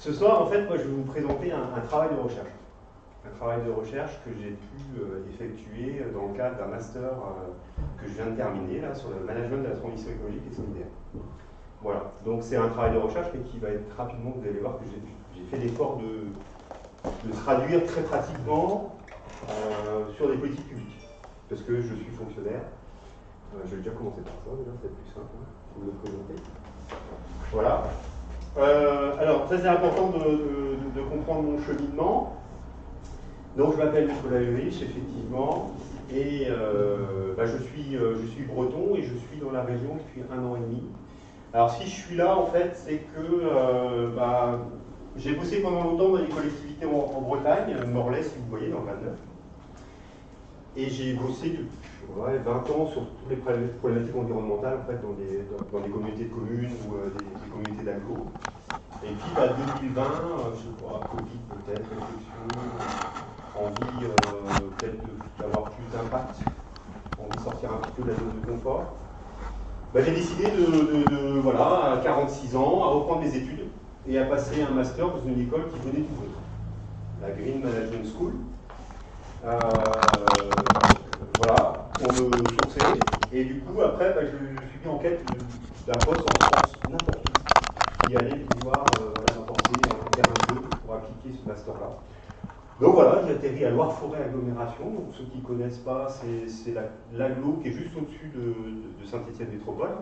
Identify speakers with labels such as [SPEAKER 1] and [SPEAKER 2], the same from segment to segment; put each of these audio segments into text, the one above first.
[SPEAKER 1] Ce soir, en fait, moi, je vais vous présenter un travail de recherche. Un travail de recherche que j'ai pu effectuer dans le cadre d'un master que je viens de terminer là, sur le management de la transition écologique et solidaire. Voilà, donc c'est un travail de recherche, mais qui va être rapidement, vous allez voir que j'ai fait l'effort de traduire très pratiquement sur des politiques publiques. Parce que je suis fonctionnaire. Je vais déjà commencer par ça, déjà, c'est plus simple, hein, si vous le présentez. Voilà. Alors, ça c'est important de comprendre mon cheminement. Donc, je m'appelle Nicolas Ulrich, effectivement, et je suis breton et je suis dans la région depuis 1 an et demi. Alors, si je suis là, en fait, c'est que j'ai bossé pendant longtemps dans les collectivités en Bretagne, Morlaix, si vous voyez, dans le 29. Et j'ai bossé depuis 20 ans sur toutes les problématiques environnementales, en fait, dans des communautés de communes ou des communautés d'agglo. Et puis, 2020, je sais pas, Covid peut-être, réflexion, envie peut-être d'avoir plus d'impact, envie de sortir un petit peu de la zone de confort. J'ai décidé à 46 ans, à reprendre mes études et à passer un master dans une école qui venait d'ouvrir, la Green Management School. Pour me sourcer. Et du coup, après, je suis mis en quête d'un poste en France, n'importe où, qui allait pouvoir m'apporter un terrain de jeu pour appliquer ce master-là. Donc voilà, j'ai atterri à Loire-Forêt Agglomération. Donc ceux qui ne connaissent pas, c'est l'agglo qui est juste au-dessus de Saint-Étienne Métropole.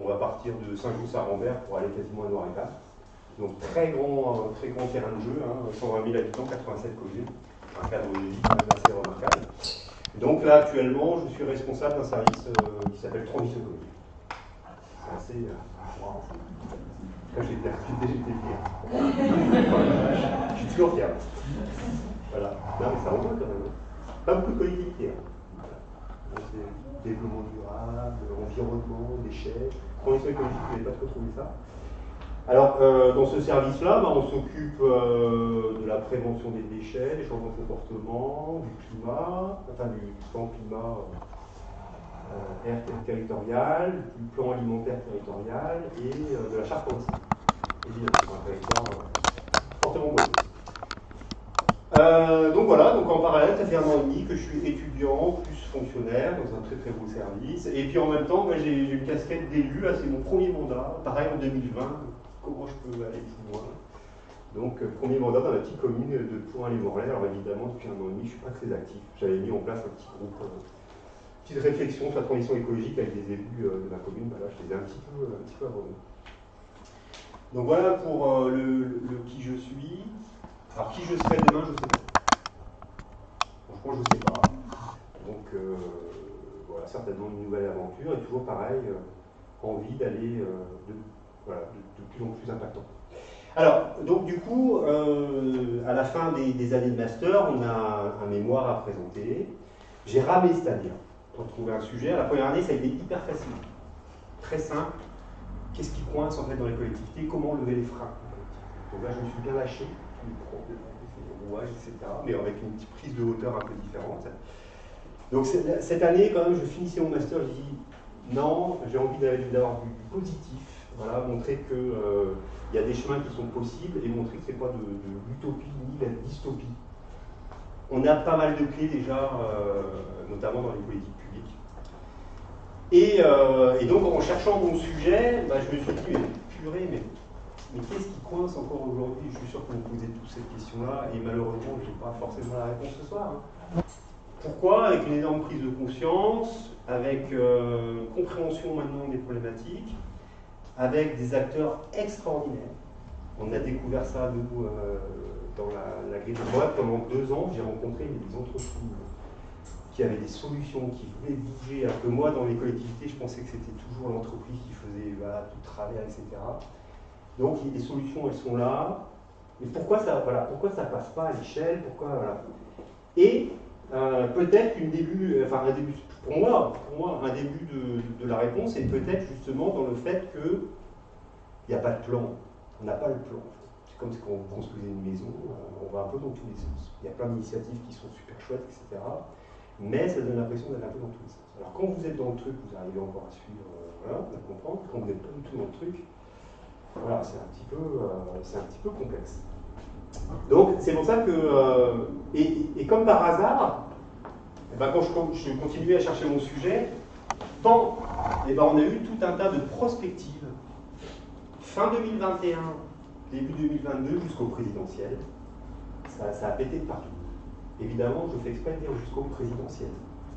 [SPEAKER 1] On va partir de Saint-Just-à-Rambert pour aller quasiment à Noirégal. Donc très grand terrain de jeu, 120 000 habitants, 87 communes. Un cadre de vie quand même assez remarquable. Donc là, actuellement, je suis responsable d'un service qui s'appelle Transition écologique. C'est assez... Quand j'étais j'étais fier. Je suis toujours fier. Voilà. Non, mais ça remonte quand même. Pas beaucoup de collectivités. Voilà. C'est développement durable, environnement, déchets. Transition écologique, vous n'avez pas trop trouvé ça. Alors, dans ce service-là, on s'occupe de la prévention des déchets, des changements de comportement, du climat, du plan climat air territorial, du plan alimentaire territorial et de la charte politique. Évidemment, c'est un territoire fortement beau. Donc en parallèle, ça fait 1 an et demi que je suis étudiant plus fonctionnaire dans un très très beau service. Et puis en même temps, j'ai une casquette d'élu, là c'est mon premier mandat, pareil en 2020. Comment je peux aller plus loin. Donc, premier mandat dans la petite commune de Plouin-les-Morlaix. Alors évidemment, depuis 1 an et demi, je ne suis pas très actif. J'avais mis en place un petit groupe, petite réflexion sur la transition écologique avec des élus de ma commune. Là, je les ai un petit peu abandonnés. Donc voilà pour le qui je suis. Alors qui je serai demain, je ne sais pas. Franchement, je ne sais pas. Donc voilà, certainement une nouvelle aventure et toujours pareil, envie d'aller de plus en plus impactant. Alors, donc du coup, à la fin des années de master, on a un mémoire à présenter. J'ai ramé cette année pour trouver un sujet. La première année, ça a été hyper facile, très simple. Qu'est-ce qui coince en fait dans les collectivités? Comment lever les freins? Donc là, je me suis bien lâché, les rouages, etc., mais avec une petite prise de hauteur un peu différente. Donc cette année, quand même, je finissais mon master, j'ai dit non, j'ai envie d'avoir du positif. Voilà, montrer qu'il y a des chemins qui sont possibles et montrer que ce n'est pas de l'utopie ni de la dystopie. On a pas mal de clés déjà, notamment dans les politiques publiques. Et donc en cherchant mon sujet, je me suis dit, purée, mais qu'est-ce qui coince encore aujourd'hui? Je suis sûr que vous me posez toutes ces questions-là et malheureusement, je n'ai pas forcément la réponse ce soir. Pourquoi? Avec une énorme prise de conscience, avec compréhension maintenant des problématiques, avec des acteurs extraordinaires. On a découvert ça, nous, dans la grille de boîte. Pendant 2 ans, j'ai rencontré des entreprises qui avaient des solutions, qui voulaient bouger. Alors que moi, dans les collectivités, je pensais que c'était toujours l'entreprise qui faisait tout travers, etc. Donc, les solutions, elles sont là. Mais pourquoi ça passe pas à l'échelle? Et peut-être un début, pour moi, un début de la réponse est peut-être justement dans le fait qu'il n'y a pas de plan. On n'a pas le plan. C'est comme quand vous construisez une maison, on va un peu dans tous les sens. Il y a plein d'initiatives qui sont super chouettes, etc. Mais ça donne l'impression d'aller un peu dans tous les sens. Alors quand vous êtes dans le truc, vous arrivez encore à suivre, à comprendre. Quand vous n'êtes pas du tout dans le truc, Voilà, c'est un petit peu complexe. Donc, c'est pour ça que, et comme par hasard, eh ben, quand je continuais à chercher mon sujet, eh ben, on a eu tout un tas de prospectives, fin 2021, début 2022, jusqu'au présidentiel. Ça a pété de partout. Évidemment, je fais exprès de dire jusqu'au présidentiel.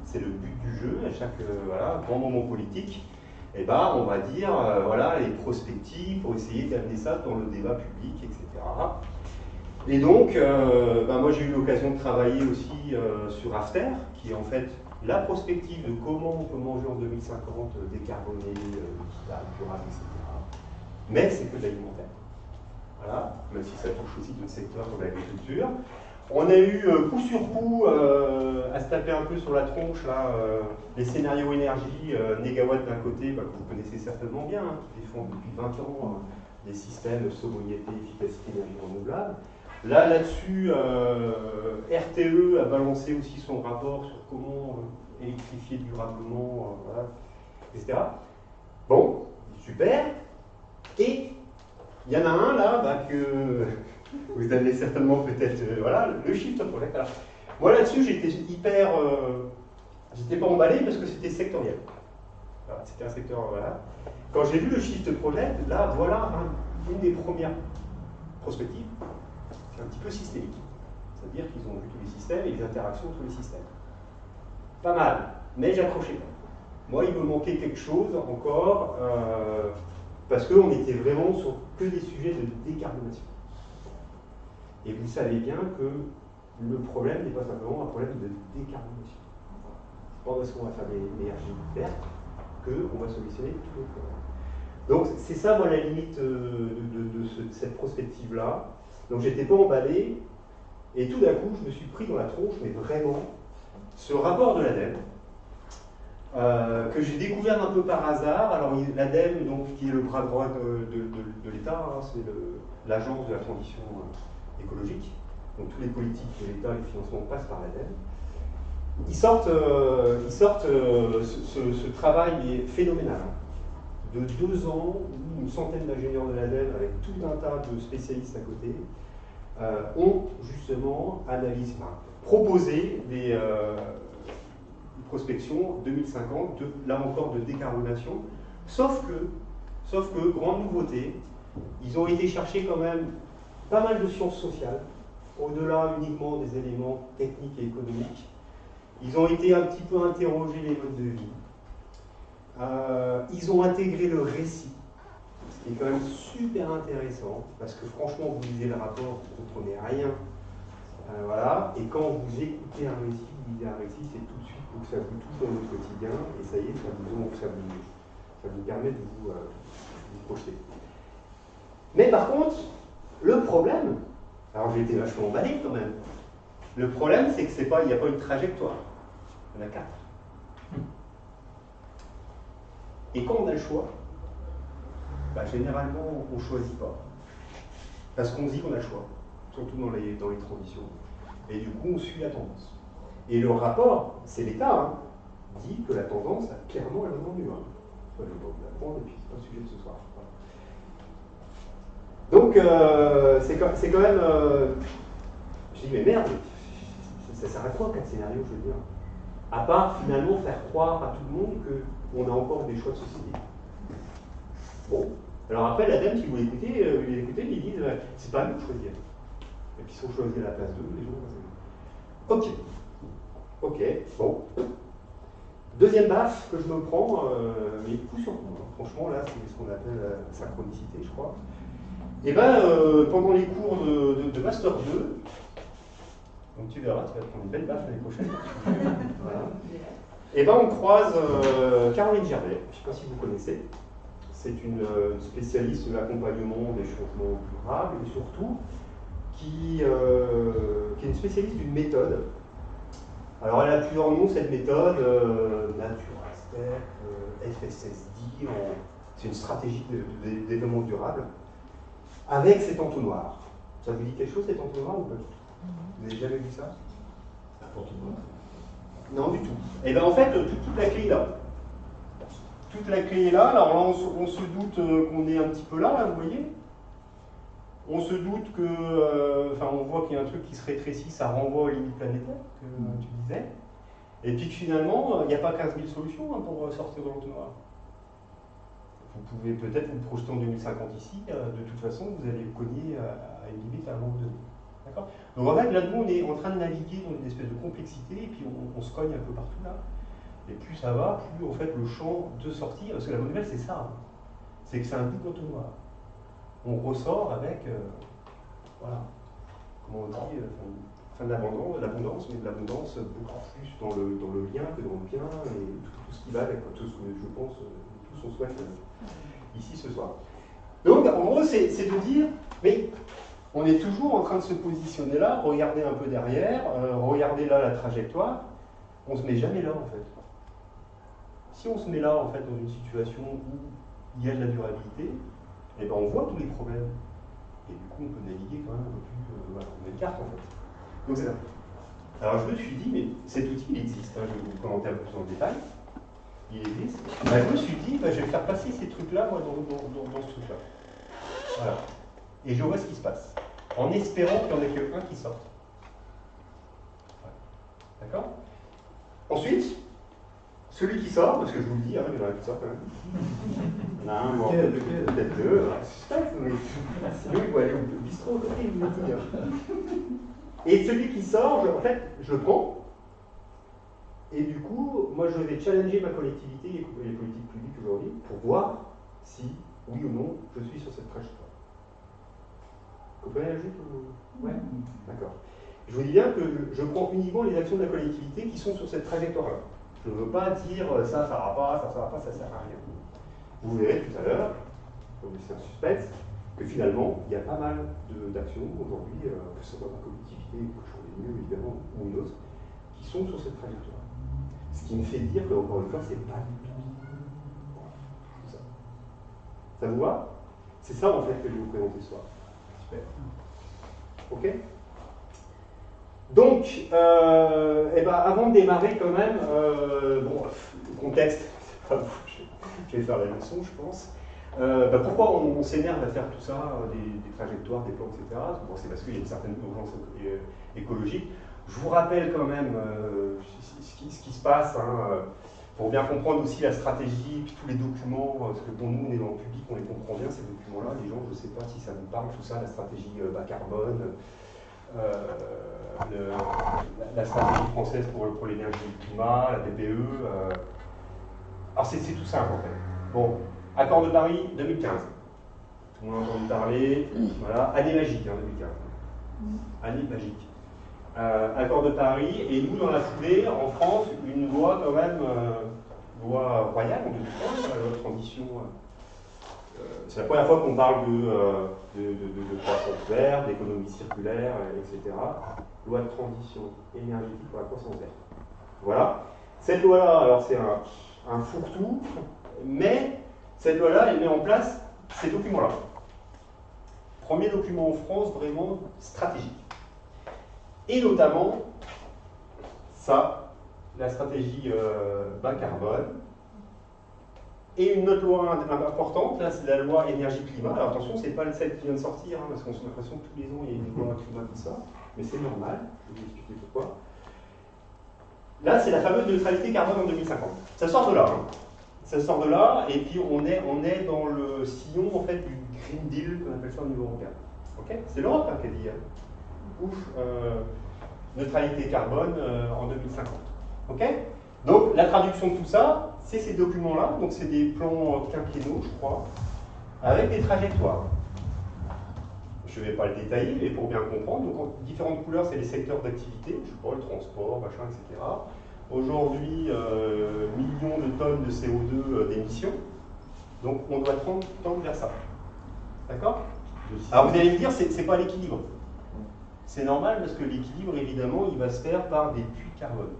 [SPEAKER 1] C'est le but du jeu, à chaque grand moment politique, eh ben, on va dire voilà, les prospectives pour essayer d'amener ça dans le débat public, etc. Et donc, moi j'ai eu l'occasion de travailler aussi sur After, qui est en fait la prospective de comment on peut manger en 2050 décarboné, équitable, durable, etc. Mais c'est que de l'alimentaire. Voilà, même si ça touche aussi d'autres secteurs comme l'agriculture. On a eu coup sur coup à se taper un peu sur la tronche là, les scénarios énergie, négawatts d'un côté, que vous connaissez certainement bien, hein, qui défendent depuis 20 ans des systèmes sobriété, efficacité, énergie renouvelable. Là-dessus, RTE a balancé aussi son rapport sur comment électrifier durablement, voilà, etc. Bon, super. Et il y en a un là que vous avez certainement peut-être, voilà, le shift project. Alors, moi là-dessus, j'étais j'étais pas emballé parce que c'était sectoriel. Voilà, c'était un secteur, voilà. Quand j'ai vu le shift project, là, voilà une des premières prospectives. C'est un petit peu systémique. C'est-à-dire qu'ils ont vu tous les systèmes et les interactions entre les systèmes. Pas mal, mais j'accrochais pas. Moi, il me manquait quelque chose encore, parce qu'on était vraiment sur que des sujets de décarbonation. Et vous savez bien que le problème n'est pas simplement un problème de décarbonation. C'est pas parce qu'on va faire de l'énergie verte qu'on va solutionner tous les problèmes. Donc c'est ça, moi, la limite de cette prospective-là. Donc j'étais pas emballé, et tout d'un coup, je me suis pris dans la tronche, mais vraiment, ce rapport de l'ADEME, que j'ai découvert un peu par hasard. Alors l'ADEME, donc, qui est le bras droit de l'État, hein, c'est l'agence de la transition écologique. Donc tous les politiques de l'État, les financements passent par l'ADEME. Ils sortent ce travail est phénoménal. De 2 ans, où une centaine d'ingénieurs de l'ADEME, avec tout un tas de spécialistes à côté, ont justement proposé des prospections 2050, là encore de décarbonation, sauf que, grande nouveauté, ils ont été chercher quand même pas mal de sciences sociales, au-delà uniquement des éléments techniques et économiques. Ils ont été un petit peu interroger les modes de vie. Ils ont intégré le récit, ce qui est quand même super intéressant, parce que franchement, vous lisez le rapport, vous ne comprenez rien. Voilà. Et quand vous écoutez un récit, vous lisez un récit, c'est tout de suite pour que ça vous touche dans votre quotidien, et ça y est, ça vous permet de vous projeter. Mais par contre, le problème, alors j'ai été vachement emballé quand même, le problème c'est qu'il n'y a pas une trajectoire, il y en a 4. Et quand on a le choix, généralement on ne choisit pas. Parce qu'on se dit qu'on a le choix, surtout dans les transitions. Et du coup on suit la tendance. Et le rapport, c'est l'État, hein, dit que la tendance a clairement un endroit mur. Je ne vais pas vous l'apprendre, et puis c'est pas le sujet de ce soir. Donc c'est quand même. Je dis mais merde, ça sert à quoi 4 scénarios, je veux dire? À part finalement faire croire à tout le monde qu'on a encore des choix de société. Bon, alors après l'ADEME, si vous l'écoutez, ils disent c'est pas à nous de choisir. Et puis si on choisit à la place d'eux, les gens vont. Ok, bon. Deuxième baffe que je me prends, mais coup sur coup. Franchement, là, c'est ce qu'on appelle la synchronicité, je crois. Et pendant les cours de Master 2, donc tu verras, tu vas prendre une belle baffe l'année prochaine. Voilà. Et on croise Caroline Gerbet, je ne sais pas si vous connaissez. C'est une spécialiste de l'accompagnement des changements durables et surtout qui est une spécialiste d'une méthode. Alors elle a plusieurs noms cette méthode, Nature FSSD, c'est une stratégie de développement durable, avec cet entonnoir. Ça vous dit quelque chose cet entonnoir ou pas du tout? Vous n'avez jamais vu ça? Non, du tout. Et bien en fait, toute la clé est là. toute la clé est là. Alors là, on se doute qu'on est un petit peu là, vous voyez. On se doute que, enfin, on voit qu'il y a un truc qui se rétrécit, ça renvoie aux limites planétaires, que tu disais. Et puis que finalement, il n'y a pas 15 000 solutions pour sortir de l'entonnoir. Vous pouvez peut-être vous projeter en 2050 ici, de toute façon, vous allez vous cogner à une limite à un moment donné. D'accord ? Donc en fait, là-dedans, on est en train de naviguer dans une espèce de complexité, et puis on se cogne un peu partout là. Et plus ça va, plus en fait le champ de sortie, parce que la bonne nouvelle c'est ça, c'est que c'est un double entonnoir. On ressort avec, voilà, comment on dit, fin de l'abondance, mais de l'abondance beaucoup plus dans le lien que dans le bien, et tout ce qui va avec, tout ce que je pense, tous on souhaite ici ce soir. Donc en gros c'est de dire, mais on est toujours en train de se positionner là, regardez un peu derrière, regardez là la trajectoire, on se met jamais là en fait. Si on se met là en fait dans une situation où il y a de la durabilité, eh ben, on voit tous les problèmes. Et du coup on peut naviguer quand même un peu plus, voilà, on met une carte en fait. Donc c'est là. Alors je me suis dit, mais cet outil il existe, hein, je vais vous commenter un peu plus en détail. Il existe. Ben, je me suis dit, ben, je vais faire passer ces trucs-là moi dans ce truc-là. Voilà. Et je vois ce qui se passe. En espérant qu'il n'y en ait qu'un qui sorte. Voilà. D'accord ? Ensuite, celui qui sort, parce que je vous le dis, hein, il y en a qui sortent quand même. Non, bon, peut-être deux, mais sinon il faut aller au bistrot, il me dit. Et celui qui sort, en fait, je le prends, et du coup, moi je vais challenger ma collectivité et les politiques publiques aujourd'hui pour voir si, oui ou non, je suis sur cette trajectoire. Vous comprenez la logique ou... Ouais. D'accord. Je vous dis bien que je prends uniquement les actions de la collectivité qui sont sur cette trajectoire-là. Je ne veux pas dire ça, ça ne va pas, ça ne sert à rien. Vous verrez tout à l'heure, comme c'est un suspense, que finalement, il y a pas mal d'actions aujourd'hui, que ce soit ma collectivité, que je connais mieux évidemment, ou une autre, qui sont sur cette trajectoire. Ce qui me fait dire que, encore une fois, c'est pas du tout. Voilà, tout ça. Ça vous va? C'est ça en fait que je vais vous présenter ce soir. Super. Ok? Donc, eh ben, avant de démarrer quand même, bon, le contexte, c'est pas vous, je vais faire la leçon, je pense. Pourquoi on s'énerve à faire tout ça, des trajectoires, des plans, etc. Bon, c'est parce qu'il y a une certaine urgence écologique. Je vous rappelle quand même ce qui se passe, hein, pour bien comprendre aussi la stratégie, puis tous les documents, parce que pour nous, on est dans le public, on les comprend bien, ces documents-là. Les gens, je ne sais pas si ça vous parle, tout ça, la stratégie bas carbone, la stratégie française pour l'énergie et le climat, la PPE. Alors c'est tout simple en fait. Bon, accord de Paris 2015. Tout le monde a entendu parler. Voilà, année magique, hein, 2015. Année magique. Accord de Paris, et nous dans la foulée, en France, une loi quand même, loi royale en 2015, la loi de transition. C'est la première fois qu'on parle de croissance verte, d'économie circulaire, etc. Loi de transition énergétique pour la croissance verte. Voilà. Cette loi-là, alors c'est un fourre-tout, mais cette loi-là, elle met en place ces documents-là. Premier document en France vraiment stratégique. Et notamment, ça, la stratégie bas carbone. Et une autre loi importante, là, c'est la loi énergie-climat. Alors attention, c'est pas celle qui vient de sortir, hein, parce qu'on a l'impression que tous les ans il y a une loi climat qui sort, mais c'est normal, je vais vous expliquer pourquoi. Là, c'est la fameuse neutralité carbone en 2050. Ça sort de là. Hein. Ça sort de là, et puis on est dans le sillon en fait, du Green Deal, qu'on appelle ça au niveau européen. Okay, c'est l'Europe hein, qui a dit ouf, neutralité carbone en 2050. Okay, donc la traduction de tout ça, c'est ces documents-là, donc c'est des plans quinquennaux, je crois, avec des trajectoires. Je ne vais pas le détailler, mais pour bien comprendre, donc en différentes couleurs, c'est les secteurs d'activité, je sais pas, le transport, machin, etc. Aujourd'hui, millions de tonnes de CO2 d'émissions, donc on doit tendre vers ça. D'accord? Alors vous allez me dire, c'est pas l'équilibre. C'est normal parce que l'équilibre, évidemment, il va se faire par des puits de carbone.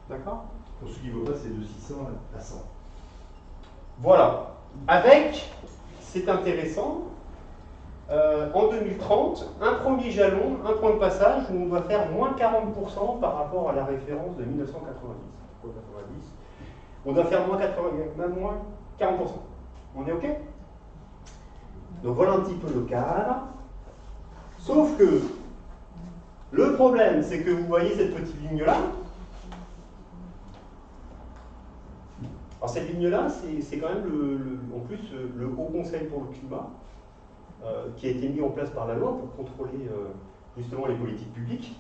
[SPEAKER 1] D'accord?
[SPEAKER 2] Pour ceux qui ne voient pas, c'est de 600 à 100.
[SPEAKER 1] Voilà. Avec, c'est intéressant, en 2030, un premier jalon, un point de passage, où on doit faire moins 40% par rapport à la référence de 1990. Pourquoi 90? on doit faire moins 80, même moins 40%. On est OK? Donc voilà un petit peu le cadre. Sauf que le problème, c'est que vous voyez cette petite ligne-là. Alors cette ligne-là, c'est quand même en plus le Haut Conseil pour le climat, qui a été mis en place par la loi pour contrôler justement les politiques publiques,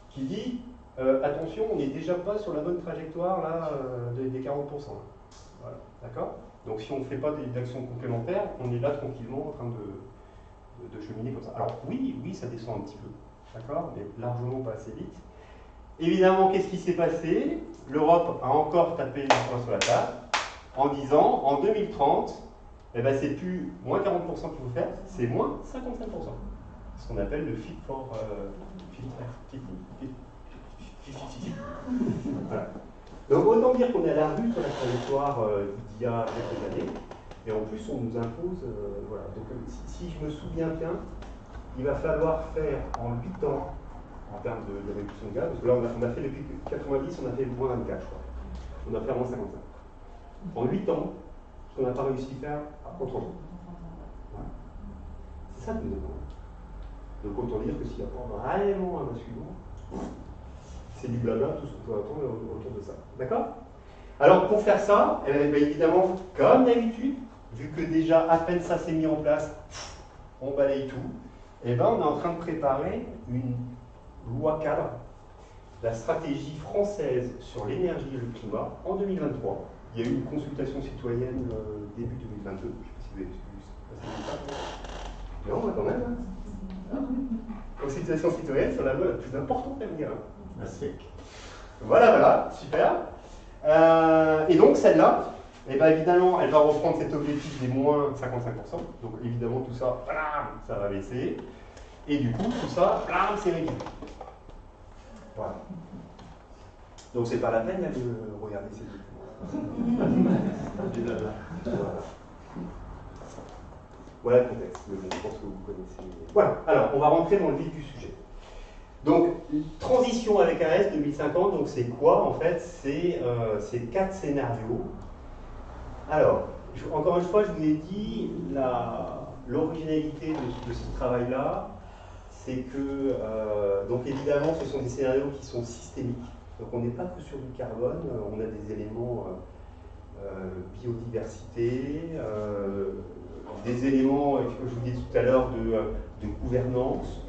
[SPEAKER 1] qui dit attention, on n'est déjà pas sur la bonne trajectoire là, des 40%. Voilà, d'accord? Donc si on ne fait pas des actions complémentaires, on est là tranquillement en train de cheminer comme ça. Alors oui, ça descend un petit peu, d'accord, mais largement pas assez vite. Évidemment, qu'est-ce qui s'est passé? L'Europe a encore tapé le poing sur la table en disant en 2030, eh ben, c'est plus moins 40% qu'il faut faire, c'est moins 55%. Ce qu'on appelle le fit for voilà. Donc autant dire qu'on est à la rue sur la trajectoire d'il y a quelques années, et en plus on nous impose, voilà. Donc si je me souviens bien, il va falloir faire en 8 ans, en termes de réduction de gaz, parce que là on a fait depuis 90, on a fait moins 24 je crois, on doit faire moins 55. En 8 ans, ce qu'on n'a pas réussi à faire en 30 ans. Voilà. C'est ça que nous demandons. Donc autant dire que s'il n'y a pas vraiment un basculement, c'est du blabla, tout ce qu'on peut attendre autour de ça. D'accord? Alors pour faire ça, évidemment, comme d'habitude, vu que déjà à peine ça s'est mis en place, on balaye tout, on est en train de préparer une loi cadre, la stratégie française sur l'énergie et le climat en 2023. Il y a eu une consultation citoyenne début 2022. Je ne sais pas si vous avez vu ça. Non, quand même. Hein. Consultation citoyenne sur la loi la plus importante à venir.
[SPEAKER 2] La SEC.
[SPEAKER 1] Voilà, super. Et donc celle-là, évidemment, elle va reprendre cet objectif des moins 55%. Donc évidemment, tout ça, ça va baisser. Et du coup, tout ça, c'est réduit. Voilà. Donc c'est pas la peine de regarder ces documents. Voilà le contexte, mais bon, je pense que vous connaissez. Voilà, alors on va rentrer dans le vif du sujet. Donc, transition avec un S 2050, donc c'est quoi en fait? C'est 4 scénarios. Alors, encore une fois, je vous ai dit, l'originalité de ce travail-là, c'est que, donc évidemment, ce sont des scénarios qui sont systémiques. Donc on n'est pas que sur du carbone, on a des éléments biodiversité, des éléments, comme je vous disais tout à l'heure, de gouvernance,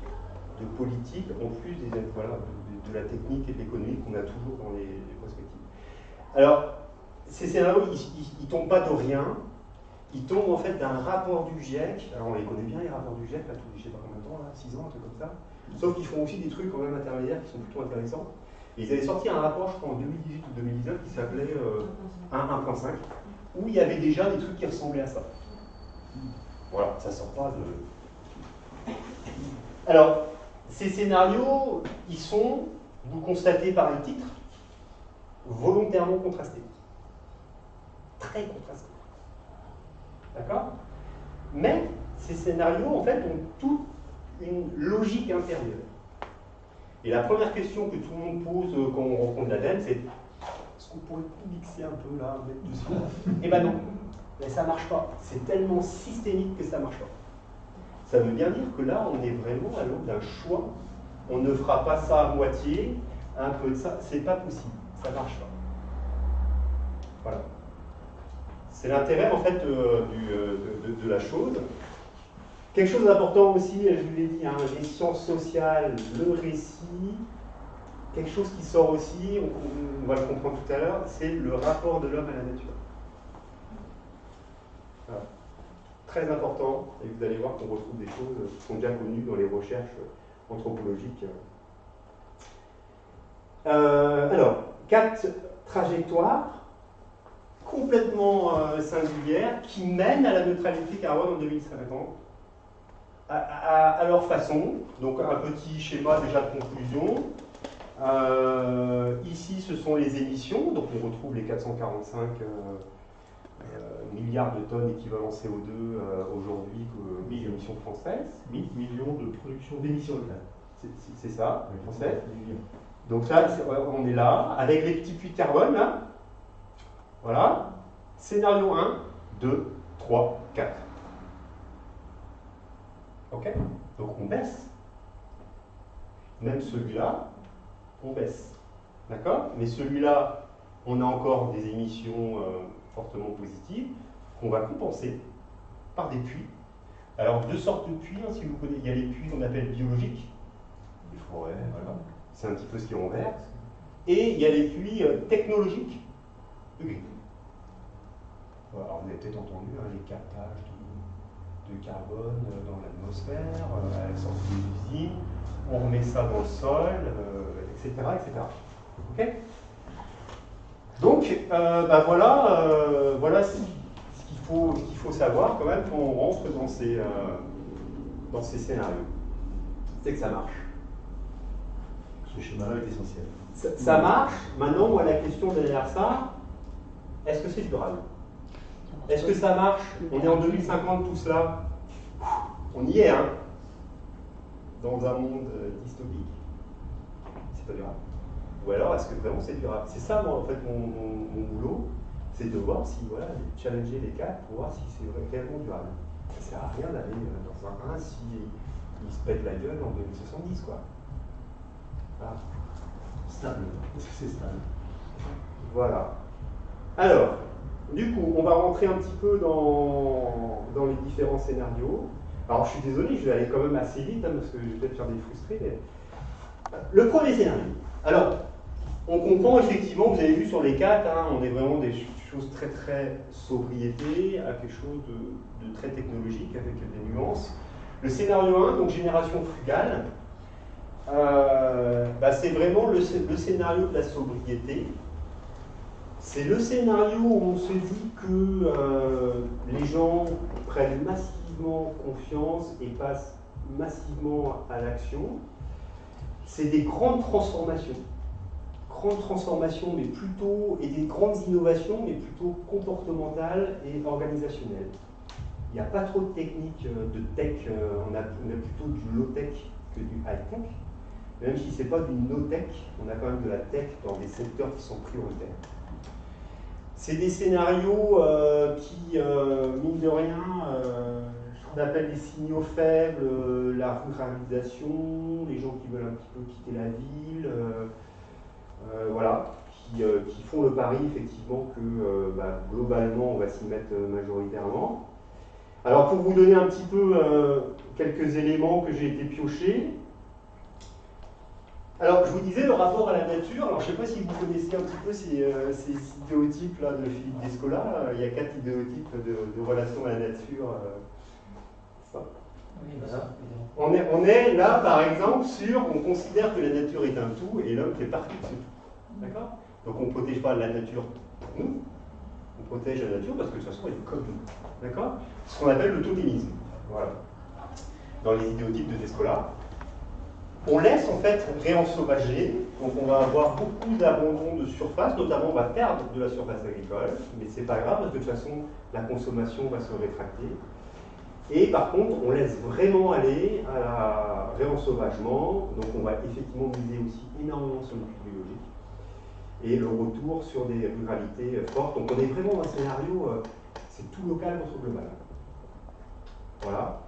[SPEAKER 1] de politique, en plus de la technique et de l'économie qu'on a toujours dans les perspectives. Alors, ces scénarios, ils ne tombent pas de rien, ils tombent en fait d'un rapport du GIEC. Alors on les connaît bien, les rapports du GIEC, là, tous les, je ne sais pas combien de temps, là, 6 ans, un truc comme ça. Sauf qu'ils font aussi des trucs quand même intermédiaires qui sont plutôt intéressants. Et ils avaient sorti un rapport, je crois, en 2018 ou 2019, qui s'appelait 1.5, où il y avait déjà des trucs qui ressemblaient à ça. Voilà, ça sort pas de... Alors, ces scénarios, ils sont, vous le constatez par le titre, volontairement contrastés. Très contrastés. D'accord? Mais ces scénarios, en fait, ont toute une logique intérieure. Et la première question que tout le monde pose quand on rencontre l'ADEME, c'est est-ce qu'on pourrait mixer un peu là, mettre doucement? Eh ben non, mais ça ne marche pas. C'est tellement systémique que ça ne marche pas. Ça veut bien dire que là, on est vraiment à l'aube d'un choix. On ne fera pas ça à moitié, un peu de ça, c'est pas possible, ça ne marche pas. Voilà. C'est l'intérêt en fait de la chose. Quelque chose d'important aussi, je vous l'ai dit, hein, les sciences sociales, le récit, quelque chose qui sort aussi, on va le comprendre tout à l'heure, c'est le rapport de l'homme à la nature. Voilà. Très important, et vous allez voir qu'on retrouve des choses qui sont déjà connues dans les recherches anthropologiques. Alors, 4 trajectoires complètement singulières qui mènent à la neutralité carbone en 2050 à leur façon. Donc un petit schéma déjà de conclusion. Ici ce sont les émissions, donc on retrouve les 445 milliards de tonnes équivalent CO2 aujourd'hui, les émissions françaises.
[SPEAKER 2] 1000 millions de production d'émissions locales.
[SPEAKER 1] C'est ça, françaises. Donc là, on est là, avec les petits puits de carbone, là. Voilà. Scénario 1, 2, 3, 4. Ok? Donc on baisse. Même celui-là, on baisse. D'accord? Mais celui-là, on a encore des émissions fortement positives qu'on va compenser par des puits. Alors, deux sortes de puits, hein, si vous connaissez, il y a les puits qu'on appelle biologiques, les forêts, voilà, c'est un petit peu ce qui est en vert. Et il y a les puits technologiques de gris. Voilà, alors vous avez peut-être entendu hein, les captages de carbone dans l'atmosphère, à la sortie des usines, on remet ça dans le sol, etc., etc. Ok? Donc, voilà ce qu'il faut savoir quand même quand on rentre dans ces scénarios. C'est que ça marche.
[SPEAKER 2] Ce schéma-là est essentiel.
[SPEAKER 1] Ça marche. Maintenant, moi, la question derrière ça, est-ce que c'est durable? Est-ce que ça marche? On est en 2050, tout cela. On y est, hein? Dans un monde dystopique. C'est pas durable. Ou alors, est-ce que vraiment c'est durable? C'est ça, moi, en fait, mon boulot, c'est de voir si, voilà, de challenger les cas pour voir si c'est réellement durable. Ça ne sert à rien d'aller dans un 1 s'il se pète la gueule en 2070, quoi. Voilà.
[SPEAKER 2] Stable. Est-ce que c'est stable?
[SPEAKER 1] Voilà. Alors, du coup, on va rentrer un petit peu dans les différents scénarios. Alors, je suis désolé, je vais aller quand même assez vite, hein, parce que je vais peut-être faire des frustrés. Mais... Le premier scénario. Alors, on comprend effectivement, vous avez vu sur les 4, hein, on est vraiment des choses très très sobriété à quelque chose de très technologique avec des nuances. Le scénario 1, donc génération frugale, c'est vraiment le scénario de la sobriété. C'est le scénario où on se dit que les gens prennent massivement confiance et passent massivement à l'action. C'est des grandes transformations. Grandes transformations, mais plutôt, et des grandes innovations, mais plutôt comportementales et organisationnelles. Il n'y a pas trop de techniques de tech, on a plutôt du low-tech que du high-tech. Même si ce n'est pas du no-tech, on a quand même de la tech dans des secteurs qui sont prioritaires. C'est des scénarios qui, mine de rien, ce qu'on appelle des signaux faibles, la ruralisation, les gens qui veulent un petit peu quitter la ville, voilà, qui font le pari effectivement que globalement on va s'y mettre majoritairement. Alors pour vous donner un petit peu quelques éléments que j'ai été piocher. Alors je vous disais le rapport à la nature, alors je ne sais pas si vous connaissez un petit peu ces idéotypes là de Philippe Descola, il y a 4 idéotypes de relation à la nature. Ça.
[SPEAKER 3] Oui,
[SPEAKER 1] Voilà. On est là par exemple sur, on considère que la nature est un tout et l'homme fait partie de ce tout. D'accord? Donc on ne protège pas la nature pour nous, on protège la nature parce que de toute façon elle est comme nous. D'accord? Ce qu'on appelle le totémisme. Voilà. Dans les idéotypes de Descola. On laisse en fait réensauvager, donc on va avoir beaucoup d'abandon de surface, notamment on va perdre de la surface agricole, mais c'est pas grave parce que de toute façon la consommation va se rétracter. Et par contre, on laisse vraiment aller à la réensauvagement, donc on va effectivement miser aussi énormément sur le biologique et le retour sur des ruralités fortes. Donc on est vraiment dans un scénario, c'est tout local contre global. Voilà.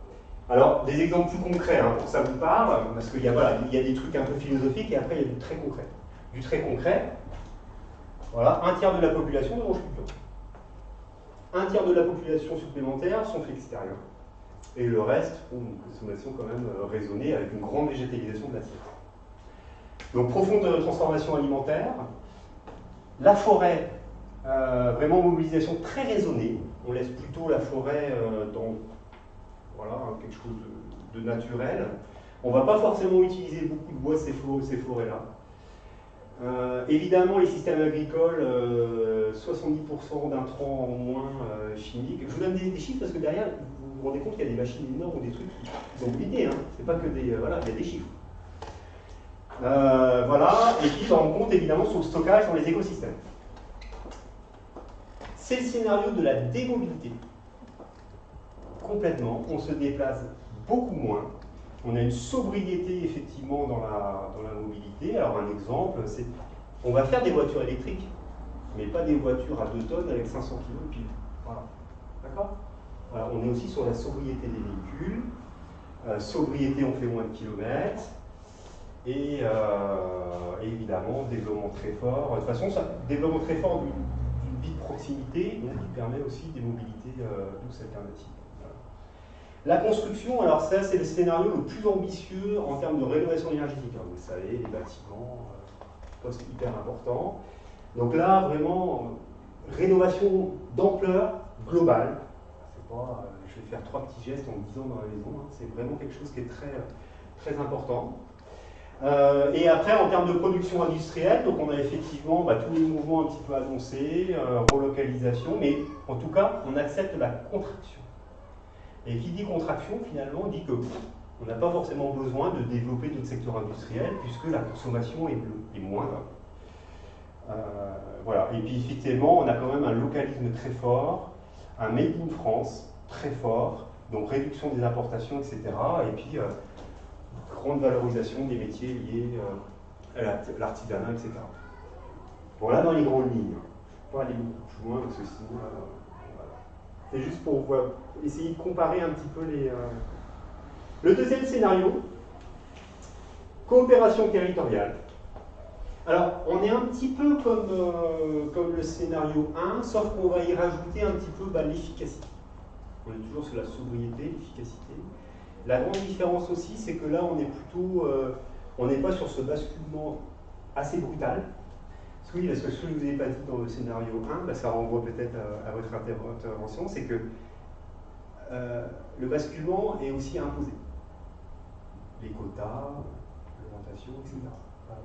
[SPEAKER 1] Alors, des exemples plus concrets, hein, pour que ça vous parle, parce qu'il y a des trucs un peu philosophiques et après il y a du très concret. Du très concret, voilà, 1/3 de la population ne mange plus de viande. 1/3 de la population supplémentaire sont flexitariens. Et le reste ont une consommation quand même raisonnée avec une grande végétalisation de l'assiette. Donc, profonde transformation alimentaire. La forêt, vraiment mobilisation très raisonnée. On laisse plutôt la forêt dans quelque chose de naturel. On ne va pas forcément utiliser beaucoup de bois ces forêts-là. Évidemment, les systèmes agricoles, 70% d'intrants en moins chimiques. Je vous donne des chiffres parce que derrière, vous vous rendez compte qu'il y a des machines énormes ou des trucs qui ont l'idée, hein. C'est pas que des. Voilà, il y a des chiffres. Voilà, et puis on rend compte évidemment sur le stockage dans les écosystèmes. C'est le scénario de la démobilité. Complètement, on se déplace beaucoup moins. On a une sobriété effectivement dans la mobilité. Alors un exemple, c'est on va faire des voitures électriques. mais pas des voitures à 2 tonnes avec 500 kg de pile. Voilà. D'accord? Voilà, on est aussi sur la sobriété des véhicules. Sobriété, on fait moins de kilomètres. Et évidemment, développement très fort. De toute façon, développement très fort d'une vie de proximité, donc qui permet aussi des mobilités douces alternatives. La construction, alors ça c'est le scénario le plus ambitieux en termes de rénovation énergétique. Vous le savez, les bâtiments, poste hyper important. Donc là, vraiment, rénovation d'ampleur globale. C'est pas, je vais faire 3 petits gestes en 10 ans dans la maison, hein. C'est vraiment quelque chose qui est très, très important. Et après, en termes de production industrielle, donc on a effectivement tous les mouvements un petit peu annoncés, relocalisation, mais en tout cas, on accepte la contraction. Et qui dit contraction, finalement, dit qu'on n'a pas forcément besoin de développer d'autres secteurs industriels puisque la consommation est moindre. Voilà. Et puis, effectivement, on a quand même un localisme très fort, un Made in France très fort, donc réduction des importations, etc. Et puis, grande valorisation des métiers liés à l'artisanat, etc. Voilà dans les grandes lignes. Je ne vais pas aller beaucoup plus loin parce que sinon, voilà. C'est juste pour essayer de comparer un petit peu les... Le deuxième scénario, coopération territoriale. Alors, on est un petit peu comme le scénario 1, sauf qu'on va y rajouter un petit peu l'efficacité. On est toujours sur la sobriété, l'efficacité. La grande différence aussi, c'est que là, on est plutôt... on n'est pas sur ce basculement assez brutal. Oui, parce que ce que je ne vous ai pas dit dans le scénario 1, ça renvoie peut-être à votre intervention, c'est que le basculement est aussi imposé. Les quotas, l'augmentation, etc. Voilà.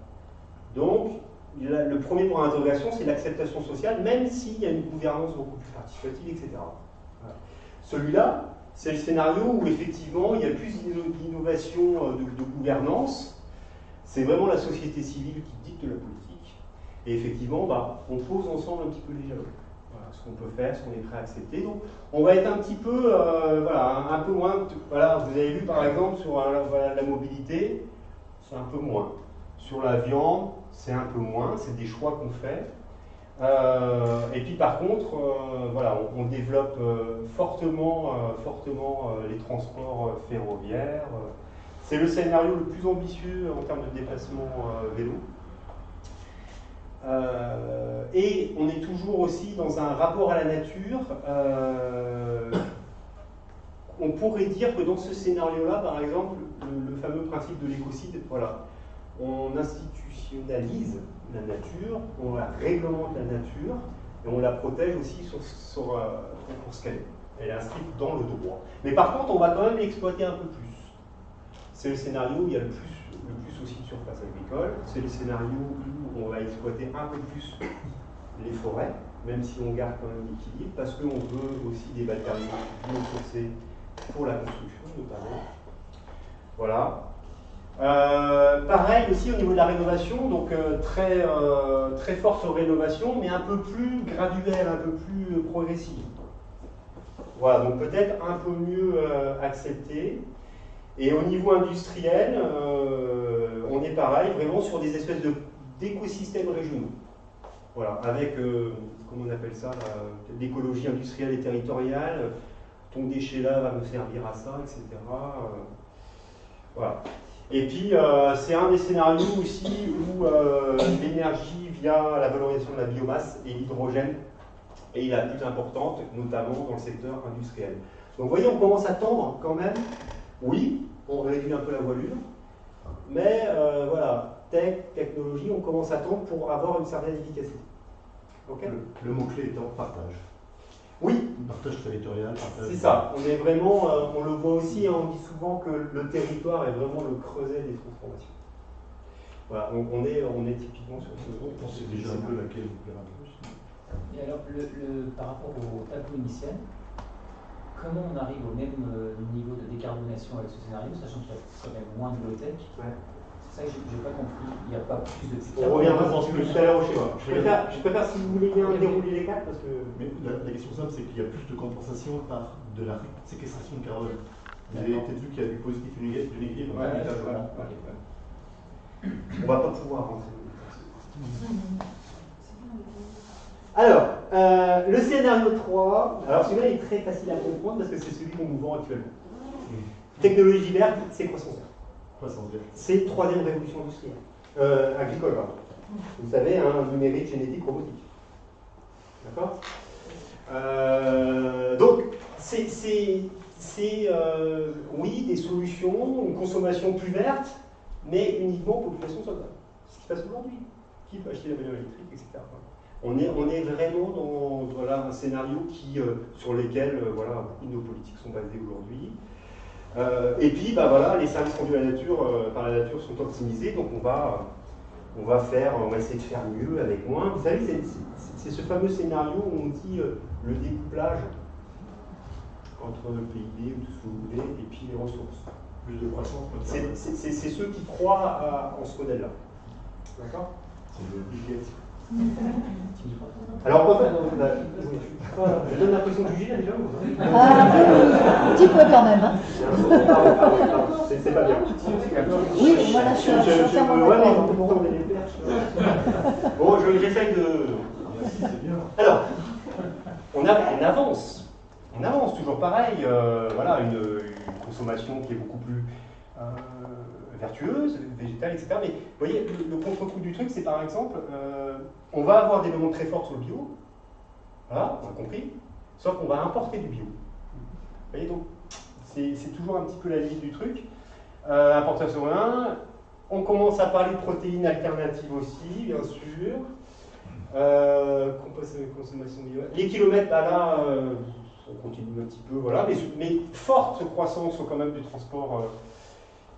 [SPEAKER 1] Donc, le premier point d'interrogation, c'est l'acceptation sociale, même s'il y a une gouvernance beaucoup plus participative, etc. Voilà. Celui-là, c'est le scénario où effectivement il y a plus d'innovation de gouvernance. C'est vraiment la société civile qui dicte la politique. Et effectivement, on pose ensemble un petit peu les jalons. Voilà, ce qu'on peut faire, ce qu'on est prêt à accepter. Donc, on va être un petit peu, un peu moins. Voilà, vous avez vu par exemple sur la mobilité, c'est un peu moins. Sur la viande, c'est un peu moins. C'est des choix qu'on fait. Et puis par contre, on développe fortement les transports ferroviaires. C'est le scénario le plus ambitieux en termes de déplacement vélo. Et on est toujours aussi dans un rapport à la nature. On pourrait dire que dans ce scénario-là, par exemple, le fameux principe de l'écocide, voilà, on institutionnalise la nature, on la réglemente la nature, et on la protège aussi pour ce qu'elle est. Elle est inscrite dans le droit. Mais par contre, on va quand même l'exploiter un peu plus. C'est le scénario où il y a le plus aussi de surface agricole. C'est le scénario où on va exploiter un peu plus les forêts, même si on garde quand même l'équilibre, parce qu'on veut aussi des matériaux biosourcés pour la construction notamment. Voilà. Pareil aussi au niveau de la rénovation, donc très forte rénovation, mais un peu plus graduelle, un peu plus progressive. Voilà, donc peut-être un peu mieux accepté. Et au niveau industriel, on est pareil, vraiment sur des espèces d'écosystèmes régionaux. Voilà, avec, comment on appelle ça, l'écologie industrielle et territoriale, ton déchet là va me servir à ça, etc. Voilà. Et puis, c'est un des scénarios aussi où l'énergie via la valorisation de la biomasse et l'hydrogène est la plus importante, notamment dans le secteur industriel. Donc, vous voyez, on commence à tendre quand même. Oui, on réduit un peu la voilure, mais voilà, technologie, on commence à tendre pour avoir une certaine efficacité. Okay.
[SPEAKER 2] Le mot-clé étant partage.
[SPEAKER 1] Oui.
[SPEAKER 2] Partage territorial.
[SPEAKER 1] C'est ça. On est vraiment, on le voit aussi, on dit souvent que le territoire est vraiment le creuset des transformations. Voilà, donc on est typiquement sur ce.
[SPEAKER 2] C'est déjà un peu laquelle vous plaira plus.
[SPEAKER 3] Et alors, par rapport au tableau initial, comment on arrive au même niveau de décarbonation avec ce scénario, sachant qu'il y a quand même moins de low-tech?
[SPEAKER 1] Ouais.
[SPEAKER 3] C'est ça que je n'ai pas compris. Il n'y a pas plus de...
[SPEAKER 1] On reviendra tout à l'heure au schéma. Je préfère, si vous voulez bien dérouler les cartes, parce que...
[SPEAKER 2] Mais la question simple, c'est qu'il y a plus de compensation par de la séquestration de carbone. Vous avez peut-être vu qu'il y a du positif et du négatif.
[SPEAKER 3] Voilà.
[SPEAKER 1] On ne va pas pouvoir rentrer. Alors, le scénario 3, alors celui-là est très facile à comprendre parce que c'est celui qu'on nous vend actuellement. Technologie verte, c'est croissance verte.
[SPEAKER 2] Croissance verte.
[SPEAKER 1] C'est troisième révolution industrielle. Agricole, pardon. Vous savez, numérique, génétique, robotique. D'accord. Donc, oui, des solutions, une consommation plus verte, mais uniquement population soldat. Ce qui se passe aujourd'hui. Qui peut acheter la bagnole électrique, etc. On est vraiment dans voilà, un scénario sur lequel voilà, beaucoup de nos politiques sont basées aujourd'hui. Et puis, bah, voilà, les services rendus par la nature sont optimisés, donc on va essayer de faire mieux avec moins. Vous savez, c'est ce fameux scénario où on dit le découplage entre le PIB ou tout ce que vous voulez, et puis les ressources.
[SPEAKER 2] Plus de croissance.
[SPEAKER 1] C'est ceux qui croient en ce modèle-là. D'accord.
[SPEAKER 2] C'est le budget.
[SPEAKER 1] Alors, en fait, je donne l'impression de juger là déjà ou
[SPEAKER 4] Un petit peu quand même. Hein.
[SPEAKER 1] C'est pas bien.
[SPEAKER 4] Oui, voilà, je suis entièrement d'accord.
[SPEAKER 1] Bon, j'essaye de.
[SPEAKER 2] C'est bien.
[SPEAKER 1] Alors, on avance. On avance toujours pareil. Voilà, une consommation qui est beaucoup plus vertueuse, végétale, etc. Mais vous voyez, le contre-coup du truc, c'est par exemple, on va avoir des demandes très fortes sur le bio. Voilà, on a compris. Sauf qu'on va importer du bio. Vous voyez, donc, c'est toujours un petit peu la limite du truc. Importation 1. On commence à parler de protéines alternatives aussi, bien sûr. Consommation bio. Les kilomètres, bah là, on continue un petit peu, voilà. Mais forte croissance quand même du transport,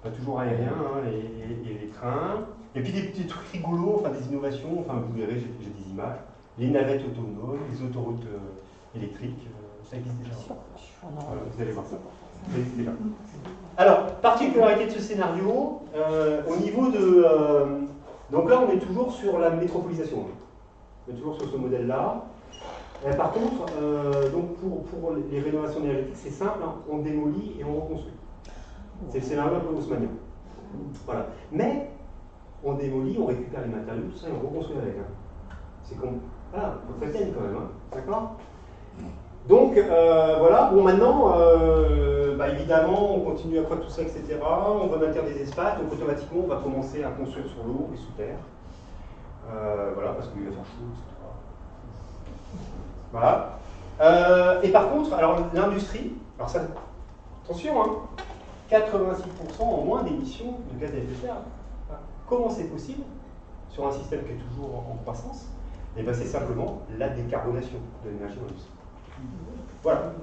[SPEAKER 1] pas toujours aérien, hein, et les trains. Et puis des petits trucs rigolos, enfin des innovations, enfin vous verrez, j'ai des images. Les navettes autonomes, les autoroutes électriques, ça existe déjà. Voilà, vous allez voir ça. Ça existe déjà. Alors, particularité de ce scénario, au niveau de... donc là, on est toujours sur la métropolisation. Hein. On est toujours sur ce modèle-là. Par contre, donc pour les rénovations énergétiques, c'est simple, hein, on démolit et on reconstruit. C'est le scénario un peu haussmannien. Voilà. Mais on démolit, on récupère les matériaux, tout ça, et on reconstruit avec. Hein. C'est comme... Voilà, il faut que ça tienne quand même. Hein. D'accord. Donc, voilà. Bon, maintenant, bah, évidemment, on continue à croître tout ça, etc. On va maintenir des espaces, donc automatiquement, on va commencer à construire sur l'eau et sous terre. Voilà, parce qu'il va faire chaud, etc. Voilà. Et par contre, alors l'industrie, alors ça, attention, hein, 86% en moins d'émissions de gaz à effet de serre. Comment c'est possible sur un système qui est toujours en croissance? Et bien c'est simplement la décarbonation de l'énergie dans l'industrie. Voilà.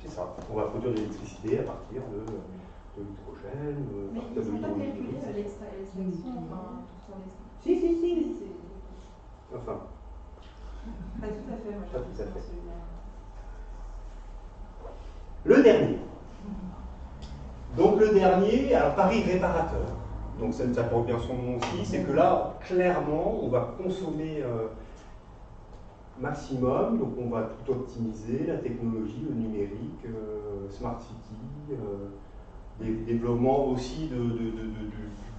[SPEAKER 1] C'est ça. On va produire de l'électricité à partir de l'hydrogène,
[SPEAKER 5] mais
[SPEAKER 1] à
[SPEAKER 5] ils
[SPEAKER 1] partir de
[SPEAKER 5] ne sont pas calculés
[SPEAKER 1] l'hydrogène.
[SPEAKER 5] à l'extraction, enfin, sur
[SPEAKER 1] Si. Enfin.
[SPEAKER 5] Pas tout à fait, moi je
[SPEAKER 1] Pas tout à fait.
[SPEAKER 5] celui-là.
[SPEAKER 1] Le dernier. Donc le dernier, alors Paris réparateur. Donc ça porte bien son nom aussi, c'est que là, clairement, on va consommer maximum, donc on va tout optimiser, la technologie, le numérique, Smart City, développement aussi du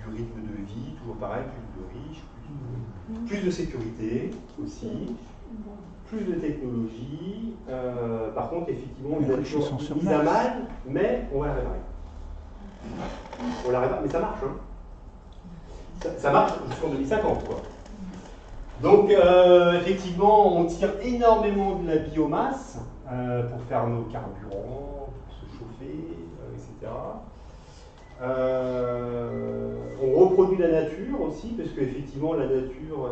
[SPEAKER 1] rythme de vie, toujours pareil, plus de riches, plus de sécurité aussi, plus de technologie. Par contre, effectivement, une nature mise à mal, mais on va la réparer. On la répare, mais ça marche, hein. Ça marche jusqu'en 2050, quoi. Donc, effectivement, on tire énormément de la biomasse pour faire nos carburants, pour se chauffer, etc. On reproduit la nature aussi, parce qu'effectivement, la nature,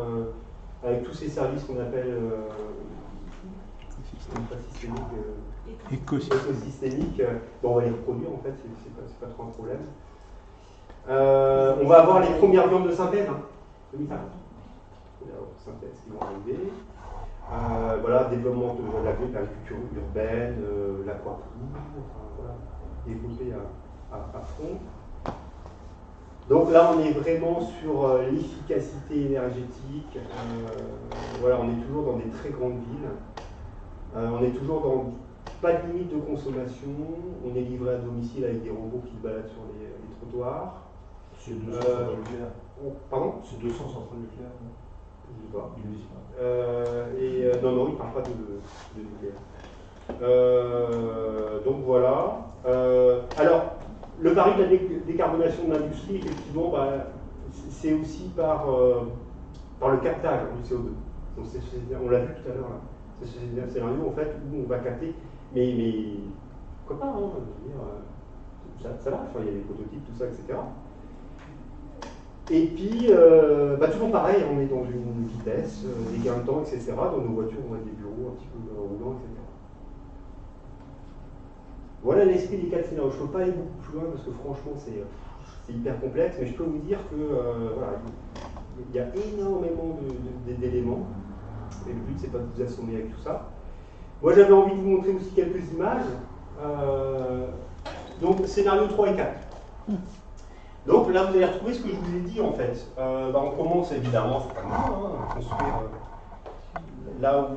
[SPEAKER 1] avec tous ces services qu'on appelle écosystémiques, bon, on va les reproduire, en fait, c'est pas trop un problème. On va avoir les premières viandes de synthèse, hein, 2050. Synthèse qui vont arriver. Voilà, développement de l'agriculture urbaine, l'aquaculture, enfin, voilà, développé à fond. Donc là, on est vraiment sur l'efficacité énergétique. Voilà, on est toujours dans des très grandes villes. On est toujours dans pas de limite de consommation. On est livré à domicile avec des robots qui se baladent sur les trottoirs.
[SPEAKER 2] C'est 200 centrales nucléaires.
[SPEAKER 1] Pardon?
[SPEAKER 2] C'est 200 centrales nucléaires.
[SPEAKER 1] Je sais pas.
[SPEAKER 2] Il le dit pas.
[SPEAKER 1] Non, il ne parle pas de nucléaire. Donc voilà. Alors, le pari de la décarbonation de l'industrie, effectivement, c'est aussi par le captage du CO2. Donc, on l'a vu tout à l'heure là. C'est un scénario en fait où on va capter, mais pourquoi pas, hein, je veux dire, ça marche, il y a des prototypes, tout ça, etc. Et puis, toujours pareil, on est dans une vitesse, des gains de temps, etc. Dans nos voitures, on a des bureaux un petit peu roulants, etc. Voilà l'esprit des 4 scénarios. Je ne peux pas aller beaucoup plus loin parce que franchement, c'est hyper complexe, mais je peux vous dire que voilà, il y a énormément d'éléments. Et le but, c'est pas de vous assommer avec tout ça. Moi, j'avais envie de vous montrer aussi quelques images. Donc, scénario 3 et 4. Donc là, vous allez retrouver ce que je vous ai dit en fait. On commence évidemment, à construire là où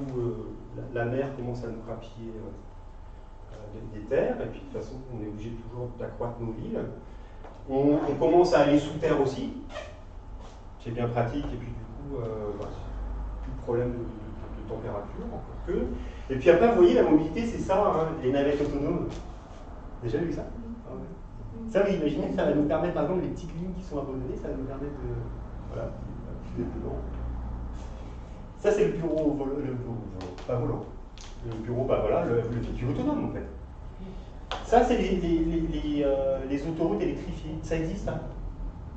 [SPEAKER 1] la mer commence à nous grappiller des terres, et puis de toute façon, on est obligé toujours d'accroître nos villes. On commence à aller sous terre aussi. C'est bien pratique, et puis du coup, plus de problème de température, encore que. Et puis après, vous voyez, la mobilité, c'est ça, hein, les navettes autonomes. Déjà vu ça? Ça, vous imaginez, ça va nous permettre, par exemple, les petites lignes qui sont abandonnées, ça va nous permettre de. Voilà, dedans. Ça, c'est le bureau volant. Le bureau, voilà, le véhicule autonome, en fait. Ça, c'est les autoroutes électrifiées. Ça existe, hein?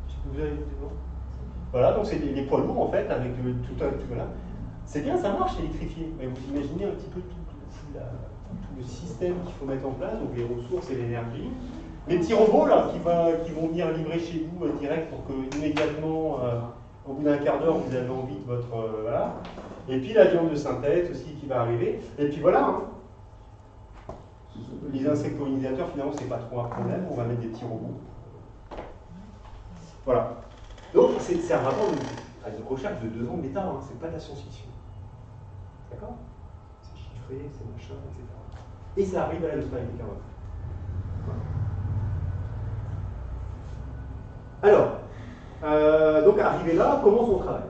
[SPEAKER 1] Je sais pas, vous avez vu, non? Voilà, donc c'est les poids lourds, en fait, avec tout voilà. C'est bien, ça marche, électrifié. Mais vous imaginez un petit peu tout le système qu'il faut mettre en place, donc les ressources et l'énergie. Les petits robots là, qui vont venir livrer chez vous direct pour que immédiatement, au bout d'un quart d'heure, vous avez envie de votre. Voilà. Et puis la viande de synthèse aussi qui va arriver. Et puis voilà. Hein. Les insectes pollinisateurs, finalement, c'est pas trop un problème. On va mettre des petits robots. Voilà. Donc c'est un rapport à une recherche de 2 ans d'état. Hein. C'est pas de la science-fiction. D'accord? C'est chiffré, c'est machin, etc. Et ça arrive à la neutralité carbone. Alors, donc arrivé là, commence son travail.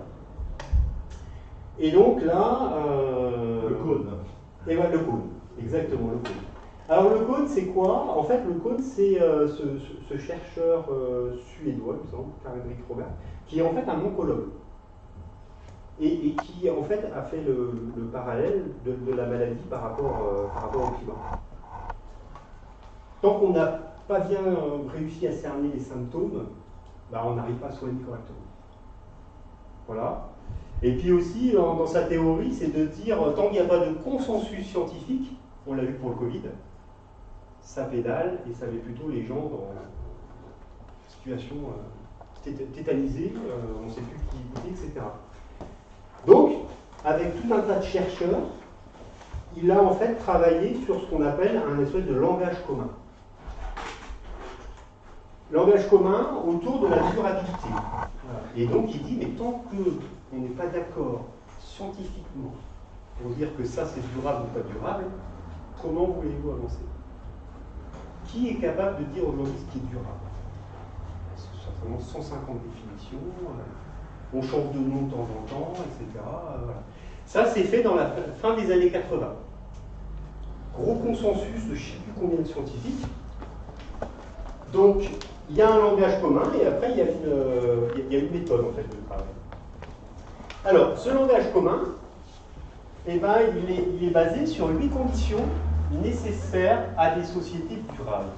[SPEAKER 1] Et donc là,
[SPEAKER 2] le code.
[SPEAKER 1] Et ouais, le code, exactement le code. Alors le code, c'est quoi? En fait, le code, c'est ce chercheur suédois, il me semble, Karl-Henrik Robert, qui est en fait un oncologue. Et qui, en fait, a fait le parallèle de la maladie par rapport au climat. Tant qu'on n'a pas bien réussi à cerner les symptômes, on n'arrive pas à soigner correctement. Voilà. Et puis aussi, dans sa théorie, c'est de dire, tant qu'il n'y a pas de consensus scientifique, on l'a vu pour le Covid, ça pédale et ça met plutôt les gens dans une situation tétanisée, on ne sait plus qui écouter, etc. Donc, avec tout un tas de chercheurs, il a en fait travaillé sur ce qu'on appelle un espèce de langage commun. Langage commun autour de la durabilité. Voilà. Et donc il dit, mais tant qu'on n'est pas d'accord scientifiquement pour dire que ça c'est durable ou pas durable, comment voulez-vous avancer? Qui est capable de dire aujourd'hui ce qui est durable? C'est certainement 150 définitions, on change de nom de temps en temps, etc. Voilà. Ça c'est fait dans la fin des années 80. Gros consensus de je ne sais plus combien de scientifiques. Donc, il y a un langage commun et après, il y a une méthode en fait de travail. Alors, ce langage commun, il est basé sur 8 conditions nécessaires à des sociétés durables.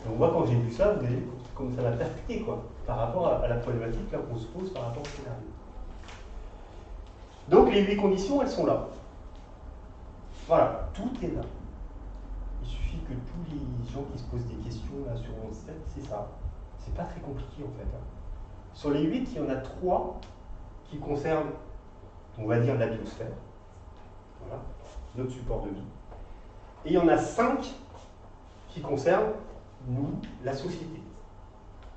[SPEAKER 1] Donc, moi, quand j'ai vu ça, vous voyez, comme ça m'a percuté, quoi, par rapport à la problématique là qu'on se pose par rapport au scénario. Donc, les 8 conditions, elles sont là. Voilà, tout est là. Il suffit que tous les gens qui se posent des questions là sur 11.7, c'est ça. C'est pas très compliqué en fait. Hein. Sur les 8, il y en a 3 qui concernent, on va dire, la biosphère. Voilà, notre support de vie. Et il y en a 5 qui concernent, nous, la société.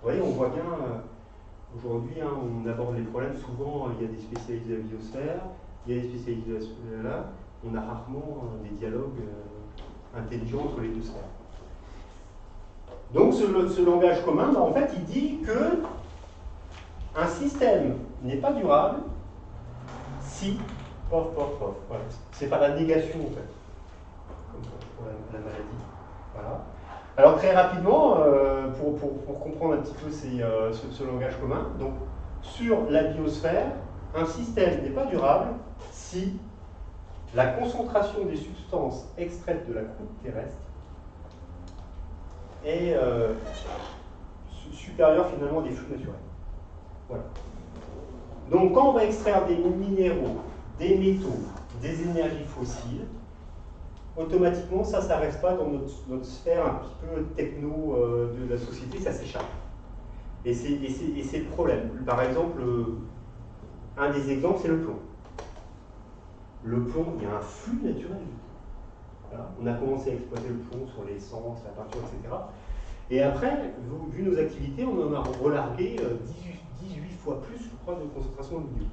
[SPEAKER 1] Vous voyez, on voit bien, aujourd'hui, hein, on aborde les problèmes, souvent, il y a des spécialistes de la biosphère, il y a des spécialistes de la là, on a rarement des dialogues intelligents entre les deux sphères. Donc ce langage commun, en fait, il dit que un système n'est pas durable si, pof, pof, pof. Voilà. C'est pas la négation en fait, comme pour la maladie. Voilà. Alors très rapidement, pour comprendre un petit peu ce langage commun, donc sur la biosphère, un système n'est pas durable si la concentration des substances extraites de la croûte terrestre est supérieure finalement des flux naturels. Voilà. Donc quand on va extraire des minéraux, des métaux, des énergies fossiles, automatiquement ça ne reste pas dans notre sphère un petit peu techno de la société, ça s'échappe. Et c'est le problème. Par exemple, un des exemples, c'est le plomb. Le plomb, il y a un flux naturel. Voilà. On a commencé à exploiter le plomb sur l'essence, la peinture, etc. Et après, vu nos activités, on en a relargué 18 fois plus, je crois, de concentration de milieu.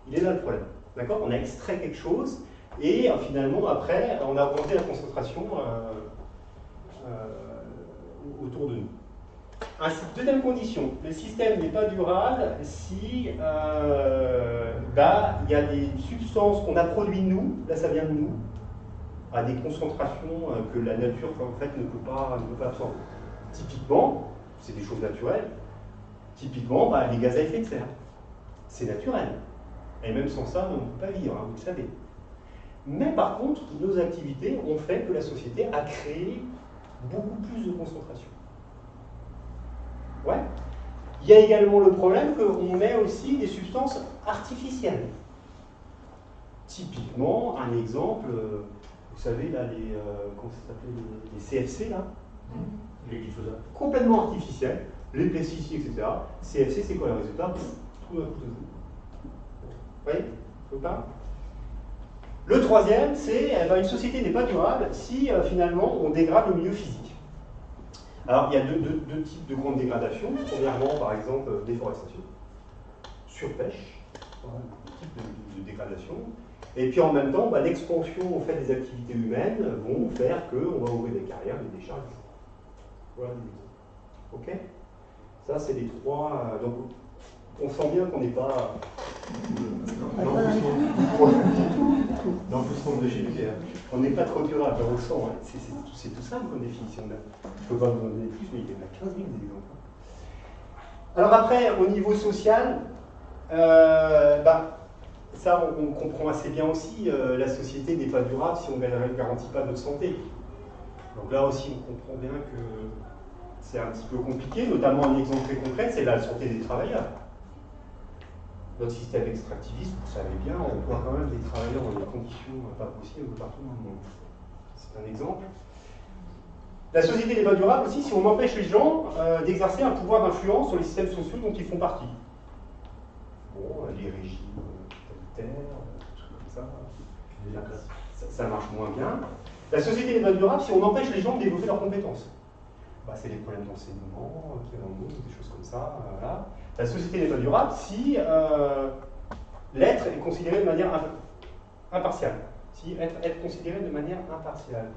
[SPEAKER 1] Il est là le problème. D'accord? On a extrait quelque chose, et finalement, après, on a augmenté la concentration autour de nous. Deuxième condition, le système n'est pas durable si il y a des substances qu'on a produites nous, là ça vient de nous, à des concentrations que la nature en fait ne peut pas absorber. Typiquement, c'est des choses naturelles, typiquement les gaz à effet de serre. C'est naturel. Et même sans ça, on ne peut pas vivre, hein, vous le savez. Mais par contre, nos activités ont fait que la société a créé beaucoup plus de concentration. Ouais. Il y a également le problème qu'on met aussi des substances artificielles. Typiquement, un exemple, vous savez, là, comment ça s'appelle, les CFC, là, les glyphosates, complètement artificiels, les pesticides, etc. CFC, c'est quoi le résultat? Tout d'un coup de vous. Vous voyez? Faut pas. Le troisième, c'est une société n'est pas durable si finalement on dégrade le milieu physique. Alors, il y a deux types de grandes dégradations. Premièrement, par exemple, déforestation, surpêche, voilà, type de dégradation. Et puis en même temps, l'expansion en fait, des activités humaines vont faire qu'on va ouvrir des carrières, des décharges. Voilà des exemples. Ok? Ça, c'est les trois. Donc, on sent bien qu'on n'est pas. Dans tout ce monde de GP, on n'est pas trop durable, on le sent. Hein. C'est tout simple comme définition. Je ne peux pas vous en donner plus, mais il y en a 15 000 des exemples. Alors après, au niveau social, ça on comprend assez bien aussi, la société n'est pas durable si on ne garantit pas notre santé. Donc là aussi, on comprend bien que c'est un petit peu compliqué, notamment un exemple très concret, c'est la santé des travailleurs. Notre système extractiviste, vous savez bien, on emploie quand même des travailleurs dans des conditions pas possibles partout dans le monde. C'est un exemple. La société n'est pas durable aussi si on empêche les gens d'exercer un pouvoir d'influence sur les systèmes sociaux dont ils font partie. Bon, les régimes totalitaires, des choses comme ça, ça marche moins bien. La société n'est pas durable si on empêche les gens de développer leurs compétences. C'est les problèmes d'enseignement qui remontent, des choses comme ça. Voilà. La société n'est pas durable si l'être est considéré de manière impartiale. Si être considéré de manière impartiale.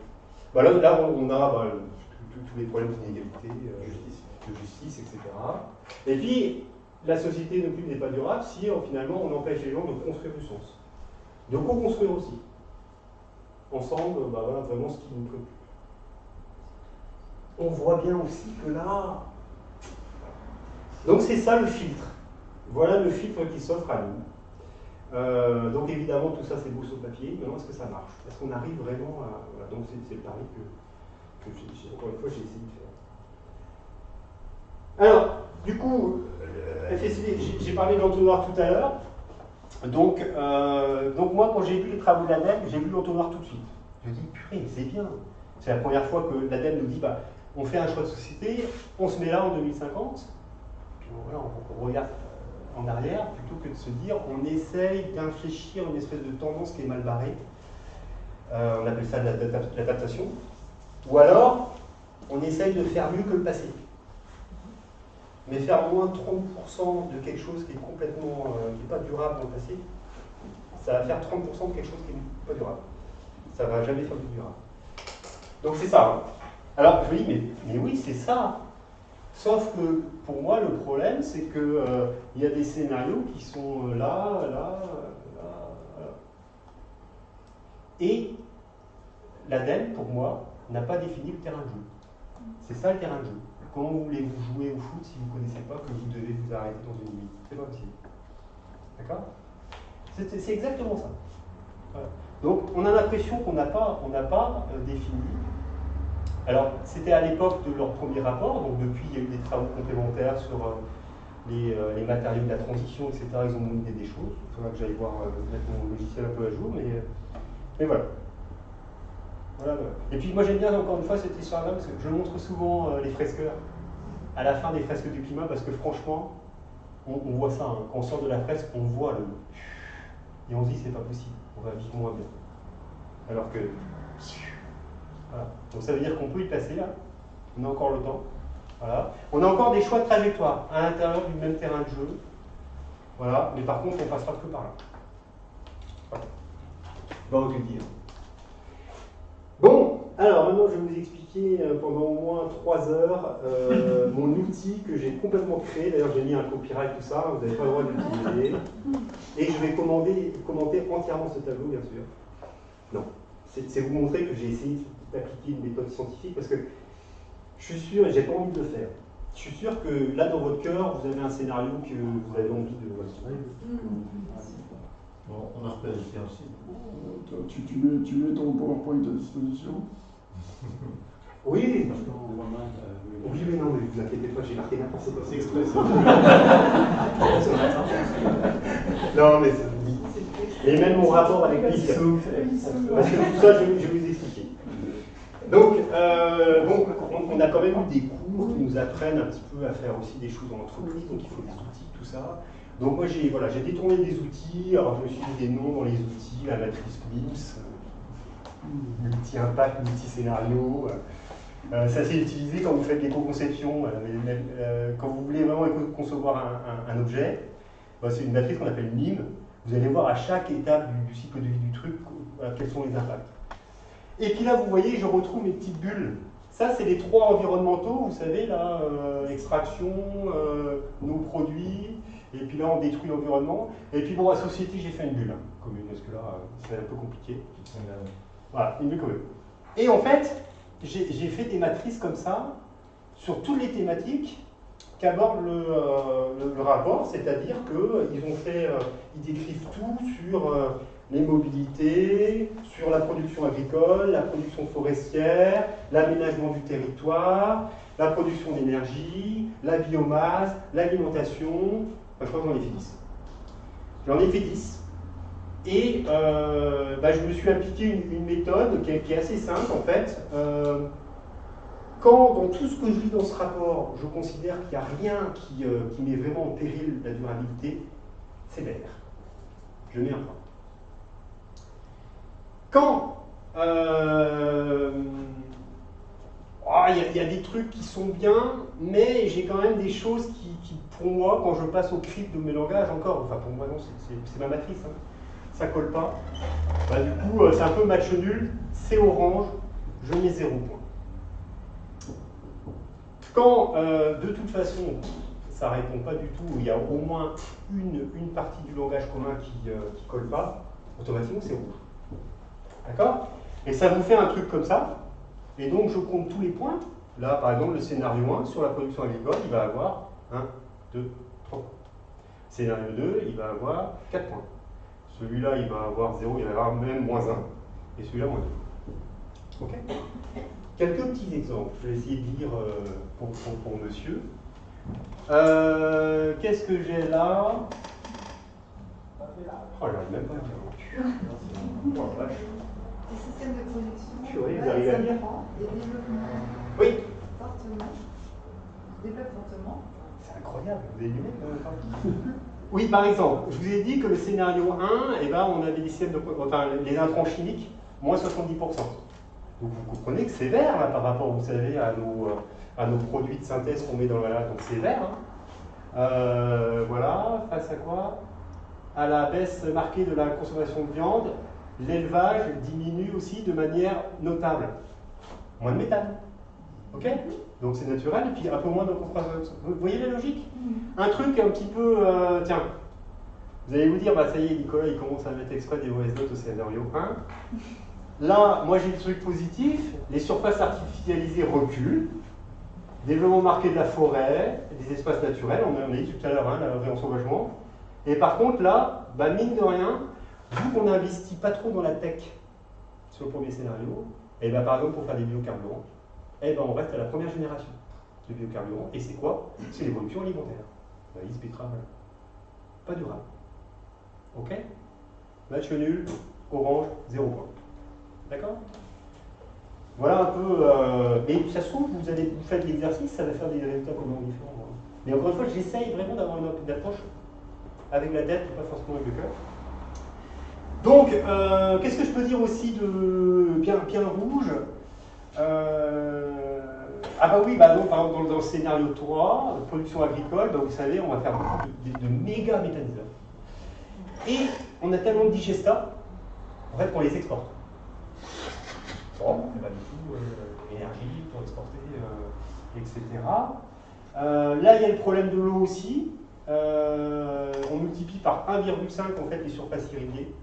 [SPEAKER 1] Là, on a tous les problèmes d'inégalité, de justice, etc. Et puis, la société non plus n'est pas durable si finalement on empêche les gens de construire du sens. De co-construire aussi. Ensemble, voilà vraiment ce qui nous préoccupe. On voit bien aussi que là. Donc c'est ça le filtre. Voilà le filtre qui s'offre à nous. Donc évidemment tout ça c'est beau sur le papier, mais est-ce que ça marche? Est-ce qu'on arrive vraiment à. Voilà, donc c'est le pari que encore une fois j'ai essayé de faire. Alors, du coup, FSD, j'ai parlé de l'entonnoir tout à l'heure. Donc moi quand j'ai vu les travaux de l'ADEME, j'ai vu l'entonnoir tout de suite. Je me dis, purée, c'est bien. C'est la première fois que l'ADEME nous dit, on fait un choix de société, on se met là en 2050, puis voilà, on regarde en arrière, plutôt que de se dire, on essaye d'infléchir une espèce de tendance qui est mal barrée. On appelle ça l'adaptation. Ou alors, on essaye de faire mieux que le passé. Mais faire moins de 30% de quelque chose qui est complètement, qui n'est pas durable dans le passé, ça va faire 30% de quelque chose qui n'est pas durable. Ça ne va jamais faire du durable. Donc c'est ça. Hein. Alors je me dis, mais oui, c'est ça. Sauf que pour moi, le problème, c'est que il y a des scénarios qui sont là. Et l'ADEME, pour moi, n'a pas défini le terrain de jeu. C'est ça le terrain de jeu. Comment voulez-vous jouer au foot si vous ne connaissez pas que vous devez vous arrêter dans une limite? C'est pas possible. D'accord? C'est exactement ça. Voilà. Donc on a l'impression qu'on n'a pas défini. Alors c'était à l'époque de leur premier rapport, donc depuis il y a eu des travaux complémentaires sur les matériaux de la transition, etc. Ils ont monté des choses. Il faudra que j'aille voir, mettre mon logiciel un peu à jour, mais voilà. Voilà. Et puis moi j'aime bien encore une fois cette histoire-là, parce que je montre souvent les fresqueurs à la fin des fresques du climat, parce que franchement, on voit ça, hein. Quand on sort de la fresque, on voit le... Et on se dit c'est pas possible, on va vivre moins bien. Alors que... Voilà. Donc ça veut dire qu'on peut y passer là, on a encore le temps. Voilà. On a encore des choix de trajectoire à l'intérieur du même terrain de jeu. Voilà. Mais par contre, on ne passera que par là. Voilà. Bon, que dire. Bon, alors maintenant je vais vous expliquer pendant au moins 3 heures mon outil que j'ai complètement créé. D'ailleurs j'ai mis un copyright, tout ça, vous n'avez pas le droit de l'utiliser. Et je vais commenter entièrement ce tableau, bien sûr. Non, c'est vous montrer que j'ai essayé d'appliquer une méthode scientifique parce que je suis sûr, et j'ai pas envie de le faire, je suis sûr que là dans votre cœur, vous avez un scénario que vous avez envie de...
[SPEAKER 2] Bon, on a repéré ici aussi.
[SPEAKER 6] Tu mets ton PowerPoint à disposition?
[SPEAKER 1] Oui, oui, mais non, mais vous inquiétez pas, j'ai marqué n'importe quoi.
[SPEAKER 2] C'est exprès.
[SPEAKER 1] Non, mais c'est... Et même mon rapport avec l'IC. Parce que tout ça, je vais vous expliquer. Donc, bon, on a quand même eu des cours qui nous apprennent un petit peu à faire aussi des choses en entreprise, donc il faut des outils, tout ça. Donc moi, j'ai détourné des outils, alors je me suis mis des noms dans les outils, la matrice MIMS, multi-impact, multi-scénario. Ça c'est utilisé quand vous faites l'éco-conception, quand vous voulez vraiment concevoir un objet, c'est une matrice qu'on appelle MIM. Vous allez voir à chaque étape du cycle de vie du truc quels sont les impacts. Et puis là, vous voyez, je retrouve mes petites bulles. Ça, c'est les 3 environnementaux, vous savez, là, extraction, nos produits, et puis là, on détruit l'environnement. Et puis bon, à société, j'ai fait une bulle commune, parce que là, c'est un peu compliqué. Voilà, une bulle commune. Et en fait, j'ai fait des matrices comme ça, sur toutes les thématiques qu'aborde le rapport, c'est-à-dire qu'ils décrivent tout sur les mobilités, sur la production agricole, la production forestière, l'aménagement du territoire, la production d'énergie, la biomasse, l'alimentation. Enfin, je crois que j'en ai fait 10. J'en ai fait 10. Et je me suis appliqué une méthode qui est assez simple en fait. Quand, dans tout ce que je lis dans ce rapport, je considère qu'il n'y a rien qui met vraiment en péril la durabilité, c'est vert. Je mets un point. Quand il y a des trucs qui sont bien, mais j'ai quand même des choses qui, pour moi, quand je passe au crypte de mes langages, encore, enfin pour moi non, c'est ma matrice, hein, ça colle pas. Du coup, c'est un peu match nul, c'est orange, je mets 0 point. Quand, de toute façon, ça ne répond pas du tout, il y a au moins une partie du langage commun qui ne colle pas, automatiquement c'est rouge. D'accord? Et ça vous fait un truc comme ça, et donc je compte tous les points. Là, par exemple, le scénario 1 sur la production agricole, il va avoir 1, 2, 3 points. Scénario 2, il va avoir 4 points. Celui-là, il va avoir 0, il va avoir même moins 1, et celui-là, moins 2. Ok? Quelques petits exemples, je vais essayer de lire pour monsieur. Qu'est-ce que j'ai là? Oh, j'arrive même pas à lire. Oh la vache.
[SPEAKER 5] Les systèmes de production,
[SPEAKER 1] Purée, vous arrivez à lire?
[SPEAKER 5] et développement
[SPEAKER 1] Oui.
[SPEAKER 5] fortement, développe fortement.
[SPEAKER 1] C'est incroyable, vous avez lu même Oui, par exemple, je vous ai dit que le scénario 1, on avait des systèmes les intrants chimiques, moins 70%. Donc vous comprenez que c'est vert là, par rapport, vous savez, à nos produits de synthèse qu'on met dans la... Donc c'est vert. Hein. Voilà, face à quoi? À la baisse marquée de la consommation de viande, l'élevage diminue aussi de manière notable. Moins de méthane. Ok? Donc c'est naturel, et puis un peu moins de concentration. Vous voyez la logique? Un truc un petit peu, tiens, vous allez vous dire, bah ça y est, Nicolas, il commence à mettre exprès des mauvaises notes au scénario 1. Là, moi j'ai le truc positif, les surfaces artificialisées reculent, développement marqué de la forêt, des espaces naturels, on a dit tout à l'heure, hein, la réensauvagement. Et par contre là, bah, mine de rien, vu qu'on n'investit pas trop dans la tech sur le premier scénario, et bah, par exemple pour faire des biocarburants, et ben on reste à la première génération de biocarburants. Et c'est quoi? C'est l'évolution alimentaire. Maïs, betterave, pas durable. Ok? Match nul, orange, 0 point. D'accord? Voilà un peu. Et ça se trouve, vous faites l'exercice, ça va faire des résultats complètement différents. Hein. Mais encore une fois, j'essaye vraiment d'avoir une approche avec la tête, pas forcément avec le cœur. Donc, qu'est-ce que je peux dire aussi de bien rouge? Ah bah oui, bah donc, par exemple, dans le scénario 3, production agricole, bah vous savez, on va faire beaucoup de méga méthaniseurs. Et on a tellement de digesta, en fait, qu'on les exporte. Bon, on pas du tout énergie pour exporter, etc. Là, il y a le problème de l'eau aussi. On multiplie par 1,5 en fait les surfaces irriguées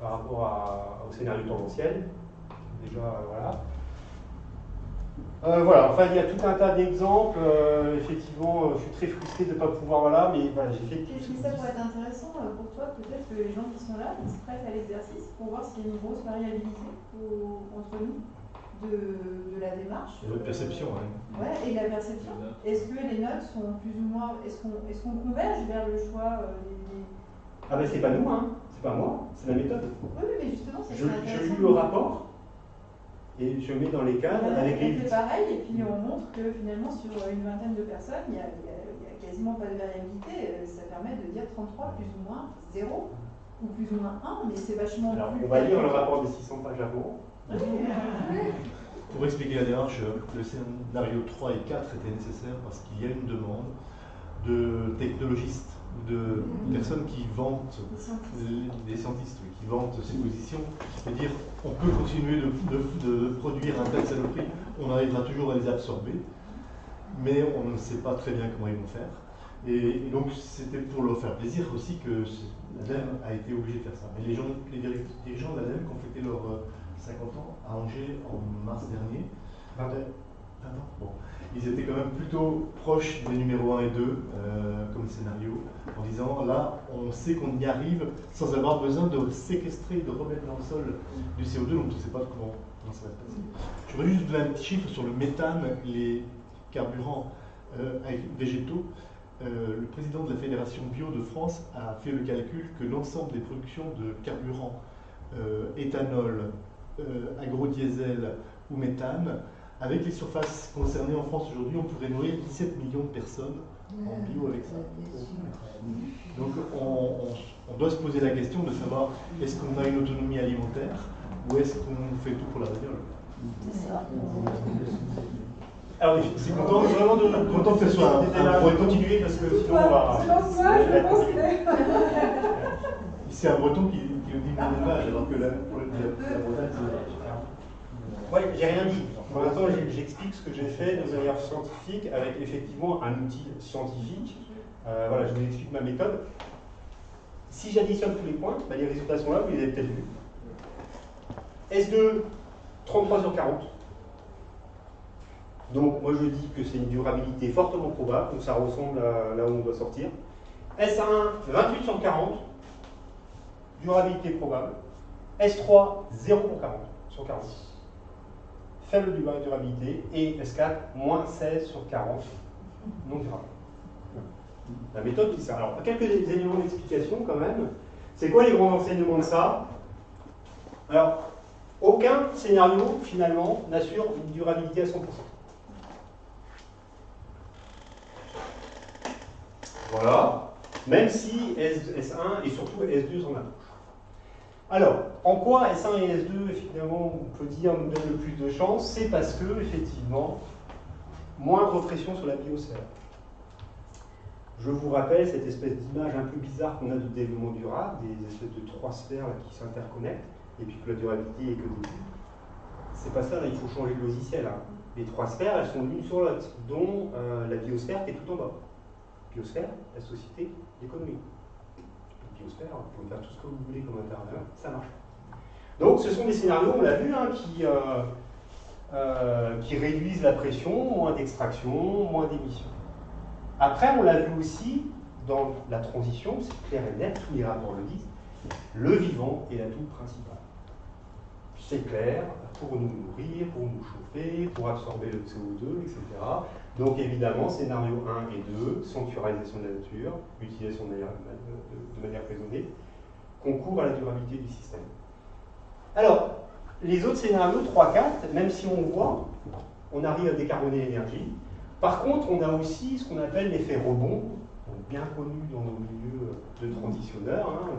[SPEAKER 1] par rapport au scénario tendanciel. Déjà, voilà. Voilà, enfin il y a tout un tas d'exemples. Effectivement, je suis très frustré de ne pas pouvoir, voilà, mais voilà, j'ai fait tout
[SPEAKER 5] Est-ce que ça pourrait être intéressant pour toi, peut-être que les gens qui sont là, ils se prêtent à l'exercice pour voir s'il y a une grosse variabilité entre nous de la démarche.
[SPEAKER 2] Et votre perception, hein.
[SPEAKER 5] Ouais, et la perception. Est-ce que les notes sont plus ou moins. Est-ce qu'on converge vers le choix des.
[SPEAKER 1] Ah ben c'est pas nous, hein, c'est pas moi, c'est la méthode.
[SPEAKER 5] Oui, mais justement, c'est
[SPEAKER 1] Je
[SPEAKER 5] intéressant.
[SPEAKER 1] lis le rapport et je mets dans les cadres avec les.
[SPEAKER 5] On fait pareil, et puis on montre que finalement, sur une vingtaine de personnes, il y a quasiment pas de variabilité. Ça permet de dire 33 plus ou moins 0, ou plus ou moins 1, mais c'est vachement.
[SPEAKER 1] Alors, on va lire le rapport des 600 pages avant.
[SPEAKER 2] Pour expliquer la démarche, le scénario 3 et 4 étaient nécessaires parce qu'il y a une demande de technologistes ou de personnes qui vantent, des scientistes qui vantent ces positions, et dire on peut continuer de produire un tel saloperie, on arrivera toujours à les absorber, mais on ne sait pas très bien comment ils vont faire. Et donc c'était pour leur faire plaisir aussi que l'ADEME a été obligé de faire ça. Mais les dirigeants de l'ADEME qui ont fêté leurs 50 ans à Angers en mars dernier, 20 ans, bon. Ils étaient quand même plutôt proches des numéros 1 et 2 comme scénario, en disant là, on sait qu'on y arrive sans avoir besoin de séquestrer, de remettre dans le sol du CO2, donc on ne sait pas comment ça va se passer. Je voudrais juste donner un petit chiffre sur le méthane, les carburants végétaux. Le président de la Fédération Bio de France a fait le calcul que l'ensemble des productions de carburant, éthanol, agrodiesel ou méthane, avec les surfaces concernées en France aujourd'hui, on pourrait nourrir 17 millions de personnes en bio avec ça. Donc on doit se poser la question de savoir est-ce qu'on a une autonomie alimentaire ou est-ce qu'on fait tout pour la bagnole?
[SPEAKER 1] Alors, je suis content vraiment
[SPEAKER 2] content que ce soit un breton
[SPEAKER 1] continuer parce que sinon on va.
[SPEAKER 2] C'est un breton qui le dit mon élevage, alors que la Bretagne,
[SPEAKER 1] Oui, j'ai rien dit. Pour l'instant, j'explique ce que j'ai fait de manière scientifique avec effectivement un outil scientifique. Voilà, je vous explique ma méthode. Si j'additionne tous les points, bah, les résultats sont là, vous les avez peut-être vus. S2, 33 sur 40. Donc, moi je dis que c'est une durabilité fortement probable, donc ça ressemble à là où on doit sortir. S1, 28 sur 40. Durabilité probable. S3, 0 pour 40 sur 40. Faible durabilité. Et S4, moins 16 sur 40. Non durable. La méthode, c'est ça. Alors, quelques éléments d'explication quand même. C'est quoi les grands enseignements de ça? Alors, aucun scénario, finalement, n'assure une durabilité à 100%. Voilà. Même si S1 et surtout S2 s'en approchent. Alors, en quoi S1 et S2, finalement, on peut dire nous donnent le plus de chance? C'est parce que, effectivement, moindre pression sur la biosphère. Je vous rappelle cette espèce d'image un peu bizarre qu'on a de développement durable, des espèces de 3 sphères là, qui s'interconnectent, et puis que la durabilité est que début. C'est pas ça, là, il faut changer de logiciel. Hein. Les trois sphères, elles sont l'une sur l'autre, dont la biosphère qui est tout en bas. Biosphère, la société, l'économie. La biosphère, vous pouvez faire tout ce que vous voulez comme intérieur, ça marche. Donc ce sont des scénarios, on l'a vu, hein, qui réduisent la pression, moins d'extraction, moins d'émissions. Après, on l'a vu aussi dans la transition, c'est clair et net, tous les rapports le disent, le vivant est l'atout principal. C'est clair, pour nous nourrir, pour nous chauffer, pour absorber le CO2, etc. Donc évidemment, scénario 1 et 2, sanctuarisation de la nature, utilisation de manière raisonnée, concourt à la durabilité du système. Alors, les autres scénarios, 3, 4, même si on voit, on arrive à décarboner l'énergie. Par contre, on a aussi ce qu'on appelle l'effet rebond, bien connu dans nos milieux de transitionneurs, hein,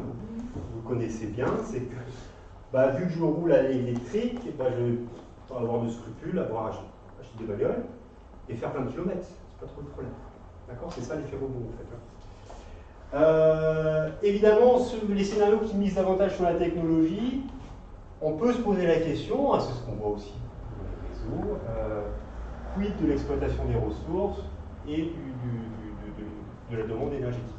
[SPEAKER 1] vous connaissez bien, c'est que vu que je roule à l'électrique, je vais pas avoir de scrupules à acheter des bagnoles et faire plein de kilomètres, c'est pas trop le problème. D'accord? C'est ça l'effet rebond en fait. Évidemment, les scénarios qui misent davantage sur la technologie, on peut se poser la question, c'est ce qu'on voit aussi dans le réseau, quid de l'exploitation des ressources et de la demande énergétique.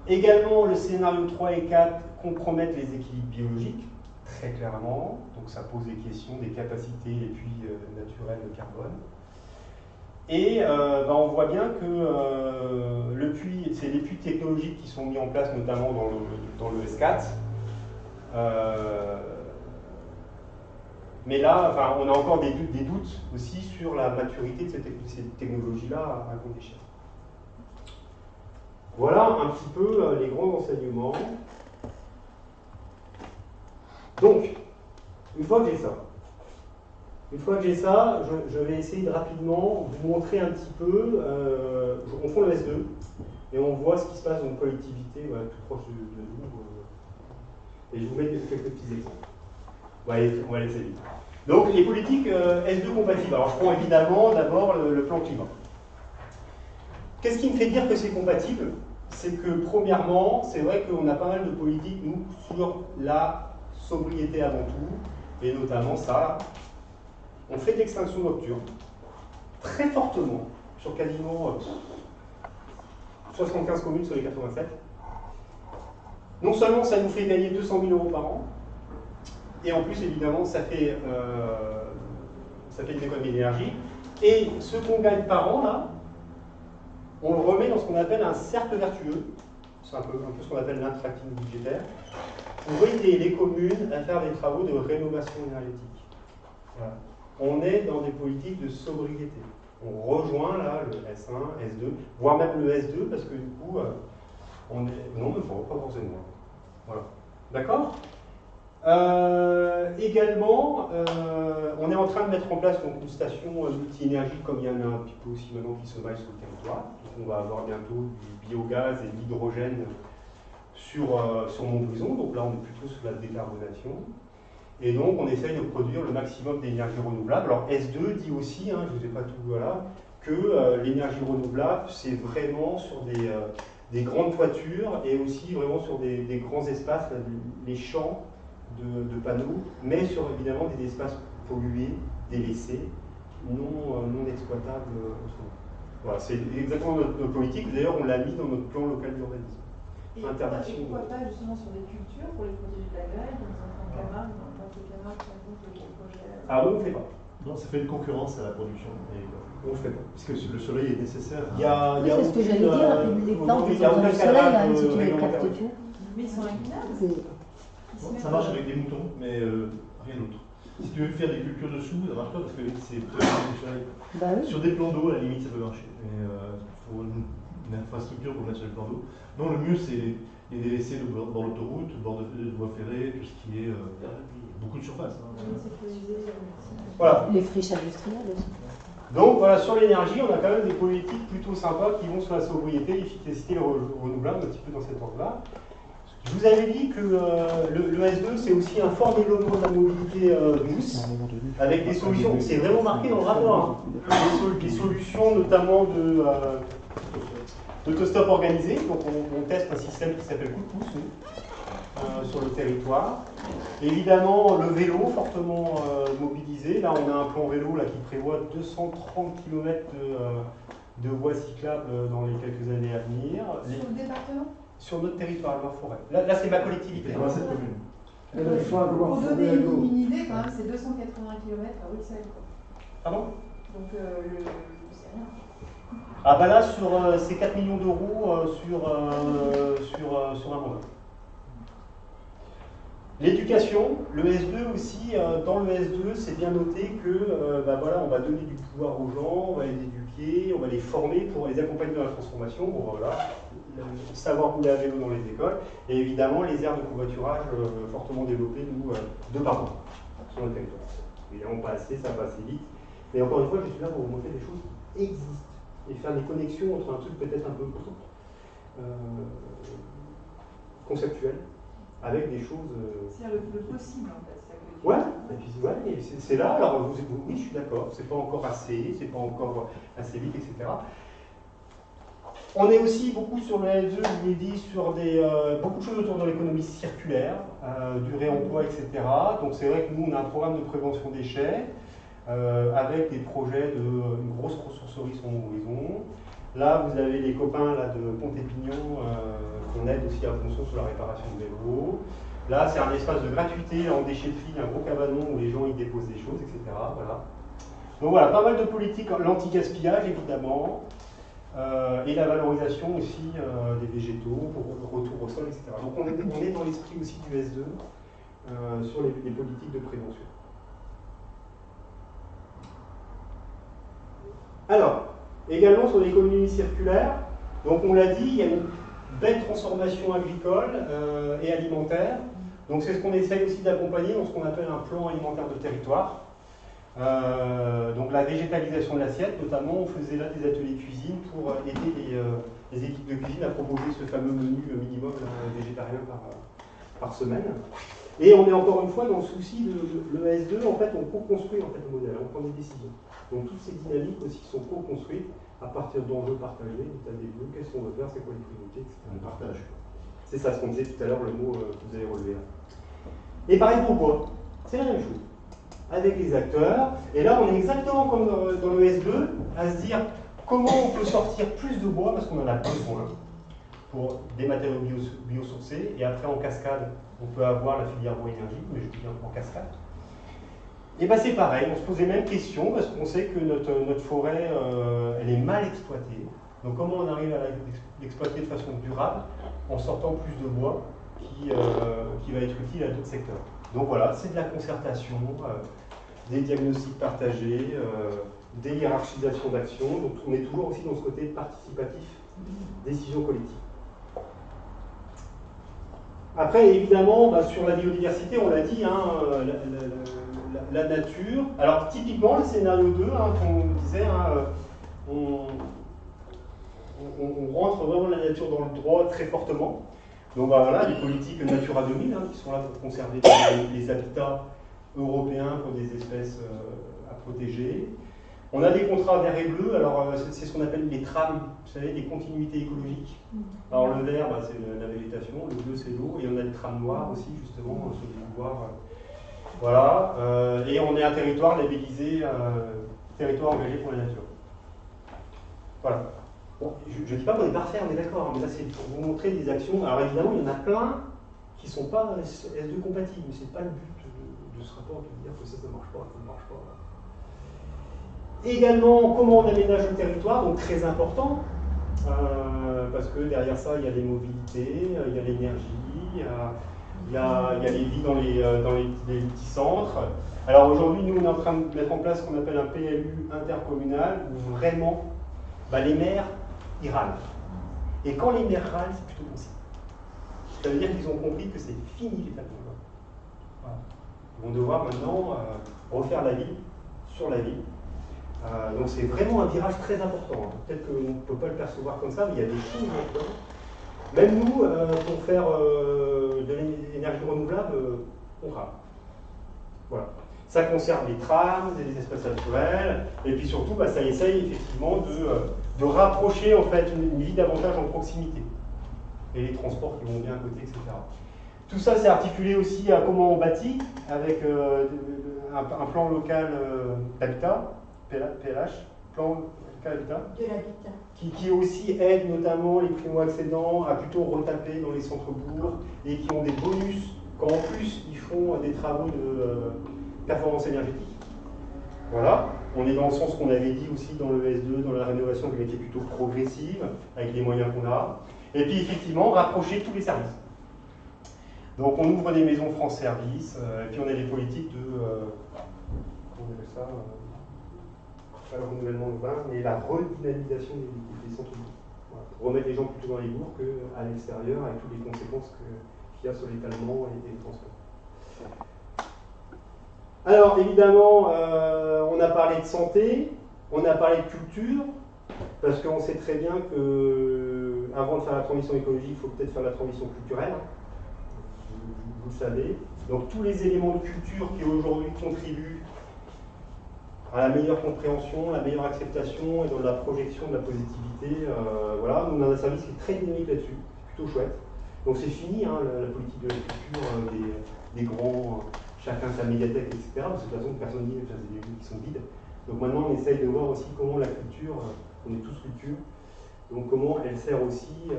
[SPEAKER 1] Également, le scénario 3 et 4 compromettent les équilibres biologiques, très clairement, donc ça pose des questions des capacités et puis naturelles de carbone. Et on voit bien que c'est les puits technologiques qui sont mis en place, notamment dans le S4. Mais là, on a encore des doutes aussi sur la maturité de cette technologie-là à grande échelle. Voilà un petit peu les grands enseignements. Donc, une fois que j'ai ça, je vais essayer de rapidement vous montrer un petit peu. On prend le S2 et on voit ce qui se passe dans une collectivité tout proche de nous. Et je vous mets quelques petits exemples. On va aller assez vite. Donc, les politiques S2 compatibles. Alors, je prends évidemment d'abord le plan climat. Qu'est-ce qui me fait dire que c'est compatible? C'est que, premièrement, c'est vrai qu'on a pas mal de politiques, nous, sur la sobriété avant tout, et notamment ça, on fait de l'extinction nocturne, très fortement, sur quasiment 75 communes sur les 87. Non seulement ça nous fait gagner 200 000 € par an, et en plus, évidemment, ça fait une économie d'énergie, et ce qu'on gagne par an, là, on le remet dans ce qu'on appelle un cercle vertueux, c'est un peu ce qu'on appelle l'intracting budgétaire, pour aider les communes à faire des travaux de rénovation énergétique. Voilà. On est dans des politiques de sobriété. On rejoint là le S1, S2, voire même le S2, parce que du coup, on est... Non, mais pas forcément. Voilà. D'accord ? Également, on est en train de mettre en place donc, une station multi-énergie, comme il y en a un petit peu aussi maintenant qui se maille sur le territoire. Donc, on va avoir bientôt du biogaz et de l'hydrogène sur Montbrison. Donc là, on est plutôt sur la décarbonation. Et donc, on essaye de produire le maximum d'énergie renouvelable. Alors, S2 dit aussi, je ne vous ai pas tout voilà, que l'énergie renouvelable, c'est vraiment sur des grandes toitures et aussi vraiment sur des grands espaces, là, les champs de panneaux, mais sur évidemment des espaces pollués, délaissés, non exploitables. Voilà, c'est exactement notre politique. D'ailleurs, on l'a mis dans notre plan local d'urbanisme.
[SPEAKER 5] Interdiction. Et pourquoi pas justement sur des cultures pour les protéger de la grêle, comme en Camargue, dans le parc de Camargue, par exemple, le projet.
[SPEAKER 1] Ah bon, on ne fait pas.
[SPEAKER 2] Non, ça fait une concurrence à la production.
[SPEAKER 1] On ne fait pas.
[SPEAKER 2] Parce que le soleil est nécessaire.
[SPEAKER 4] C'est ce que j'allais dire, les plantes qui sont dans le soleil, là, si tu les captes, tu vois.
[SPEAKER 5] Mais ils sont inclinables.
[SPEAKER 2] Ça marche avec des moutons, mais rien d'autre. Si tu veux faire des cultures dessous, ça ne marche pas parce que c'est du soleil.
[SPEAKER 4] Bah oui.
[SPEAKER 2] Sur des plans d'eau, à la limite, ça peut marcher. Mais il faut une infrastructure pour mettre sur les plans d'eau. Non, le mieux, c'est les délaissés dans l'autoroute, bord de voie ferrée, tout ce qui est beaucoup de surface.
[SPEAKER 1] Voilà.
[SPEAKER 4] Les friches industrielles aussi.
[SPEAKER 1] Donc voilà, sur l'énergie, on a quand même des politiques plutôt sympas qui vont sur la sobriété, l'efficacité, le renouvelable, un petit peu dans cet ordre-là. Je vous avais dit que le S2, c'est aussi un fort développement de la mobilité douce, avec des solutions, c'est vraiment marqué dans le rapport, des solutions notamment d'autostop organisé. Donc on teste un système qui s'appelle coup de pouce, sur le territoire. Évidemment, le vélo, fortement mobilisé. Là, on a un plan vélo là, qui prévoit 230 km de voies cyclables dans les quelques années à venir.
[SPEAKER 5] Sur le département?
[SPEAKER 1] Sur notre territoire, Loire-Forêt. Là c'est ma collectivité.
[SPEAKER 2] C'est quoi cette commune?
[SPEAKER 5] Pour donner une idée, quand même, c'est 280 km à Bruxelles.
[SPEAKER 1] Pardon?
[SPEAKER 5] Donc, c'est rien.
[SPEAKER 1] Ah bah là, c'est 4 millions d'euros sur un mandat. L'éducation, le S2 aussi, dans le S2, c'est bien noté que voilà, on va donner du pouvoir aux gens, on va les éduquer, on va les former pour les accompagner dans la transformation. Bon, voilà, savoir rouler à vélo dans les écoles, et évidemment les aires de covoiturage fortement développées, nous, de partout, sur le territoire. Évidemment, pas assez, ça va assez vite. Mais encore une fois, je suis là pour vous montrer des choses qui existent et faire des connexions entre un truc peut-être un peu conceptuel avec des choses.
[SPEAKER 5] C'est-à-dire le possible en fait.
[SPEAKER 1] Ouais, et puis ouais, c'est là. Alors oui, je suis d'accord. C'est pas encore assez, c'est pas encore assez vite, etc. On est aussi beaucoup sur le L2, je vous l'ai dit, sur beaucoup de choses autour de l'économie circulaire, du réemploi, etc. Donc c'est vrai que nous, on a un programme de prévention déchets avec des projets une grosse ressourcerie sur mon horizon. Là, vous avez les copains là, de Pont-Épignon qu'on aide aussi à fonction sur la réparation de vélos. Là, c'est un espace de gratuité en déchetterie, un gros cabanon où les gens y déposent des choses, etc. Voilà. Donc voilà, pas mal de politiques, l'anti-gaspillage évidemment. Et la valorisation aussi des végétaux pour le retour au sol, etc. Donc on est dans l'esprit aussi du S2 sur les politiques de prévention. Alors, également sur l'économie circulaire, donc on l'a dit, il y a une belle transformation agricole et alimentaire. Donc c'est ce qu'on essaye aussi d'accompagner dans ce qu'on appelle un plan alimentaire de territoire. Donc la végétalisation de l'assiette, notamment, on faisait là des ateliers cuisine pour aider les équipes de cuisine à proposer ce fameux menu minimum végétarien par semaine. Et on est encore une fois dans le souci de le S2, en fait, on co-construit en fait, le modèle, on prend des décisions. Donc toutes ces dynamiques aussi sont co-construites à partir d'enjeux partagés, l'état des lieux, qu'est-ce qu'on veut faire, c'est quoi les priorités, etc.
[SPEAKER 2] On partage.
[SPEAKER 1] C'est ça ce qu'on disait tout à l'heure, le mot que vous avez relevé là. Et pareil pour bois, c'est la même chose. Avec les acteurs, et là on est exactement comme dans le S2, à se dire comment on peut sortir plus de bois, parce qu'on en a besoin, pour des matériaux biosourcés, et après en cascade, on peut avoir la filière bois-énergie, mais je dis bien en cascade. Et bien c'est pareil, on se pose les mêmes questions, parce qu'on sait que notre forêt, elle est mal exploitée. Donc comment on arrive à l'exploiter de façon durable, en sortant plus de bois, qui va être utile à d'autres secteurs. Donc voilà, c'est de la concertation, des diagnostics partagés, des hiérarchisations d'actions. Donc on est toujours aussi dans ce côté participatif, décision collective. Après, évidemment, sur la biodiversité, on l'a dit, hein, la nature. Alors typiquement, le scénario 2, comme on disait, on rentre vraiment la nature dans le droit très fortement. Donc voilà, les politiques Natura 2000 qui sont là pour conserver les habitats européens pour des espèces à protéger. On a des contrats vert et bleu, alors c'est ce qu'on appelle les trames, vous savez, les continuités écologiques. Alors le vert, c'est la végétation, le bleu c'est l'eau, et on a des trames noires aussi, justement, sur des pouvoirs. Voilà, et on est un territoire labellisé, territoire engagé pour la nature. Voilà. Bon, je ne dis pas qu'on est parfait, on est d'accord, mais là c'est pour vous montrer des actions. Alors évidemment, il y en a plein qui ne sont pas S2 compatibles, mais ce n'est pas le but de ce rapport de dire que ça ne marche pas, ça ne marche pas. Également, comment on aménage le territoire, donc très important, parce que derrière ça, il y a les mobilités, il y a l'énergie, il y a les vies dans les petits centres. Alors aujourd'hui, nous, on est en train de mettre en place ce qu'on appelle un PLU intercommunal, où vraiment, les maires, ils râlent. Et quand les maires râlent, c'est plutôt bon signe. Ça veut dire qu'ils ont compris que c'est fini l'état de l'ordre. Voilà. Ils vont devoir maintenant refaire la ville sur la ville. Donc c'est vraiment un virage très important. Peut-être qu'on ne peut pas le percevoir comme ça, mais il y a des choses encore. Même nous, pour faire de l'énergie renouvelable, on râle. Voilà. Ça concerne les trams, les espaces naturels, et puis surtout, ça essaye effectivement de rapprocher en fait une vie davantage en proximité. Et les transports qui vont bien à côté, etc. Tout ça, c'est articulé aussi à comment on bâtit, avec un plan local d'habitat, PLH, plan local d'habitat,
[SPEAKER 4] De l'habitat.
[SPEAKER 1] qui aussi aide notamment les primo-accédants à plutôt retaper dans les centres-bourgs et qui ont des bonus quand en plus ils font des travaux de performance énergétique. Voilà, on est dans le sens qu'on avait dit aussi dans le S2, dans la rénovation qui était plutôt progressive, avec les moyens qu'on a. Et puis effectivement, rapprocher tous les services. Donc on ouvre des maisons France Service, et puis on a des politiques de, comment on appelle ça, pas le renouvellement urbain, mais la redynamisation des centres-bourgs. Voilà. Remettre les gens plutôt dans les bourgs qu'à l'extérieur, avec toutes les conséquences qu'il y a sur l'étalement et les transports. Alors évidemment, on a parlé de santé, on a parlé de culture, parce qu'on sait très bien qu'avant de faire la transition écologique, il faut peut-être faire la transition culturelle. Vous le savez. Donc tous les éléments de culture qui aujourd'hui contribuent à la meilleure compréhension, la meilleure acceptation et dans la projection de la positivité. Voilà, nous on a un service qui est très dynamique là-dessus, c'est plutôt chouette. Donc c'est fini hein, la politique de la culture des grands, chacun sa médiathèque, etc. Parce que de toute façon personne dit, enfin, c'est des lieux qui sont vides. Donc maintenant on essaye de voir aussi comment la culture, on est tous culture, donc comment elle sert aussi les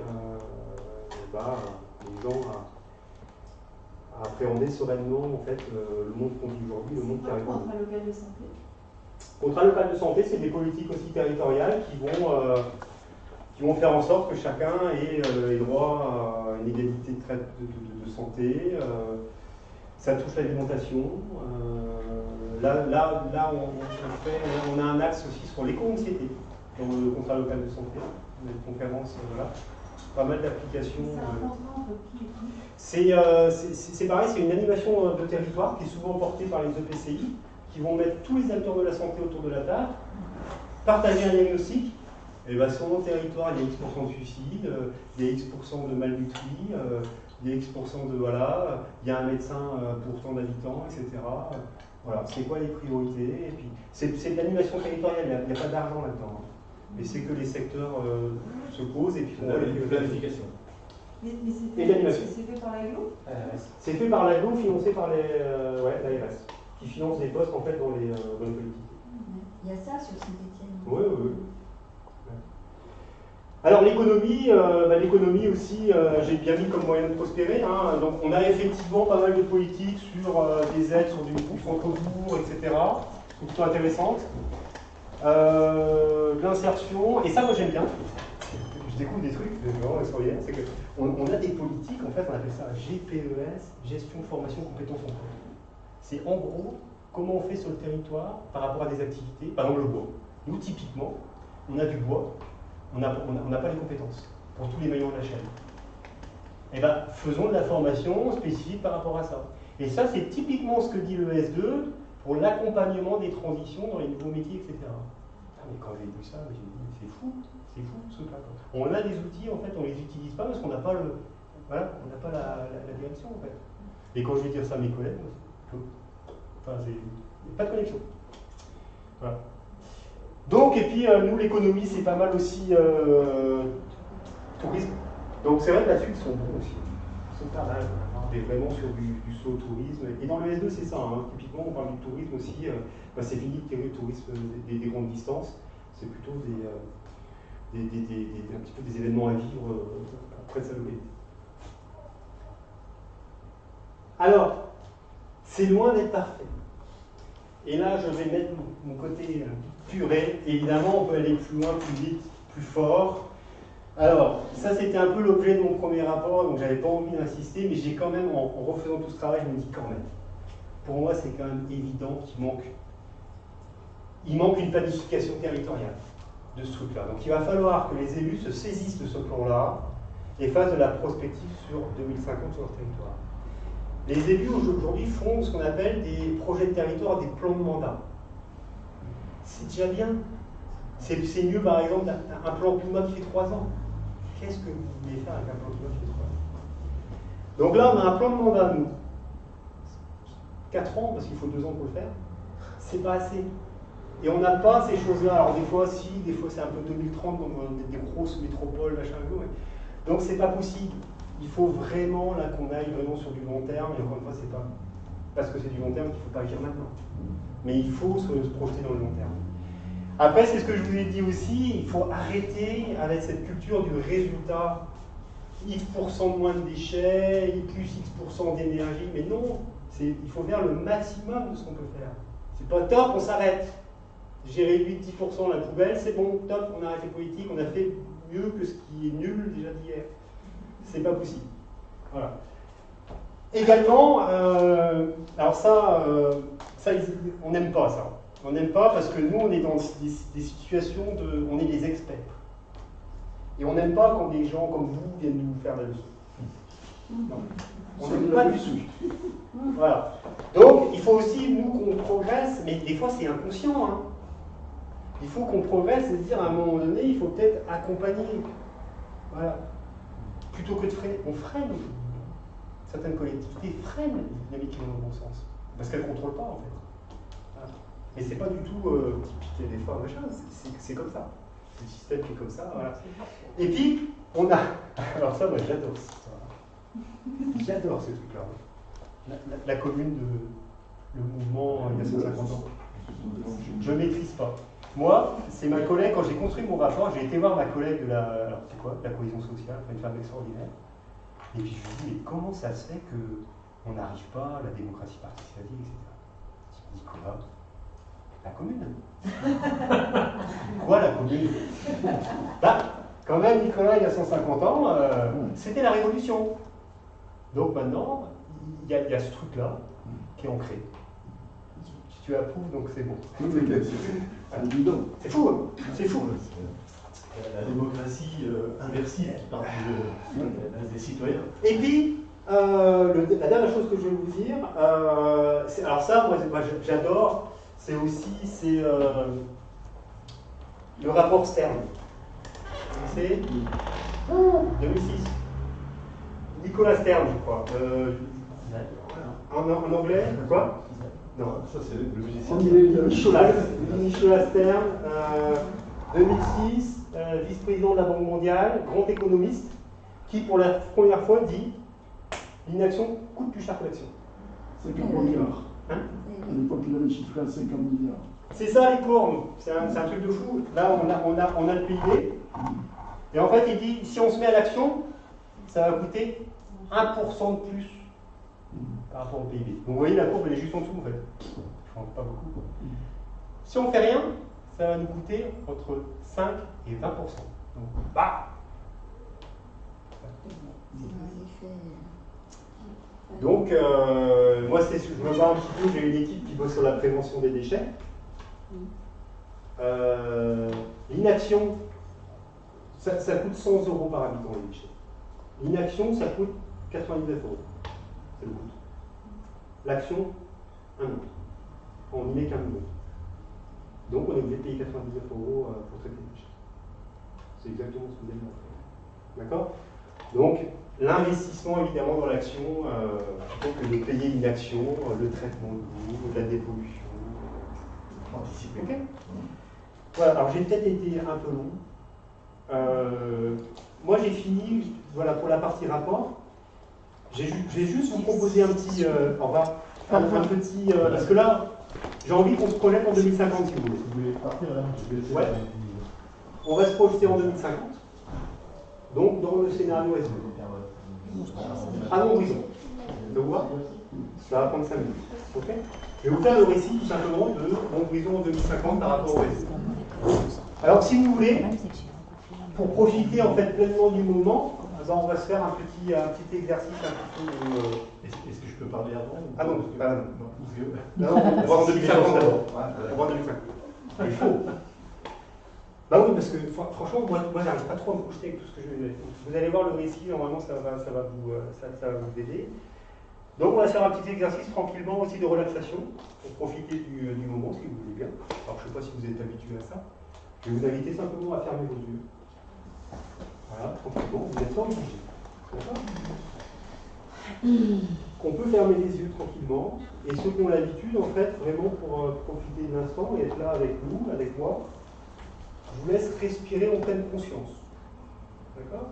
[SPEAKER 1] gens à appréhender sereinement en fait, le monde qu'on vit aujourd'hui, le monde qui arrive.
[SPEAKER 5] Contrat local de santé.
[SPEAKER 1] Contrat local de santé, c'est des politiques aussi territoriales qui vont faire en sorte que chacun ait droit à une égalité de santé. Ça touche l'alimentation. Là on a un axe aussi sur l'éco-anxiété dans le contrat local de santé, une conférence, voilà. Pas mal d'applications. C'est pareil, c'est une animation de territoire qui est souvent portée par les EPCI, qui vont mettre tous les acteurs de la santé autour de la table, partager un diagnostic. Et bien, sur mon territoire, il y a X% de suicides, il y a X% de malnutris, il y a X% de voilà, il y a un médecin pour tant d'habitants, etc. Voilà, c'est quoi les priorités? Et puis, c'est de l'animation territoriale, il n'y a pas d'argent là-dedans. Mais c'est que les secteurs se posent et puis font
[SPEAKER 2] une planification.
[SPEAKER 5] Mais c'est fait par l'AGLO?
[SPEAKER 1] C'est fait par l'AGLO, financé par l'ARS, qui finance des postes en fait dans les politiques.
[SPEAKER 4] Il y a ça sur Saint-Étienne.
[SPEAKER 1] Oui, oui, oui. Alors l'économie aussi, j'ai bien mis comme moyen de prospérer. Hein. Donc on a effectivement pas mal de politiques sur des aides sur du centre-bourg, etc. C'est plutôt intéressante. De l'insertion, et ça moi j'aime bien. Je découvre des trucs vraiment extraordinaires, c'est qu'on a des politiques, en fait on appelle ça GPES, gestion, formation, compétences, emploi. C'est en gros comment on fait sur le territoire par rapport à des activités, par exemple le bois. Nous typiquement, on a du bois, on n'a pas les compétences pour tous les maillons de la chaîne. Et bien faisons de la formation spécifique par rapport à ça. Et ça c'est typiquement ce que dit le S2 pour l'accompagnement des transitions dans les nouveaux métiers, etc. Ah, mais quand j'ai vu ça, j'ai dit c'est fou ce truc-là. On a des outils, en fait, on les utilise pas parce qu'on n'a pas la direction, en fait. Et quand je vais dire ça à mes collègues, enfin, pas de connexion. Voilà. Donc, et puis, nous, l'économie, c'est pas mal aussi tourisme. Donc, c'est vrai que là-dessus, ils sont bons aussi. Ils sont pas mal. On est vraiment sur du slow tourisme. Et dans le S2, c'est ça. Hein. Typiquement, on parle du tourisme aussi. C'est fini de tirer le tourisme des grandes distances. C'est plutôt un petit peu des événements à vivre près de sa localité. Alors, c'est loin d'être parfait. Et là, je vais mettre mon côté purée. Évidemment, on peut aller plus loin, plus vite, plus fort. Alors, ça c'était un peu l'objet de mon premier rapport, donc j'avais pas envie d'insister, mais j'ai quand même, en refaisant tout ce travail, je me dis quand même. Pour moi, c'est quand même évident qu'il manque une planification territoriale de ce truc-là. Donc il va falloir que les élus se saisissent de ce plan-là et fassent de la prospective sur 2050 sur leur territoire. Les élus aujourd'hui font ce qu'on appelle des projets de territoire, des plans de mandat. C'est déjà bien. C'est mieux par exemple un plan climat qui fait 3 ans. Qu'est-ce que vous voulez faire avec un plan climat qui fait 3 ans? Donc là on a un plan de mandat, nous. 4 ans, parce qu'il faut 2 ans pour le faire. C'est pas assez. Et on n'a pas ces choses-là. Alors des fois si, des fois c'est un peu 2030 dans des grosses métropoles, machin, mais donc c'est pas possible. il faut vraiment là qu'on aille vraiment sur du long terme, et encore une fois, c'est pas parce que c'est du long terme qu'il ne faut pas agir maintenant. Mais il faut se projeter dans le long terme. Après, c'est ce que je vous ai dit aussi, il faut arrêter avec cette culture du résultat. X% de moins de déchets, plus X% d'énergie, mais non, il faut faire le maximum de ce qu'on peut faire. C'est pas top, on s'arrête. J'ai réduit 10% la poubelle, c'est bon, top, on arrête les politiques, on a fait mieux que ce qui est nul déjà d'hier. C'est pas possible. Voilà. Également, alors ça, on n'aime pas ça. On n'aime pas parce que nous, on est dans des situations de... On est des experts. Et on n'aime pas quand des gens comme vous viennent nous faire la leçon. Non. On n'aime pas du tout. Voilà. Donc, il faut aussi, nous, qu'on progresse, mais des fois, c'est inconscient. Hein. Il faut qu'on progresse et se dire, à un moment donné, il faut peut-être accompagner. Voilà. Plutôt que de freiner, on freine. Certaines collectivités freinent les dynamiques qui vont dans le bon sens. Parce qu'elles ne contrôlent pas, en fait. Voilà. Mais c'est pas du tout typique des fois, machin, c'est comme ça. C'est le système qui est comme ça, voilà. Et puis, on a... Alors ça, moi, j'adore cette histoire. J'adore ce truc-là. La commune, le mouvement, il y a 150 ans. Je ne maîtrise pas. Moi, c'est ma collègue, quand j'ai construit mon rapport, j'ai été voir ma collègue de alors c'est quoi, de la cohésion sociale, une femme extraordinaire. Et puis je lui dis, mais comment ça se fait qu'on n'arrive pas à la démocratie participative, etc. Je me dis, quoi ? La commune. Quoi, la commune? Bah, quand même, Nicolas, il y a 150 ans, c'était la révolution. Donc maintenant, il y a ce truc-là qui est ancré. Si tu approuves, donc c'est bon.
[SPEAKER 6] C'est évident.
[SPEAKER 1] C'est fou, hein. C'est fou.
[SPEAKER 2] La démocratie inversive qui part des citoyens.
[SPEAKER 1] Et puis, la dernière chose que je vais vous dire, alors ça, moi j'adore, c'est aussi le rapport Stern. Vous connaissez 2006. Nicolas Stern, je crois. En anglais, quoi? Non.
[SPEAKER 2] Ça, c'est le musicien.
[SPEAKER 1] Nicolas Stern, 2006, vice-président de la Banque mondiale, grand économiste, qui pour la première fois dit l'inaction coûte plus cher que l'action.
[SPEAKER 6] 50 milliards.
[SPEAKER 1] Hein?
[SPEAKER 6] À l'époque, il avait chiffré à 50 milliards.
[SPEAKER 1] C'est ça les courbes, c'est un truc de fou. Là, on a le PIB. Et en fait, il dit si on se met à l'action, ça va coûter 1% de plus par rapport au PIB. Donc vous voyez, la courbe, elle est juste en dessous en fait. Je ne pas beaucoup. Si on ne fait rien, ça va nous coûter entre 5 et 20%. Donc, bah Donc, moi, je me bats un petit peu, j'ai une équipe qui bosse sur la prévention des déchets. L'inaction, ça coûte 100 € par habitant les déchets. L'inaction, ça coûte 99 €. C'est le coût. L'action, 1 euro. On n'y met qu'un euro. Donc, on est obligé de payer 99 € pour traiter les déchets. C'est exactement ce que vous avez fait. D'accord? Donc, l'investissement évidemment dans l'action, plutôt que de payer l'inaction, le traitement de l'eau, la dépollution, anticiper. Okay. Voilà, alors j'ai peut-être été un peu long. Moi j'ai fini, voilà, pour la partie rapport. J'ai juste vous proposé un petit, un petit, parce que là, j'ai envie qu'on se projette en 2050 si vous voulez.
[SPEAKER 2] Vous voulez partir là?
[SPEAKER 1] Ouais. On va se projeter en 2050. Donc dans le scénario SE. À l'horizon. Ça vous va? Ça va prendre 5 minutes. Ok? Je vais vous faire le récit tout simplement de mon horizon en 2050 par rapport au SE. Alors si vous voulez, pour profiter en fait pleinement du moment, on va se faire un petit exercice un petit peu.
[SPEAKER 2] Est-ce que je peux parler avant?
[SPEAKER 1] Ah non, pas non.
[SPEAKER 2] Non,
[SPEAKER 1] on va en 2050 d'abord. On va en 2050. Il faut. Bah oui, parce que franchement, moi j'arrive pas trop à me projeter avec tout ce que je vais dire. Vous allez voir le récit, normalement ça va vous aider. Donc on va faire un petit exercice tranquillement aussi de relaxation, pour profiter du moment si vous voulez bien. Alors je ne sais pas si vous êtes habitué à ça. Je vais vous inviter simplement à fermer vos yeux. Voilà, tranquillement, vous n'êtes pas obligé. D'accord? On peut fermer les yeux tranquillement, et ceux qui ont l'habitude, en fait, vraiment pour profiter de l'instant et être là avec nous, avec moi, je vous laisse respirer en pleine conscience. D'accord?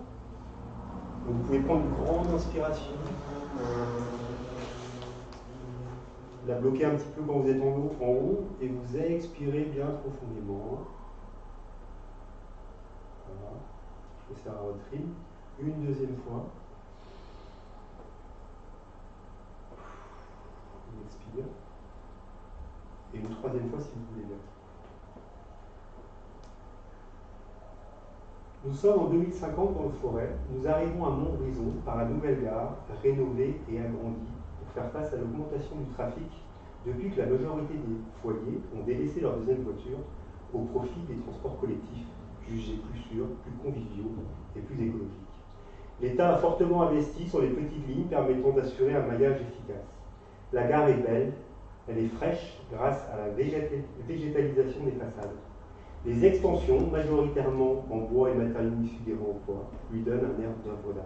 [SPEAKER 1] Donc vous pouvez prendre une grande inspiration, la bloquer un petit peu quand vous êtes en haut et vous expirez bien profondément. Voilà. Je fais ça à votre rythme. Une deuxième fois. On expire. Et une troisième fois si vous voulez bien. Nous sommes en 2050 dans le Forêt. Nous arrivons à Montbrison par la nouvelle gare, rénovée et agrandie, pour faire face à l'augmentation du trafic depuis que la majorité des foyers ont délaissé leur deuxième voiture au profit des transports collectifs, jugés plus sûrs, plus conviviaux et plus écologiques. L'État a fortement investi sur les petites lignes permettant d'assurer un maillage efficace. La gare est belle, elle est fraîche grâce à la végétalisation des façades. Les extensions, majoritairement en bois et matériaux issus des réemploi, lui donnent un air d'œuvre d'art.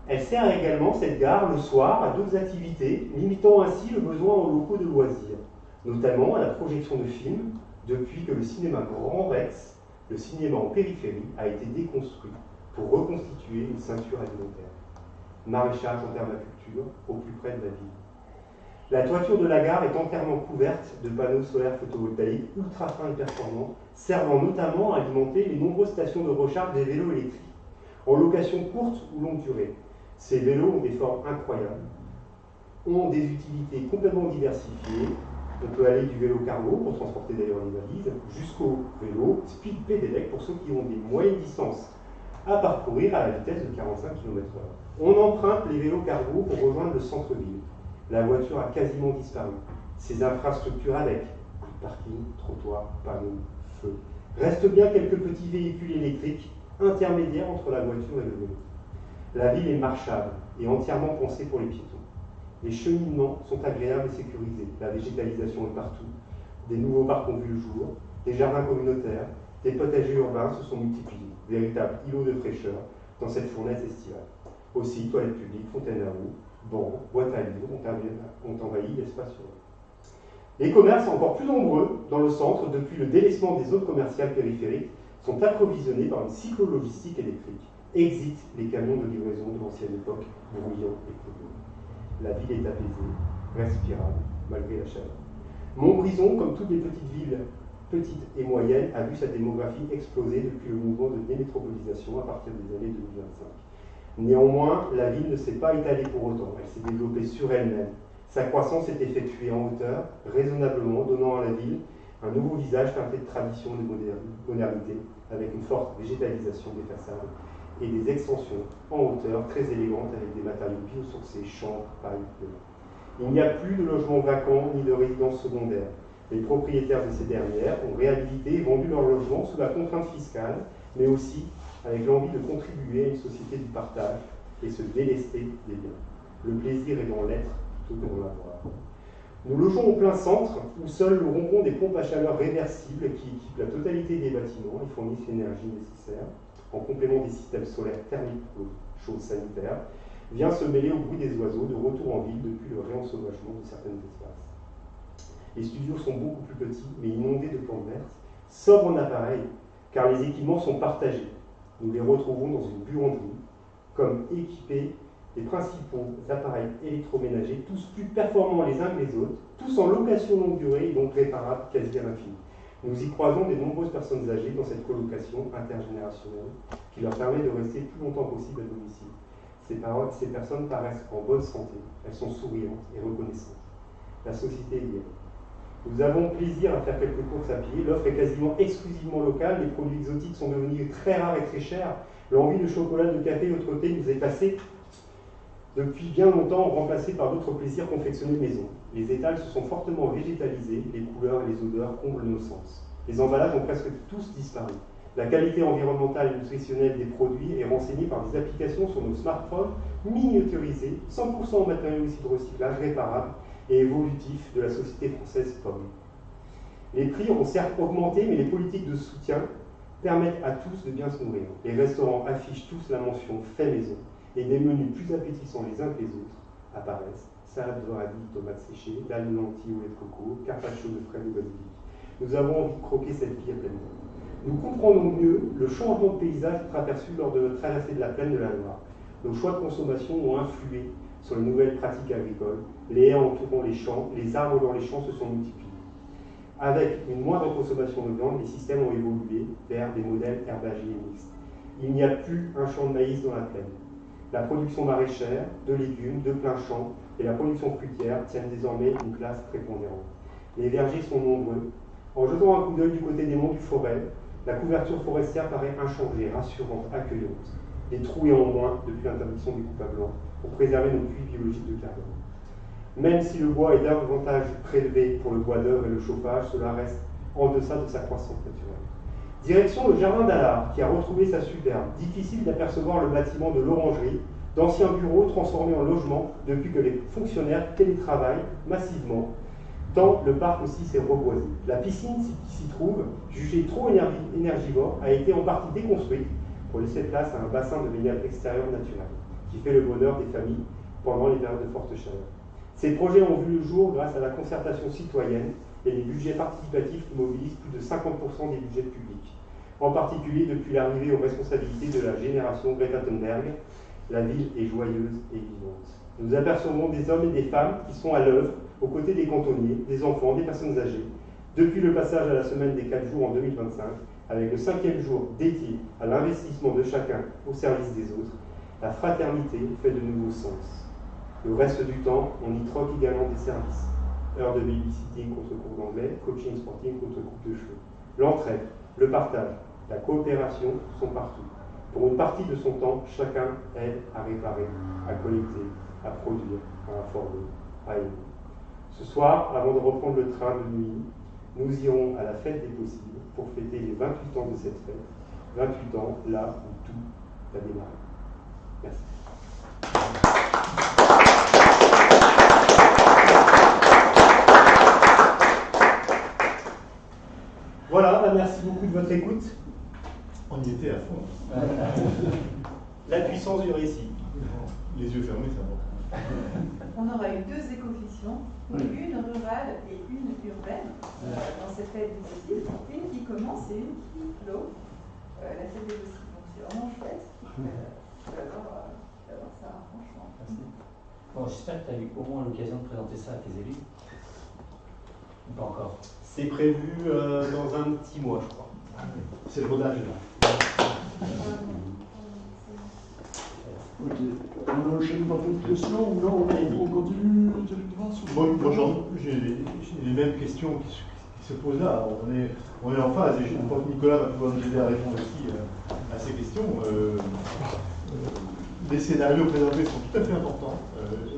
[SPEAKER 1] Elle sert également, cette gare, le soir, à d'autres activités, limitant ainsi le besoin en locaux de loisirs, notamment à la projection de films, depuis que le cinéma Grand Rex, le cinéma en périphérie, a été déconstruit pour reconstituer une ceinture alimentaire. Maraîchage en permaculture, au plus près de la ville. La toiture de la gare est entièrement couverte de panneaux solaires photovoltaïques ultra fins et performants, servant notamment à alimenter les nombreuses stations de recharge des vélos électriques, en location courte ou longue durée. Ces vélos ont des formes incroyables, ont des utilités complètement diversifiées. On peut aller du vélo cargo, pour transporter d'ailleurs les valises, jusqu'au vélo speed pedelec pour ceux qui ont des moyennes distances à parcourir à la vitesse de 45 km/h. On emprunte les vélos cargo pour rejoindre le centre-ville. La voiture a quasiment disparu. Ses infrastructures avec, plus de parking, trottoirs, panneaux, feux. Restent bien quelques petits véhicules électriques intermédiaires entre la voiture et le vélo. La ville est marchable et entièrement pensée pour les piétons. Les cheminements sont agréables et sécurisés. La végétalisation est partout. Des nouveaux parcs ont vu le jour. Des jardins communautaires, des potagers urbains se sont multipliés. Véritables îlots de fraîcheur dans cette fournaise estivale. Aussi, toilettes publiques, fontaines à eau, bancs, boîtes à livres ont envahi l'espace urbain. Les commerces, encore plus nombreux dans le centre, depuis le délaissement des zones commerciales périphériques, sont approvisionnés par une cyclo-logistique électrique. Exit les camions de livraison de l'ancienne époque, bruyants et polluants. La ville est apaisée, respirable, malgré la chaleur. Montbrison, comme toutes les petites villes, petites et moyennes, a vu sa démographie exploser depuis le mouvement de démétropolisation à partir des années 2025. Néanmoins, la ville ne s'est pas étalée pour autant, elle s'est développée sur elle-même. Sa croissance s'est effectuée en hauteur, raisonnablement, donnant à la ville un nouveau visage teinté de tradition et de modernité, avec une forte végétalisation des façades et des extensions en hauteur très élégantes avec des matériaux biosourcés, champs, paille, bois. Il n'y a plus de logements vacants ni de résidences secondaires. Les propriétaires de ces dernières ont réhabilité et vendu leurs logements sous la contrainte fiscale, mais aussi avec l'envie de contribuer à une société du partage et se délester des biens. Le plaisir est dans l'être plutôt que dans l'avoir. Nous logeons au plein centre, où seul le rond-rond des pompes à chaleur réversibles qui équipent la totalité des bâtiments et fournissent l'énergie nécessaire, en complément des systèmes solaires thermiques pour choses sanitaires, vient se mêler au bruit des oiseaux de retour en ville depuis le réensauvagement de certains espaces. Les studios sont beaucoup plus petits, mais inondés de plantes vertes, sobres en appareil, car les équipements sont partagés. Nous les retrouvons dans une buanderie, comme équipés des principaux appareils électroménagers, tous plus performants les uns que les autres, tous en location longue durée et donc réparables quasi à l'infini. Nous y croisons de nombreuses personnes âgées dans cette colocation intergénérationnelle qui leur permet de rester le plus longtemps possible à domicile. Ces personnes paraissent en bonne santé, elles sont souriantes et reconnaissantes. La société est liée. Nous avons plaisir à faire quelques courses à pied, l'offre est quasiment exclusivement locale, les produits exotiques sont devenus très rares et très chers, l'envie de chocolat, de café et autre thé nous est passée depuis bien longtemps, remplacée par d'autres plaisirs confectionnés maison. Les étals se sont fortement végétalisés, les couleurs et les odeurs comblent nos sens. Les emballages ont presque tous disparu. La qualité environnementale et nutritionnelle des produits est renseignée par des applications sur nos smartphones miniaturisées, 100% en matériaux issus de recyclage, réparables et évolutifs de la société française Pomme. Les prix ont certes augmenté, mais les politiques de soutien permettent à tous de bien se nourrir. Les restaurants affichent tous la mention « fait maison » et des menus plus appétissants les uns que les autres apparaissent. Salade de radis, tomates séchées, dalle de lentilles au lait de coco, carpaccio de fraises ou basilic. Nous avons envie de croquer cette vie à pleine dents. Nous comprenons mieux le changement de paysage aperçu lors de notre traversée de la plaine de la Loire. Nos choix de consommation ont influé sur les nouvelles pratiques agricoles. Les haies entourant les champs, les arbres dans les champs se sont multipliés. Avec une moindre consommation de viande, les systèmes ont évolué vers des modèles herbagers mixtes. Il n'y a plus un champ de maïs dans la plaine. La production maraîchère, de légumes, de plein champ et la production fruitière tiennent désormais une place prépondérante. Les vergers sont nombreux. En jetant un coup d'œil du côté des monts du Forêt, la couverture forestière paraît inchangée, rassurante, accueillante. Les trous et en moins depuis l'interdiction des coupes à blanc pour préserver nos puits biologiques de carbone. Même si le bois est davantage prélevé pour le bois d'œuvre et le chauffage, cela reste en deçà de sa croissance naturelle. Direction le jardin d'Allard, qui a retrouvé sa superbe. Difficile d'apercevoir le bâtiment de l'orangerie, d'anciens bureaux transformés en logements depuis que les fonctionnaires télétravaillent massivement, tant le parc aussi s'est reboisé. La piscine qui s'y trouve, jugée trop énergivore, a été en partie déconstruite pour laisser place à un bassin de baignade extérieur naturel, qui fait le bonheur des familles pendant les périodes de forte chaleur. Ces projets ont vu le jour grâce à la concertation citoyenne et les budgets participatifs qui mobilisent plus de 50% des budgets publics. En particulier depuis l'arrivée aux responsabilités de la génération Greta Thunberg, la ville est joyeuse et vivante. Nous apercevons des hommes et des femmes qui sont à l'œuvre aux côtés des cantonniers, des enfants, des personnes âgées, depuis le passage à la semaine des 4 jours en 2025, avec le 5e jour dédié à l'investissement de chacun au service des autres. La fraternité fait de nouveaux sens. Le reste du temps, on y troque également des services. Heures de babysitting contre cours d'anglais, coaching sportif contre coupe de cheveux. L'entraide, le partage, la coopération sont partout. Pour une partie de son temps, chacun aide à réparer, à collecter, à produire, à informer, à aimer. Ce soir, avant de reprendre le train de nuit, nous irons à la fête des possibles pour fêter les 28 ans de cette fête. 28 ans, là où tout a démarré. Merci. Voilà, merci beaucoup de votre écoute.
[SPEAKER 2] On y était à fond.
[SPEAKER 1] La puissance du récit.
[SPEAKER 2] Les yeux fermés, c'est important.
[SPEAKER 5] On aura eu 2 éco-fictions, une rurale et une urbaine, dans cette fête des possibles, une qui commence et une qui clôt la fête des possibles. Donc c'est vraiment chouette d'avoir ça, franchement.
[SPEAKER 3] Merci. Bon, j'espère que tu as eu au moins l'occasion de présenter ça à tes élus. Ou pas encore?
[SPEAKER 1] C'est prévu dans un petit mois, je crois.
[SPEAKER 2] C'est le rodage là.
[SPEAKER 6] Ok. On enchaîne par d'autres questions ou non on continue directement
[SPEAKER 2] J'ai les mêmes questions qui se posent là. On est en phase et je crois que Nicolas va pouvoir nous aider à répondre aussi à ces questions. Les scénarios présentés sont tout à fait importants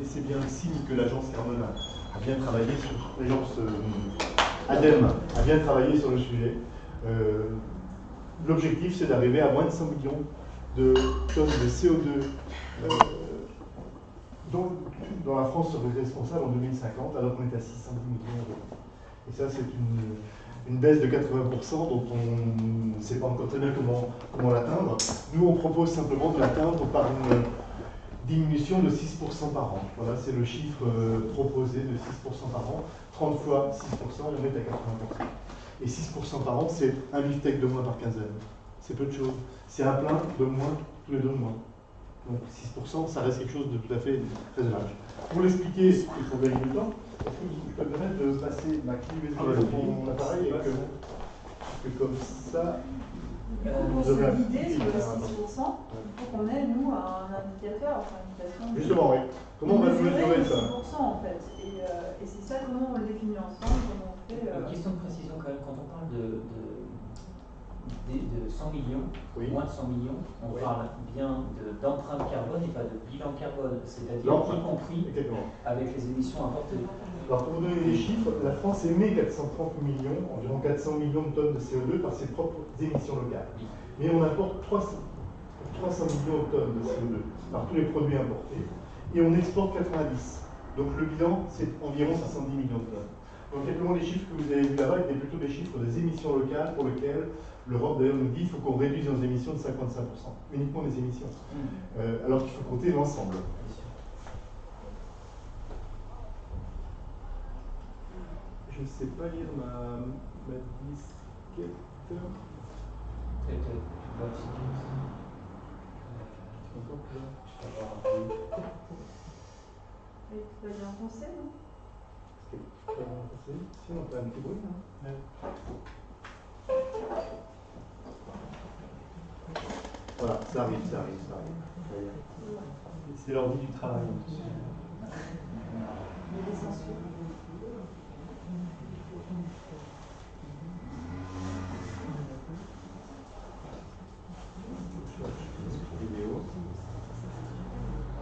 [SPEAKER 2] et c'est bien le signe que l'agence Carbone a bien travaillé sur l'agence ADEME a bien travaillé sur le sujet. L'objectif, c'est d'arriver à moins de 100 millions de tonnes de CO2 dont la France serait responsable en 2050, alors qu'on est à 610 millions d'euros. Et ça, c'est une baisse de 80% dont on ne sait pas encore très bien comment l'atteindre. Nous, on propose simplement de l'atteindre par une diminution de 6% par an. Voilà, c'est le chiffre proposé de 6% par an. 30 fois 6%, on est à 80%. Et 6% par an, c'est un beefsteak de moins par quinzaine. C'est peu de choses. C'est un plein de moins tous les 2 mois. Donc 6%, ça reste quelque chose de tout à fait raisonnable. Pour l'expliquer, il faut gagner du temps. Est-ce que je peux me permettre de passer ma clé USB sur mon appareil et que comme ça,
[SPEAKER 5] Pour se guider sur le 6%, il faut qu'on ait, nous, un indicateur, enfin une indication.
[SPEAKER 2] Justement, oui. Comment on va mesurer ça?
[SPEAKER 5] 6% en fait. Et c'est ça, comment on le définit ensemble, comment on fait.
[SPEAKER 3] Une question de précision quand même, quand on parle de 100 millions,
[SPEAKER 2] Oui.
[SPEAKER 3] moins de 100 millions, on parle bien d'empreinte carbone et pas de bilan carbone, c'est-à-dire y compris avec les émissions importées.
[SPEAKER 2] Alors pour vous donner des chiffres, la France émet 430 millions, environ 400 millions de tonnes de CO2 par ses propres émissions locales. Mais on importe 300 millions de tonnes de CO2 par tous les produits importés et on exporte 90. Donc le bilan, c'est environ 510 millions de tonnes. Donc simplement les chiffres que vous avez vus là-bas étaient plutôt des chiffres des émissions locales pour lesquelles l'Europe d'ailleurs nous dit qu'il faut qu'on réduise nos émissions de 55%, uniquement les émissions, alors qu'il faut compter l'ensemble. Je ne sais pas lire ma disquette. Encore plus là.
[SPEAKER 5] Et tu dois bien penser, non?
[SPEAKER 2] Si, on fait un petit bruit. Hein. Voilà, ça arrive.
[SPEAKER 1] C'est l'envie du travail.
[SPEAKER 5] Il y a des censures.
[SPEAKER 2] Vidéo.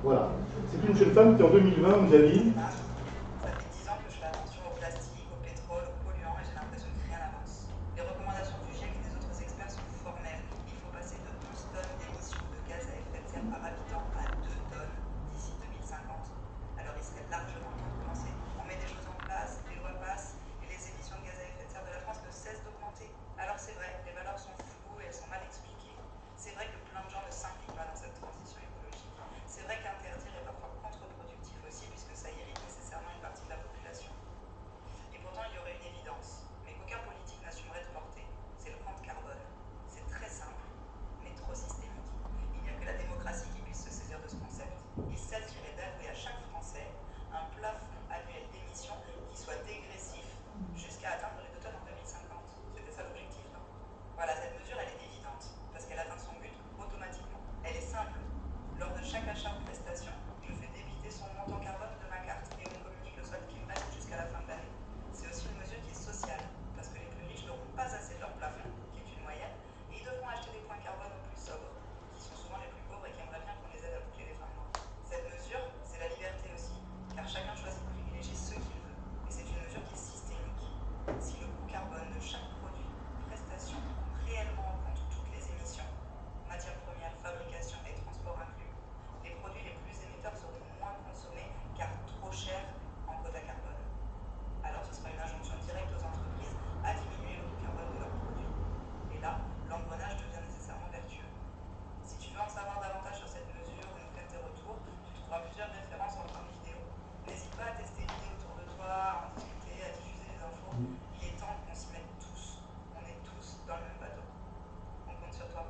[SPEAKER 2] Voilà. C'est une jeune femme qui en 2020 nous a dit.
[SPEAKER 7] Ça fait 10 ans que je fais attention au plastique, au pétrole, aux polluants et j'ai l'impression que rien n'avance. Les recommandations du GIEC et des autres experts sont formelles. Il faut passer de 11 tonnes d'émissions de gaz à effet de serre par habitant à 2 tonnes d'ici 2050. Alors il serait largement temps de commencer. On met des choses en place, les lois passent et les émissions de gaz à effet de serre de la France ne cessent d'augmenter. Alors c'est vrai, les valeurs sont floues et elles sont mal expliquées. C'est vrai que plein de gens ne s'impliquent pas dans cette transition écologique. C'est vrai qu'interdire est parfois contre-productif aussi puisque ça irrite nécessairement une partie de la population. Et pourtant, il y aurait une évidence, mais qu'aucun politique n'assumerait de porter, c'est le compte carbone. C'est très simple, mais trop systémique. Il n'y a que la démocratie qui puisse se saisir de ce concept. Il s'agirait d'allouer à chaque Français un plafond annuel d'émissions qui soit dégressif jusqu'à atteindre les 2 tonnes en 2050. C'était ça l'objectif, non? Voilà, cette mesure, elle est évidente, parce qu'elle atteint son but automatiquement. Elle est simple. Lors de chaque achat ou prestation, je fais débiter son montant carbone de ma carte et on communique le solde qui me reste jusqu'à la fin de l'année. C'est aussi une mesure qui est sociale, parce que les plus riches n'auront pas assez de leur plafond, qui est une moyenne, et ils devront acheter des points carbone aux plus sobres, qui sont souvent les plus pauvres et qui aimeraient bien qu'on les aide à boucler les fins de mois. Cette mesure, c'est la liberté aussi, car chacun choisit de privilégier ceux qu'il veut, et c'est une mesure qui est systémique. Si le coût carbone de chaque produit, prestation, prend réellement en compte toutes les émissions, matières premières, fabrication et transport inclus, les produits les plus émetteurs seront moins consommés car trop chers en quota carbone. Alors ce sera une injonction directe aux entreprises à diminuer le coût carbone de leurs produits. Et là, l'engrenage devient nécessairement vertueux. Si tu veux en savoir davantage sur cette mesure ou nous faire tes retours, tu trouveras plusieurs références en fin de vidéo. N'hésite pas à tester l'idée autour de toi, à en discuter, à diffuser les infos. Il est temps qu'on s'y mette tous. On est tous dans le même bateau. On compte sur toi.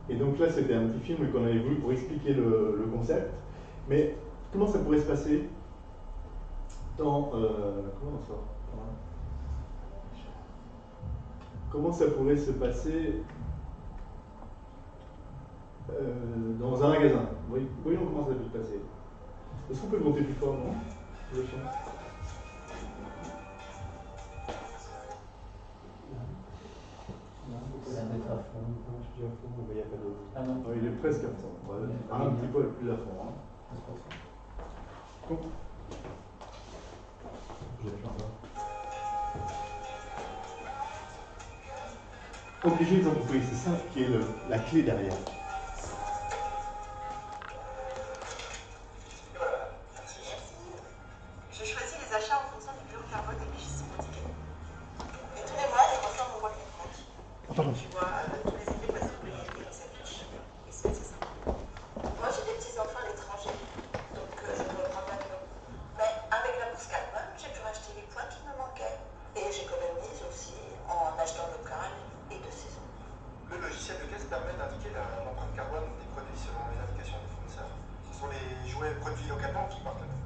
[SPEAKER 2] Et donc là, c'était un petit film qu'on avait voulu pour expliquer le concept. Mais comment ça pourrait se passer comment ça pourrait se passer dans un magasin? Voyons comment ça peut se passer. Est-ce qu'on peut le monter plus fort, non? Le son.
[SPEAKER 3] Ça doit être à fond.
[SPEAKER 1] Je dis à fond, mais il n'y a pas de.
[SPEAKER 3] Ah non.
[SPEAKER 2] Ouais, il est presque à fond. Ouais, un petit peu plus à fond. Hein. Bon. Je vais faire ça. Obligé d'employer, c'est ça qui est la clé derrière.
[SPEAKER 7] Je choisis les achats en fonction du bilan carbone et du ticket. Et tous les mois, je reçois mon relevé de compte. Tu vois tous les effets passés pour les calculs qui s'affichent. Et c'est sympa. Moi, j'ai des petits-enfants à l'étranger, donc je ne reprends pas de l'eau. Mais avec la bourse carbone, j'ai pu racheter les points qui me manquaient. Et j'économise aussi en achetant local et de saison.
[SPEAKER 8] Le logiciel de caisse permet d'indiquer l'empreinte carbone des produits selon les indications des fournisseurs. Ce sont les jouets produits localement qui partent le mieux.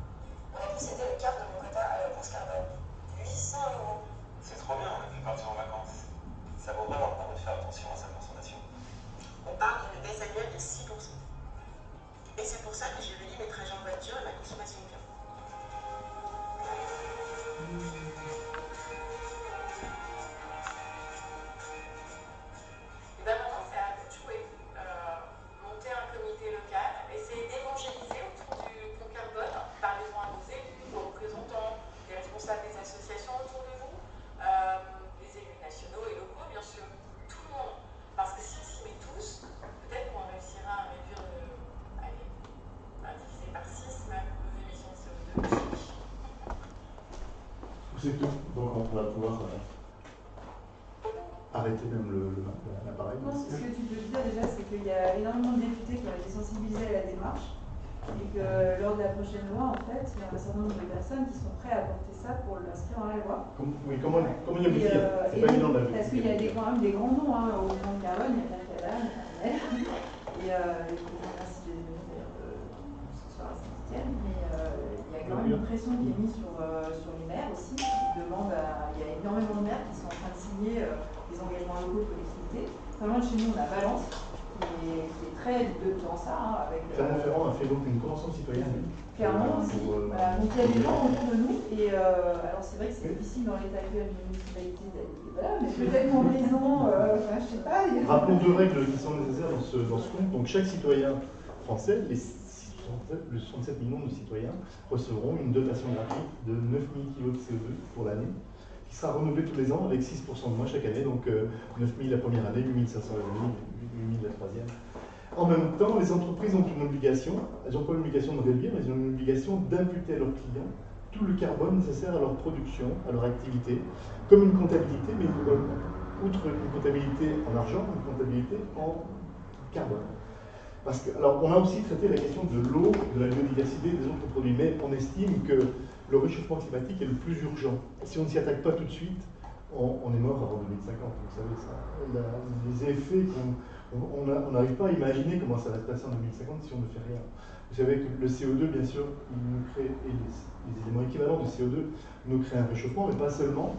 [SPEAKER 7] On a pu céder le quart de mon quota à la bourse carbone. 800 €.
[SPEAKER 8] C'est trop bien, on a pu partir en vacances. Ça vaut vraiment le coup de faire attention à sa consommation.
[SPEAKER 7] On parle d'une baisse annuelle de 6%. Et c'est pour ça que j'ai réduit mes trajets en voiture et ma consommation bio.
[SPEAKER 9] Ben maintenant, c'est à vous de jouer. Monter un comité local, essayer d'évangéliser autour du compte carbone, parlez-en à vos élus, vos représentants, les responsables des associations autour de vous, les élus nationaux et locaux, bien sûr, tout le monde. Parce que si on s'y met tous, peut-être qu'on réussira à réduire, à diviser par 6 même nos émissions de CO2.
[SPEAKER 2] C'est tout. Donc on va pouvoir arrêter même l'appareil.
[SPEAKER 5] Non, ce que tu peux dire déjà, c'est qu'il y a énormément de députés qui ont été sensibilisés à la démarche et que lors de la prochaine loi, en fait, il y a un certain nombre de personnes qui sont prêtes à porter ça pour l'inscrire dans la loi.
[SPEAKER 2] Oui, comment y aboutir? C'est pas évident d'aboutir.
[SPEAKER 5] Parce qu'il y a quand même des grands noms au compte carbone, il y a Canada, personnel. Et merci de d'ailleurs ce soir à Saint-Étienne. Mais il y a quand même une pression qui est mise sur les maires aussi. Il y a énormément de maires qui sont en train de signer des engagements locaux de collectivités. Pas loin de chez nous, on a Valence, qui est très dans ça, hein, avec.
[SPEAKER 2] Clermont-Ferrand a fait donc une convention citoyenne.
[SPEAKER 5] Clairement aussi. Voilà. Donc il y a des gens autour de nous, et alors c'est vrai que c'est difficile dans l'état actuel d'une municipalité d'aller, voilà, mais peut-être qu'en maison, enfin, je sais pas.
[SPEAKER 2] Rappelons deux règles qui sont nécessaires dans ce compte. Donc chaque citoyen français, les 67 millions de citoyens, recevront une dotation gratuite de 9000 kg de CO2 pour l'année, qui sera renouvelée tous les ans avec 6% de moins chaque année, donc 9000 la première année, 8500 l'année, 8000 la troisième. En même temps, les entreprises ont une obligation, elles n'ont pas l'obligation de réduire, mais elles ont une obligation d'imputer à leurs clients tout le carbone nécessaire à leur production, à leur activité, comme une comptabilité, mais outre une comptabilité en argent, une comptabilité en carbone. Parce que, alors, on a aussi traité la question de l'eau, de la biodiversité, des autres produits, mais on estime que le réchauffement climatique est le plus urgent. Si on ne s'y attaque pas tout de suite, on est mort avant 2050. Vous savez ça. Les effets, on n'arrive pas à imaginer comment ça va se passer en 2050 si on ne fait rien. Vous savez que le CO2, bien sûr, il nous crée, et les éléments équivalents du CO2 nous créent un réchauffement, mais pas seulement.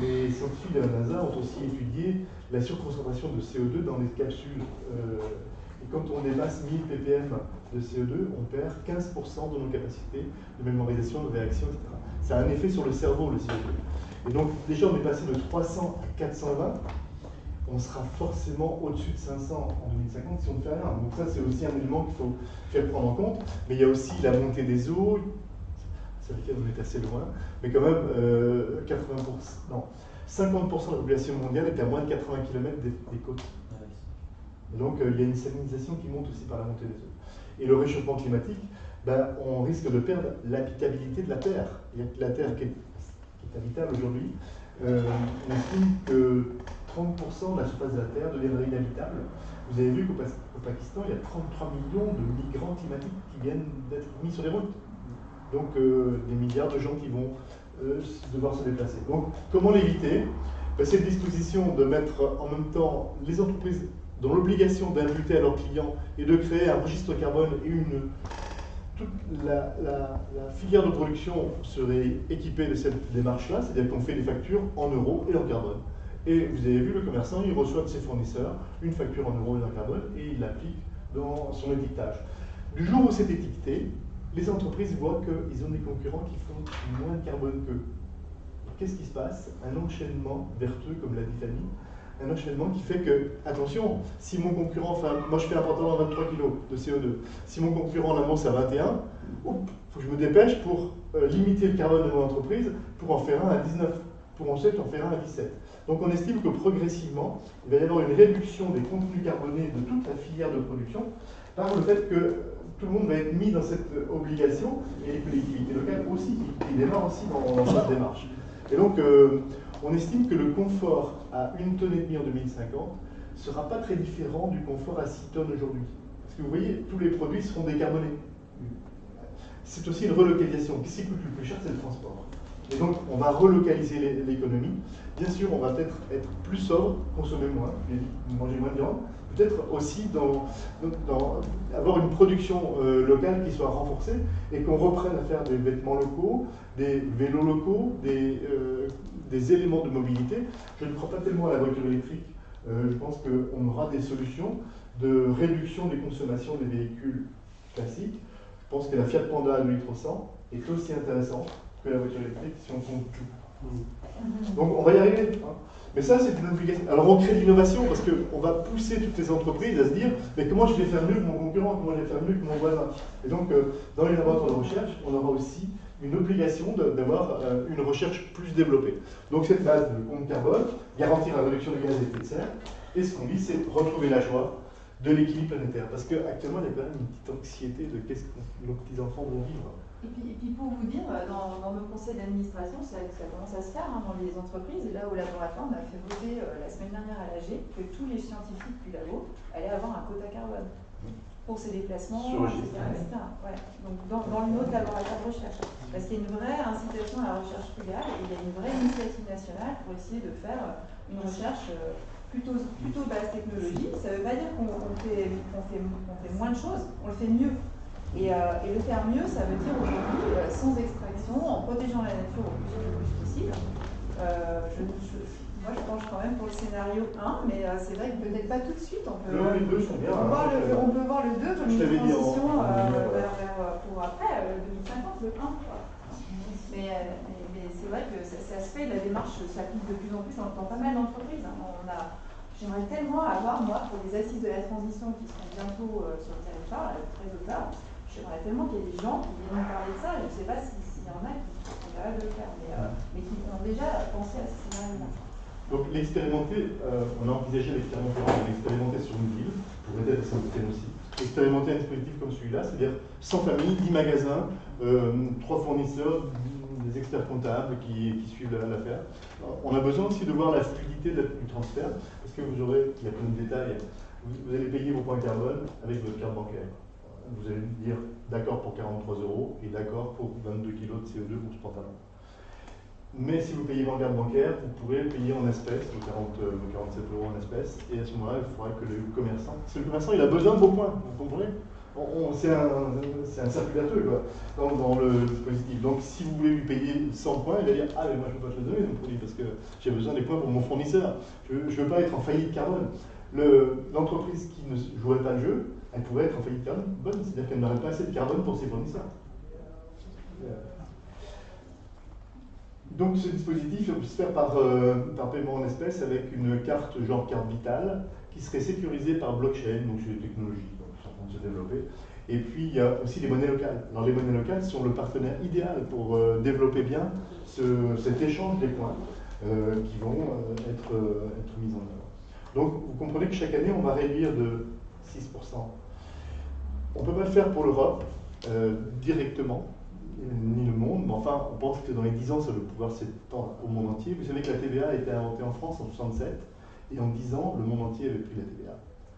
[SPEAKER 2] Les scientifiques de la NASA ont aussi étudié la surconcentration de CO2 dans les capsules. Et quand on dépasse 1000 ppm de CO2, on perd 15% de nos capacités de mémorisation, de réaction, etc. Ça a un effet sur le cerveau, le CO2. Et donc, déjà, on est passé de 300 à 420. On sera forcément au-dessus de 500 en 2050 si on ne fait rien. Donc ça, c'est aussi un élément qu'il faut faire prendre en compte. Mais il y a aussi la montée des eaux, sur laquelle on est assez loin, mais quand même 50% de la population mondiale est à moins de 80 km des côtes. Et donc il y a une salinisation qui monte aussi par la montée des eaux. Et le réchauffement climatique, on risque de perdre l'habitabilité de la Terre. La Terre qui est habitable aujourd'hui, on estime que 30% de la surface de la Terre deviendrait inhabitable. Vous avez vu qu'au Pakistan, il y a 33 millions de migrants climatiques qui viennent d'être mis sur les routes. Donc des milliards de gens qui vont devoir se déplacer. Donc comment l'éviter? Cette disposition de mettre en même temps les entreprises dans l'obligation d'imputer à leurs clients et de créer un registre carbone et toute la filière de production serait équipée de cette démarche-là, c'est-à-dire qu'on fait des factures en euros et en carbone. Et vous avez vu, le commerçant, il reçoit de ses fournisseurs une facture en euros et en carbone et il l'applique dans son étiquetage. Du jour où c'est étiqueté, les entreprises voient qu'ils ont des concurrents qui font moins de carbone qu'eux. Qu'est-ce qui se passe? Un enchaînement vertueux, comme l'a dit Fanny, un enchaînement qui fait que, attention, si mon concurrent, enfin, moi je fais un pantalon à 23 kg de CO2, si mon concurrent en amont c'est à 21, il faut que je me dépêche pour limiter le carbone de mon entreprise, pour en faire un à 19, pour ensuite en faire un à 17. Donc on estime que progressivement, il va y avoir une réduction des contenus carbonés de toute la filière de production par le fait que tout le monde va être mis dans cette obligation, et les collectivités locales aussi, qui démarrent aussi dans cette démarche. Et donc, on estime que le confort à 1,5 tonnes en 2050 ne sera pas très différent du confort à 6 tonnes aujourd'hui. Parce que vous voyez, tous les produits seront décarbonés. C'est aussi une relocalisation. Qu'est-ce qui coûte le plus cher? C'est le transport. Et donc, on va relocaliser l'économie. Bien sûr, on va peut-être être plus sobre, consommer moins, manger moins de viande. Peut-être aussi avoir une production locale qui soit renforcée et qu'on reprenne à faire des vêtements locaux, des vélos locaux, des éléments de mobilité. Je ne crois pas tellement à la voiture électrique. Je pense qu'on aura des solutions de réduction des consommations des véhicules classiques. Je pense que la Fiat Panda à 2,1 litres est aussi intéressante que la voiture électrique si on compte tout. Donc on va y arriver. Hein. Mais ça, c'est une obligation. Alors on crée de l'innovation parce qu'on va pousser toutes les entreprises à se dire mais comment je vais faire mieux que mon concurrent, comment je vais faire mieux que mon voisin. Et donc dans les laboratoires de recherche, on aura aussi une obligation d'avoir une recherche plus développée. Donc cette base de compte carbone, garantir la réduction des gaz à effet de serre, et ce qu'on dit, c'est retrouver la joie de l'équilibre planétaire. Parce qu'actuellement, il y a quand même une petite anxiété de qu'est-ce que nos petits-enfants vont vivre.
[SPEAKER 5] Et puis pour vous dire, dans nos conseils d'administration, ça commence à se faire dans les entreprises. Et là, au laboratoire, on a fait voter la semaine dernière à l'AG que tous les scientifiques du labo allaient avoir un quota carbone pour ses déplacements, etc. Ouais. Donc dans notre laboratoire de recherche. Parce qu'il y a une vraie incitation à la recherche frugale et il y a une vraie initiative nationale pour essayer de faire une recherche plutôt base technologie. Ça ne veut pas dire qu'on fait moins de choses, on le fait mieux. Et le faire mieux, ça veut dire aujourd'hui, sans extraction, en protégeant la nature le plus possible. Moi, je penche quand même pour le scénario 1, mais c'est vrai que peut-être pas tout de suite. On peut voir le 2 comme une transition pour après, 2050, le 1. Mais c'est vrai que ça se fait, la démarche s'applique de plus en plus dans pas mal d'entreprises. J'aimerais tellement avoir, moi, pour les assises de la transition qui seront bientôt sur le territoire, très au tard, j'aimerais tellement qu'il y ait des gens qui viennent nous parler de ça. Je ne sais pas s'il y en a qui sont capables de le faire, mais qui ont déjà pensé à ce scénario-là.
[SPEAKER 2] Donc l'expérimenter, on a envisagé l'expérimenter sur une ville, pourrait être ça aussi. Expérimenter un dispositif comme celui-là, c'est-à-dire 100 familles, 10 magasins, 3 fournisseurs, des experts comptables qui suivent l'affaire. On a besoin aussi de voir la fluidité du transfert, parce que vous aurez, il y a plein de détails, vous allez payer vos points carbone avec votre carte bancaire. Vous allez dire d'accord pour 43 € et d'accord pour 22 kg de CO2 pour ce pantalon. Mais si vous payez votre carte bancaire, vous pourrez payer en espèces, vos 47 € en espèces, et à ce moment-là, il faudra que le commerçant, parce que le commerçant, il a besoin de vos points, vous comprenez? C'est un cercle vertueux dans le dispositif. Donc si vous voulez lui payer 100 points, il va dire « Ah, mais moi je ne peux pas te le donner, mon produit, parce que j'ai besoin des points pour mon fournisseur. Je ne veux pas être en faillite carbone. » L'entreprise qui ne jouerait pas le jeu, elle pourrait être en faillite carbone, c'est-à-dire qu'elle n'aurait pas assez de carbone pour ses fournisseurs. Donc ce dispositif peut se faire par paiement en espèces avec une carte genre carte vitale qui serait sécurisée par blockchain, donc c'est des technologies qui sont en train de se développer. Et puis il y a aussi les monnaies locales. Alors les monnaies locales sont le partenaire idéal pour développer bien cet échange des points qui vont être mis en œuvre. Donc vous comprenez que chaque année on va réduire de 6%. On ne peut pas le faire pour l'Europe directement, ni le monde, mais enfin, on pense que dans les 10 ans, ça va pouvoir s'étendre au monde entier. Vous savez que la TVA a été inventée en France en 1967, et en 10 ans, le monde entier avait pris la TVA.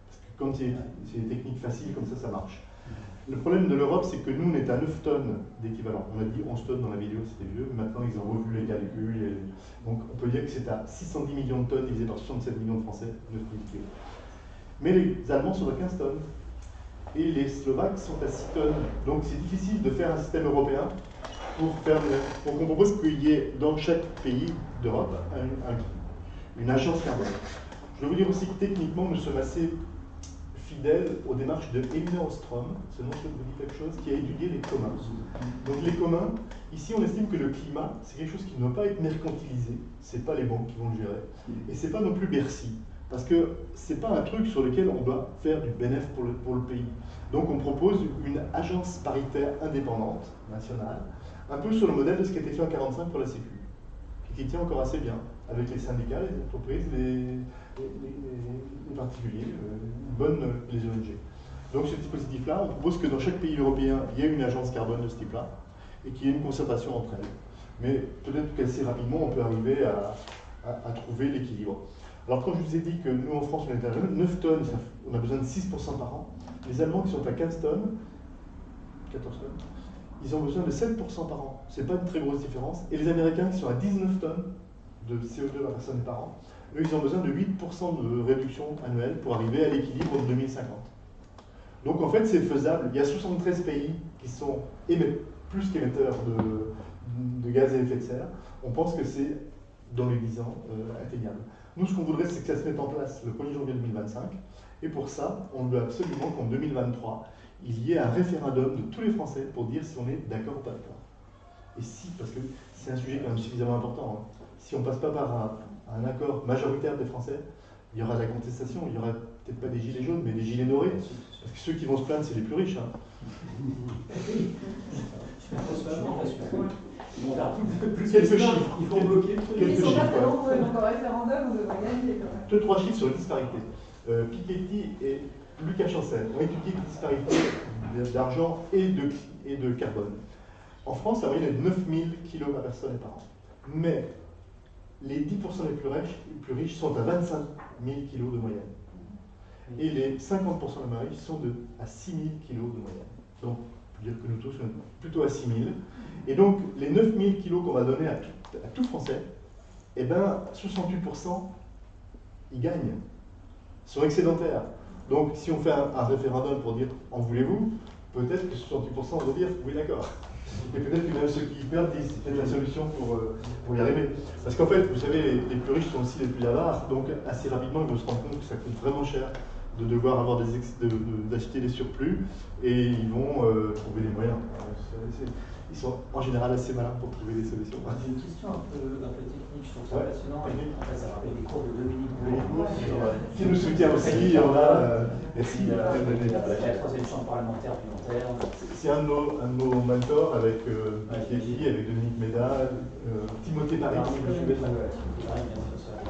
[SPEAKER 2] Parce que quand c'est des techniques faciles, comme ça marche. Le problème de l'Europe, c'est que nous, on est à 9 tonnes d'équivalent. On a dit 11 tonnes dans la vidéo, c'était vieux. Maintenant, ils ont revu les calculs. Donc, on peut dire que c'est à 610 millions de tonnes divisé par 67 millions de Français, 9 000 kilos. Mais les Allemands sont à 15 tonnes. Et les Slovaques sont à 6 tonnes. Donc c'est difficile de faire un système européen pour qu'on propose qu'il y ait dans chaque pays d'Europe une agence carbone. Je dois vous dire aussi que techniquement, nous sommes assez fidèles aux démarches de Elinor Ostrom, ce nom vous dit quelque chose, qui a étudié les communs. Donc les communs, ici on estime que le climat, c'est quelque chose qui ne doit pas être mercantilisé, ce n'est pas les banques qui vont le gérer, et ce n'est pas non plus Bercy. Parce que ce n'est pas un truc sur lequel on doit faire du bénéfice pour le pays. Donc on propose une agence paritaire indépendante, nationale, un peu sur le modèle de ce qui a été fait en 1945 pour la Sécu, qui tient encore assez bien, avec les syndicats, les entreprises, les particuliers, les ONG. Donc ce dispositif-là, on propose que dans chaque pays européen, il y ait une agence carbone de ce type-là, et qu'il y ait une concertation entre elles. Mais peut-être qu'assez rapidement, on peut arriver à trouver l'équilibre. Alors quand je vous ai dit que nous en France on est à 9 tonnes, on a besoin de 6% par an, les Allemands qui sont à 15 tonnes, 14 tonnes, ils ont besoin de 7% par an. Ce n'est pas une très grosse différence. Et les Américains qui sont à 19 tonnes de CO2 par personne et par an, eux ils ont besoin de 8% de réduction annuelle pour arriver à l'équilibre en 2050. Donc en fait c'est faisable. Il y a 73 pays qui sont plus qu'émetteurs de gaz à effet de serre. On pense que c'est dans les 10 ans atteignable. Nous, ce qu'on voudrait, c'est que ça se mette en place le 1er janvier 2025. Et pour ça, on veut absolument qu'en 2023, il y ait un référendum de tous les Français pour dire si on est d'accord ou pas d'accord. Et si, parce que c'est un sujet quand même suffisamment important, hein. Si on ne passe pas par un accord majoritaire des Français, il y aura de la contestation, il n'y aura peut-être pas des gilets jaunes, mais des gilets dorés. Parce que ceux qui vont se plaindre, c'est les plus riches. Hein. Quelques chiffres.
[SPEAKER 5] Il faut bloquer. Quelques chiffres. Donc en référendum, on devrait gagner.
[SPEAKER 2] 2-3 chiffres sur les disparités. Piketty et Lucas Chancel ont étudié les disparités d'argent et de carbone. En France, la moyenne est de 9000 kg par personne et par an. Mais les 10% les plus riches sont à 25 000 kg de moyenne. Et les 50% les plus riches sont à 6 000 kg de moyenne. Donc, on peut dire que nous tous sommes plutôt à 6 000. Et donc, les 9 000 kg qu'on va donner à tout Français, eh ben, 68% ils gagnent, sont excédentaires. Donc si on fait un référendum pour dire en voulez-vous, peut-être que 68% vont dire oui d'accord. Et peut-être que même ceux qui perdent disent c'est peut-être la solution pour y arriver. Parce qu'en fait, vous savez, les plus riches sont aussi les plus avares, donc assez rapidement ils vont se rendre compte que ça coûte vraiment cher de devoir avoir d'acheter des surplus, et ils vont trouver les moyens. Ils sont en général assez malins pour trouver des solutions.
[SPEAKER 3] J'ai une question un peu technique, je trouve ça
[SPEAKER 2] Ouais.
[SPEAKER 3] passionnant. En fait, ça rappelle les cours de Dominique
[SPEAKER 2] Qui nous soutient aussi, on a. Merci.
[SPEAKER 3] la troisième chambre parlementaire du long terme.
[SPEAKER 2] C'est un de nos mentors avec Piedi, avec Dominique Méda, Timothée Paris.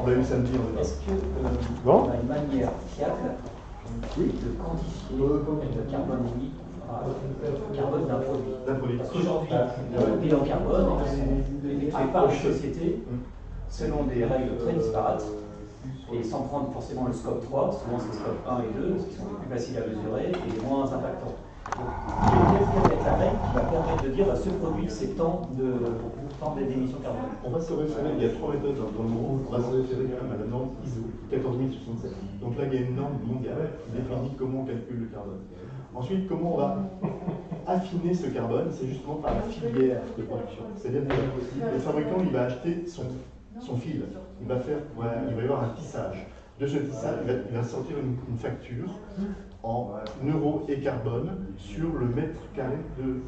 [SPEAKER 2] On l'a eu samedi.
[SPEAKER 3] Est-ce que
[SPEAKER 2] Bon.
[SPEAKER 3] on a une manière fiable de quantifier le carbone émis, le carbone d'un produit? Parce qu'aujourd'hui, le bilan carbone est effectué par les sociétés selon des règles très disparates, et sans prendre forcément le scope 3, souvent c'est scope 1 et 2, qui sont les plus faciles à mesurer et les moins impactants. Donc, quelle va être la règle qui va permettre de dire à ce produit c'est tant d'émissions carbone?
[SPEAKER 2] On va se référer, il y a 3 méthodes dans le monde, on va se référer quand même à la norme ISO 14067. Donc là, il y a une norme mondiale qui définit comment on calcule le carbone. Ensuite, comment on va affiner ce carbone? C'est justement par la filière de production. C'est-à-dire que le fabricant, il va acheter son fil. Il va y avoir un tissage. De ce tissage, il va sortir une facture en euros et carbone sur le mètre carré de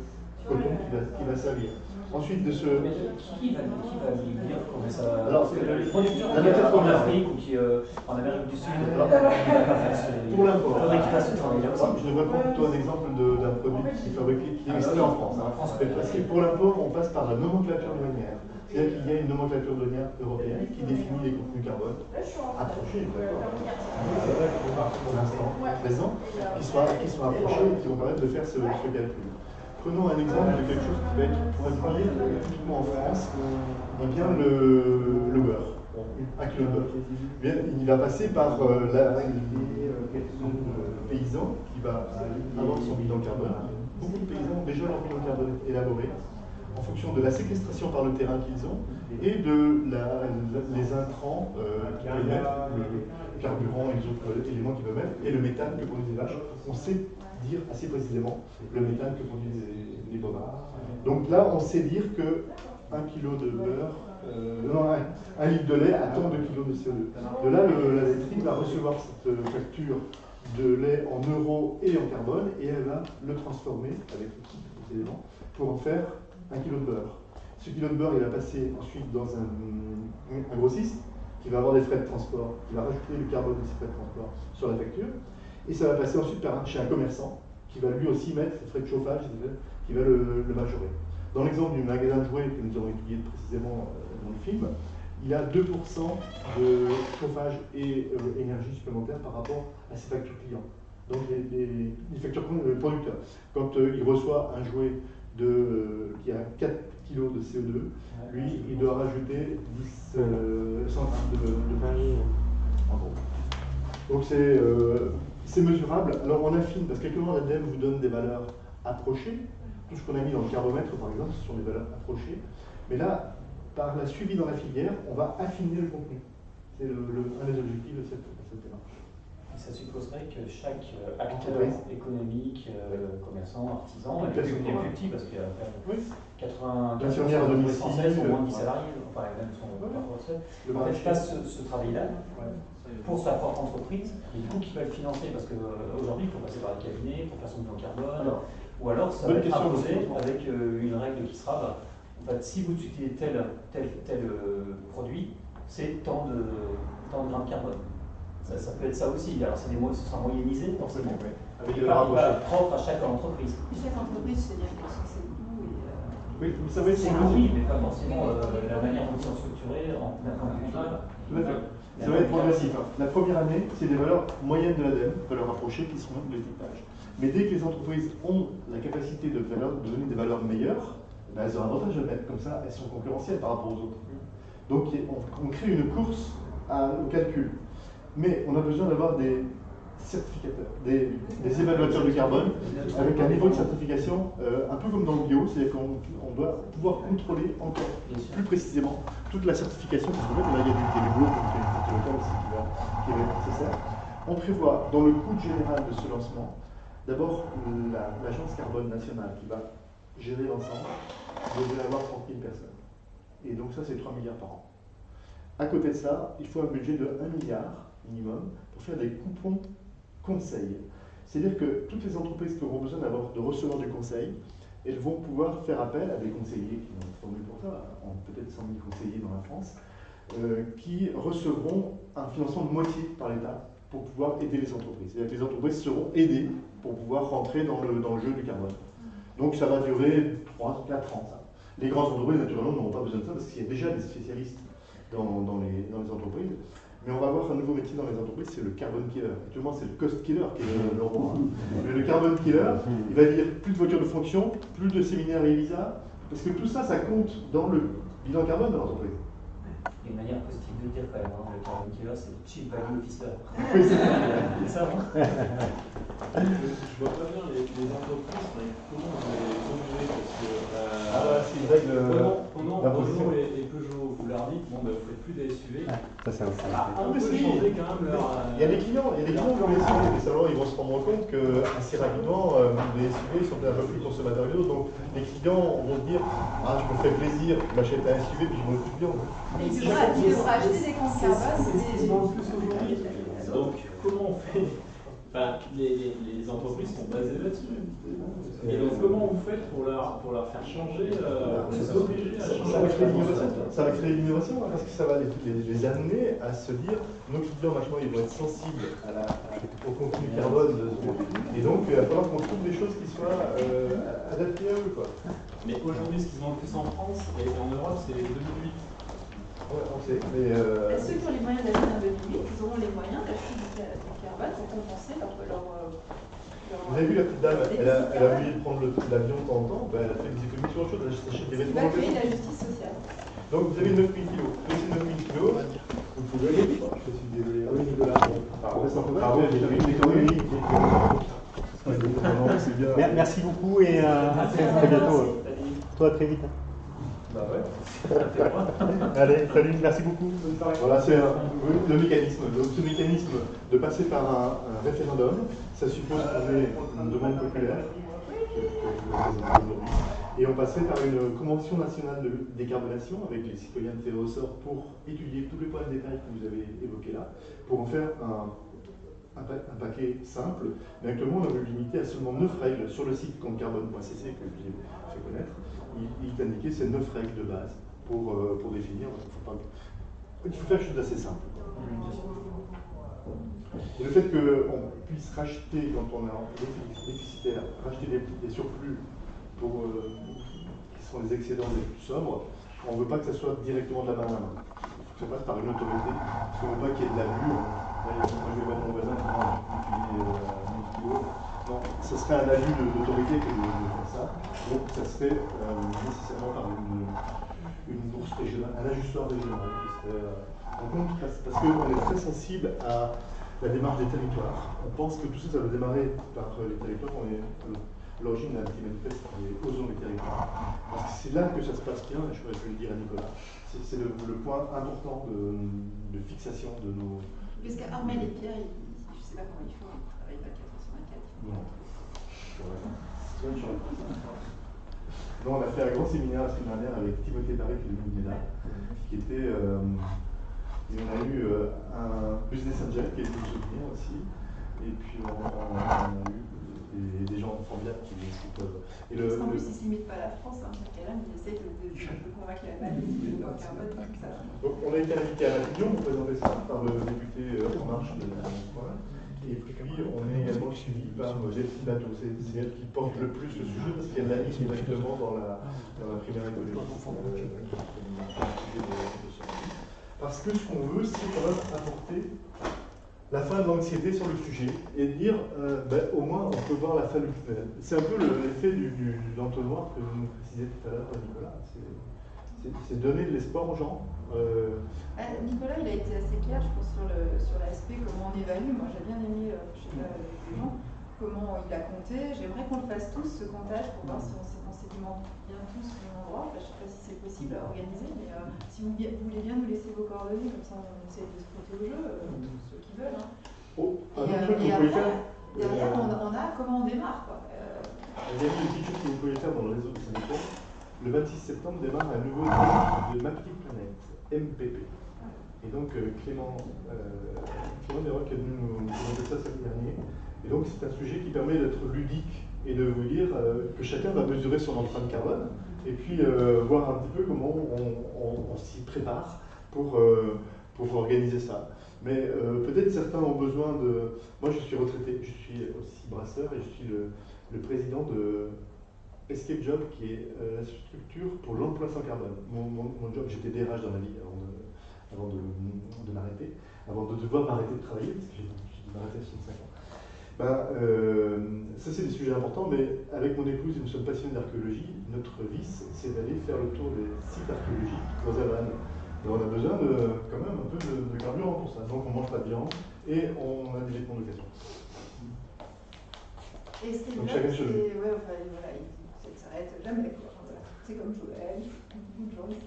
[SPEAKER 2] coton qui va servir. Ensuite de ce...
[SPEAKER 3] Qui va lui dire comment ça...
[SPEAKER 2] Alors,
[SPEAKER 3] parce que le producteur
[SPEAKER 2] en
[SPEAKER 3] Afrique ou qui en Amérique du Sud,
[SPEAKER 2] pour l'import.
[SPEAKER 3] Il faudrait qu'il fasse ce travail-là aussi.
[SPEAKER 2] Je devrais prendre toi un exemple d'un produit qui est fabriqué, qui est existé en France. Parce que pour l'import, on passe par la nomenclature douanière. C'est-à-dire qu'il y a une nomenclature douanière européenne qui définit les contenus carbone approchés, pour l'instant présent, qui sont approchés et qui vont permettre de faire ce calcul. Prenons un exemple de quelque chose qui va être produit typiquement en France, et bien le beurre. 1 kg de beurre. Il va passer par le paysan qui va avoir son bilan carbone. Beaucoup de paysans ont déjà leur bilan carbone élaboré en fonction de la séquestration par le terrain qu'ils ont et de les intrants qu'ils peuvent mettre, le carburant et les autres éléments qu'ils peuvent mettre, et le méthane que produisent les vaches. On sait dire assez précisément le méthane que produisent les bovins. Donc là, on sait dire que 1 kg de beurre, 1 litre de lait a tant de kilos de CO2. De là, la laiterie va recevoir cette facture de lait en euros et en carbone, et elle va le transformer avec les éléments pour en faire 1 kg de beurre. Ce kilo de beurre, il va passer ensuite dans un grossiste qui va avoir des frais de transport, qui va rajouter le carbone de ces frais de transport sur la facture, et ça va passer ensuite chez un commerçant qui va lui aussi mettre ses frais de chauffage, qui va le majorer. Dans l'exemple du magasin de jouets que nous avons étudié précisément dans le film, il a 2% de chauffage et énergie supplémentaire par rapport à ses factures clients. Donc les factures producteurs. Quand il reçoit un jouet qui a 4 kg de CO2, lui, il doit rajouter 10 centimes de plus, en gros. Donc c'est mesurable. Alors on affine, parce que quelquefois l'ADEME vous donne des valeurs approchées. Tout ce qu'on a mis dans le carbomètre, par exemple, ce sont des valeurs approchées. Mais là, par la suivi dans la filière, on va affiner le contenu. C'est un des objectifs de cette démarche.
[SPEAKER 3] Ça supposerait que chaque acteur économique, commerçant, artisan, et plus petit, parce qu'il y a quand même 80% de françaises ont moins de 10 salariés, enfin, même sont parfois seuls. En fait, fasse ce travail-là pour sa propre entreprise, et du coup, qui va le financer, parce qu'aujourd'hui, il faut passer par les cabinets pour faire son bilan carbone, ou alors ça va être imposé avec une règle qui sera, en fait, si vous utilisez tel produit, c'est tant de grammes de carbone. Ça peut être ça aussi. Alors, ce sera moyennisé, forcément.
[SPEAKER 2] Avec
[SPEAKER 3] il va propre à chaque entreprise.
[SPEAKER 5] Chaque entreprise, c'est-à-dire qu'elle succède tout.
[SPEAKER 2] Oui, ça va être
[SPEAKER 3] oui, mais pas forcément la manière dont ils sont structurés d'un point de vue global.
[SPEAKER 2] Ça va être progressif. La première année, c'est des valeurs moyennes de l'ADEME, valeurs approchées, qui seront de l'étiquetage. Mais dès que les entreprises ont la capacité de donner des valeurs meilleures, ben elles ont l'avantage de mettre comme ça, elles sont concurrentielles par rapport aux autres. Donc on crée une course au calcul. Mais on a besoin d'avoir des
[SPEAKER 6] certificateurs, des évaluateurs de carbone, avec un niveau de certification un peu comme dans le bio, c'est-à-dire qu'on doit pouvoir contrôler encore plus précisément toute la certification qui se fait. Là, il y a du boulot qui va être nécessaire. On prévoit, dans le coût général de ce lancement, d'abord l'agence carbone nationale qui va gérer l'ensemble, devrait avoir 30 000 personnes. Et donc ça, c'est 3 milliards par an. À côté de ça, il faut un budget de 1 milliard minimum pour faire des coupons conseils. C'est-à-dire que toutes les entreprises qui auront besoin de recevoir du conseil, elles vont pouvoir faire appel à des conseillers qui vont être formés pour ça, peut-être 100 000 conseillers dans la France, qui recevront un financement de moitié par l'État pour pouvoir aider les entreprises. C'est-à-dire que les entreprises seront aidées pour pouvoir rentrer dans le jeu du carbone. Donc ça va durer 3-4 ans. Ça. Les grandes entreprises, naturellement, n'auront pas besoin de ça parce qu'il y a déjà des spécialistes dans les entreprises. Mais on va avoir un nouveau métier dans les entreprises, c'est le carbon killer. Actuellement, c'est le cost killer qui est le roi. Mais le carbon killer, il va dire plus de voitures de fonction, plus de séminaires et visa, parce que tout ça, ça compte dans le bilan carbone de l'entreprise.
[SPEAKER 3] Il y a une manière positive de le dire quand même, hein. Le carbon killer, c'est le chief value officer.
[SPEAKER 6] Oui,
[SPEAKER 3] c'est ça, hein.
[SPEAKER 10] Je vois pas bien les entreprises, mais comment on les obliger parce que
[SPEAKER 6] c'est une règle
[SPEAKER 10] pendant Renault et Peugeot, vous leur dites, bon, ben, vous faites plus des SUV.
[SPEAKER 1] Ça, c'est un
[SPEAKER 10] on peut changer quand même leur.
[SPEAKER 1] Il y a des clients qui vont les SUV, mais seulement ils vont se rendre compte que assez rapidement, les SUV sont un peu plus consommateurs que d'autres. Donc les clients vont se dire, ah, je me fais plaisir, je m'achète un SUV puis je me plus de viande.
[SPEAKER 5] Et tu devras acheter des comptes carbone.
[SPEAKER 10] C'est plus aujourd'hui. Donc comment on fait? Enfin, les entreprises sont basées là-dessus. Et donc, comment vous faites pour leur faire changer, les obliger à changer?
[SPEAKER 1] Ça va créer l'innovation, hein, parce que ça va les amener à se dire, nos clients, machin, ils vont être sensibles au contenu carbone. Et donc, il va falloir qu'on trouve des choses qui soient adaptées à eux. Quoi.
[SPEAKER 10] Mais aujourd'hui, ce qu'ils ont le plus en France et en Europe, c'est les 2008.
[SPEAKER 1] Ouais, on sait, mais
[SPEAKER 5] ceux qui ont les moyens d'acheter un 2008, ils auront les moyens d'acheter du carbone pour compenser leur
[SPEAKER 1] vous avez vu la petite dame, elle a oublié de prendre l'avion de temps en temps, ben, elle a fait des économies sur autre chose, elle achète des vêtements.
[SPEAKER 5] Il va créer la justice sociale.
[SPEAKER 1] Donc vous avez 9 000 kilos. Plus ces 9 000 kilos, vous pouvez. Je suis désolé. Ah oui, Nicolas.
[SPEAKER 11] Merci beaucoup et à très bientôt. Toi, à très vite.
[SPEAKER 1] Bah ouais.
[SPEAKER 11] Allez, salut, merci beaucoup.
[SPEAKER 1] Voilà, c'est le mécanisme. Donc, ce mécanisme de passer par un référendum, ça suppose qu'on ait une demande populaire, et on passerait par une convention nationale de décarbonation avec les citoyens de tirés au sort pour étudier tous les points de détail que vous avez évoqués là, pour en faire un paquet simple. Mais actuellement, on a limité à seulement 9 règles sur le site comptecarbone.cc que je vous ai fait connaître. Il est indiqué ces 9 règles de base pour définir. Il faut faire quelque chose d'assez simple. Et le fait qu'on puisse racheter, quand on est déficitaire, racheter des surplus qui sont les excédents les plus sobres, on ne veut pas que ça soit directement de la main à la main. Il faut que ça passe par une autorité, parce qu'on ne veut pas qu'il y ait de l'abus. Moi, je vais voir mon voisin qui mange 1000 kilos. Non, ce serait un abus d'autorité que de faire ça. Donc, ça serait nécessairement par une bourse régionale, un ajusteur régional qui serait en compte, parce qu'on est très sensible à la démarche des territoires. On pense que tout ça va démarrer par les territoires. On est à l'origine d'un petit manifeste qui est Osons les territoires. Parce que c'est là que ça se passe bien, et je vais le dire à Nicolas. C'est le point important de fixation de nos.
[SPEAKER 5] Parce qu'Armel et Pierre, je ne sais pas comment ils font, ils ne travaillent pas 4 heures sur 24.
[SPEAKER 1] Non. Non, on a fait un grand séminaire la semaine dernière avec Timothée Paré et Dominique Ménard, qui était. Et on a eu un Business Angel qui est venu nous soutenir aussi. Et puis on a eu des gens formidables qui peuvent.
[SPEAKER 5] Parce qu'en plus, ils ne se limitent pas à la France, hein. Ils essayent de convaincre l'Allemagne de leur carbone, tout ça.
[SPEAKER 1] Donc on a été invité à Matignon pour présenter ça par le député En Marche de la France. Et puis on est également suivi par Delphine Bateau. C'est elle qui porte le plus le sujet parce qu'elle l'anime directement dans la primaire écologique. Parce que ce qu'on veut, c'est quand même apporter la fin de l'anxiété sur le sujet et dire, au moins, on peut voir la fin du tunnel. C'est un peu l'effet de l'entonnoir que nous précisait tout à l'heure Nicolas.
[SPEAKER 6] c'est donner de l'espoir aux gens.
[SPEAKER 5] Nicolas, il a été assez clair, je pense, sur l'aspect comment on évalue. Moi, j'ai bien aimé, je sais pas, les gens, comment il a compté. J'aimerais qu'on le fasse tous, ce comptage, pour voir si on sédimente bien tous au même endroit. Enfin, je sais pas si c'est possible à organiser, mais si vous voulez bien nous laisser vos coordonnées, comme ça on essaie de se prêter au jeu, ceux qui veulent. Hein. Et après, derrière, on a comment on démarre, quoi.
[SPEAKER 6] Il y a une petite chose que vous pouvez faire dans le réseau de Saint-Michel. Le 26 septembre démarre un nouveau défi de Mapping Planet, MPP. Et donc Clément Desroques est venu nous présenter ça samedi dernier. Et donc c'est un sujet qui permet d'être ludique et de vous dire que chacun va mesurer son empreinte carbone et puis voir un petit peu comment on s'y prépare pour organiser ça. Mais peut-être certains ont besoin de... Moi je suis retraité, je suis aussi brasseur et je suis le président de Escape Job qui est la structure pour l'emploi sans carbone. Mon job, j'étais DRH dans ma vie avant de m'arrêter, avant de devoir m'arrêter de travailler, parce que j'ai dû m'arrêter à 65 ans. Ça c'est des sujets importants, mais avec mon épouse, nous sommes passionnés d'archéologie. Notre vice, c'est d'aller faire le tour des sites archéologiques dans Havane. Et on a besoin quand même un peu de carburant pour ça. Donc on mange pas de viande et on a des vêtements d'occasion.
[SPEAKER 5] Et ce qui est
[SPEAKER 6] donc
[SPEAKER 5] bien,
[SPEAKER 6] chacun
[SPEAKER 5] c'est... Ouais, enfin, voilà, ça ne s'arrête jamais, quoi. Voilà. C'est comme Joël, bonne journée.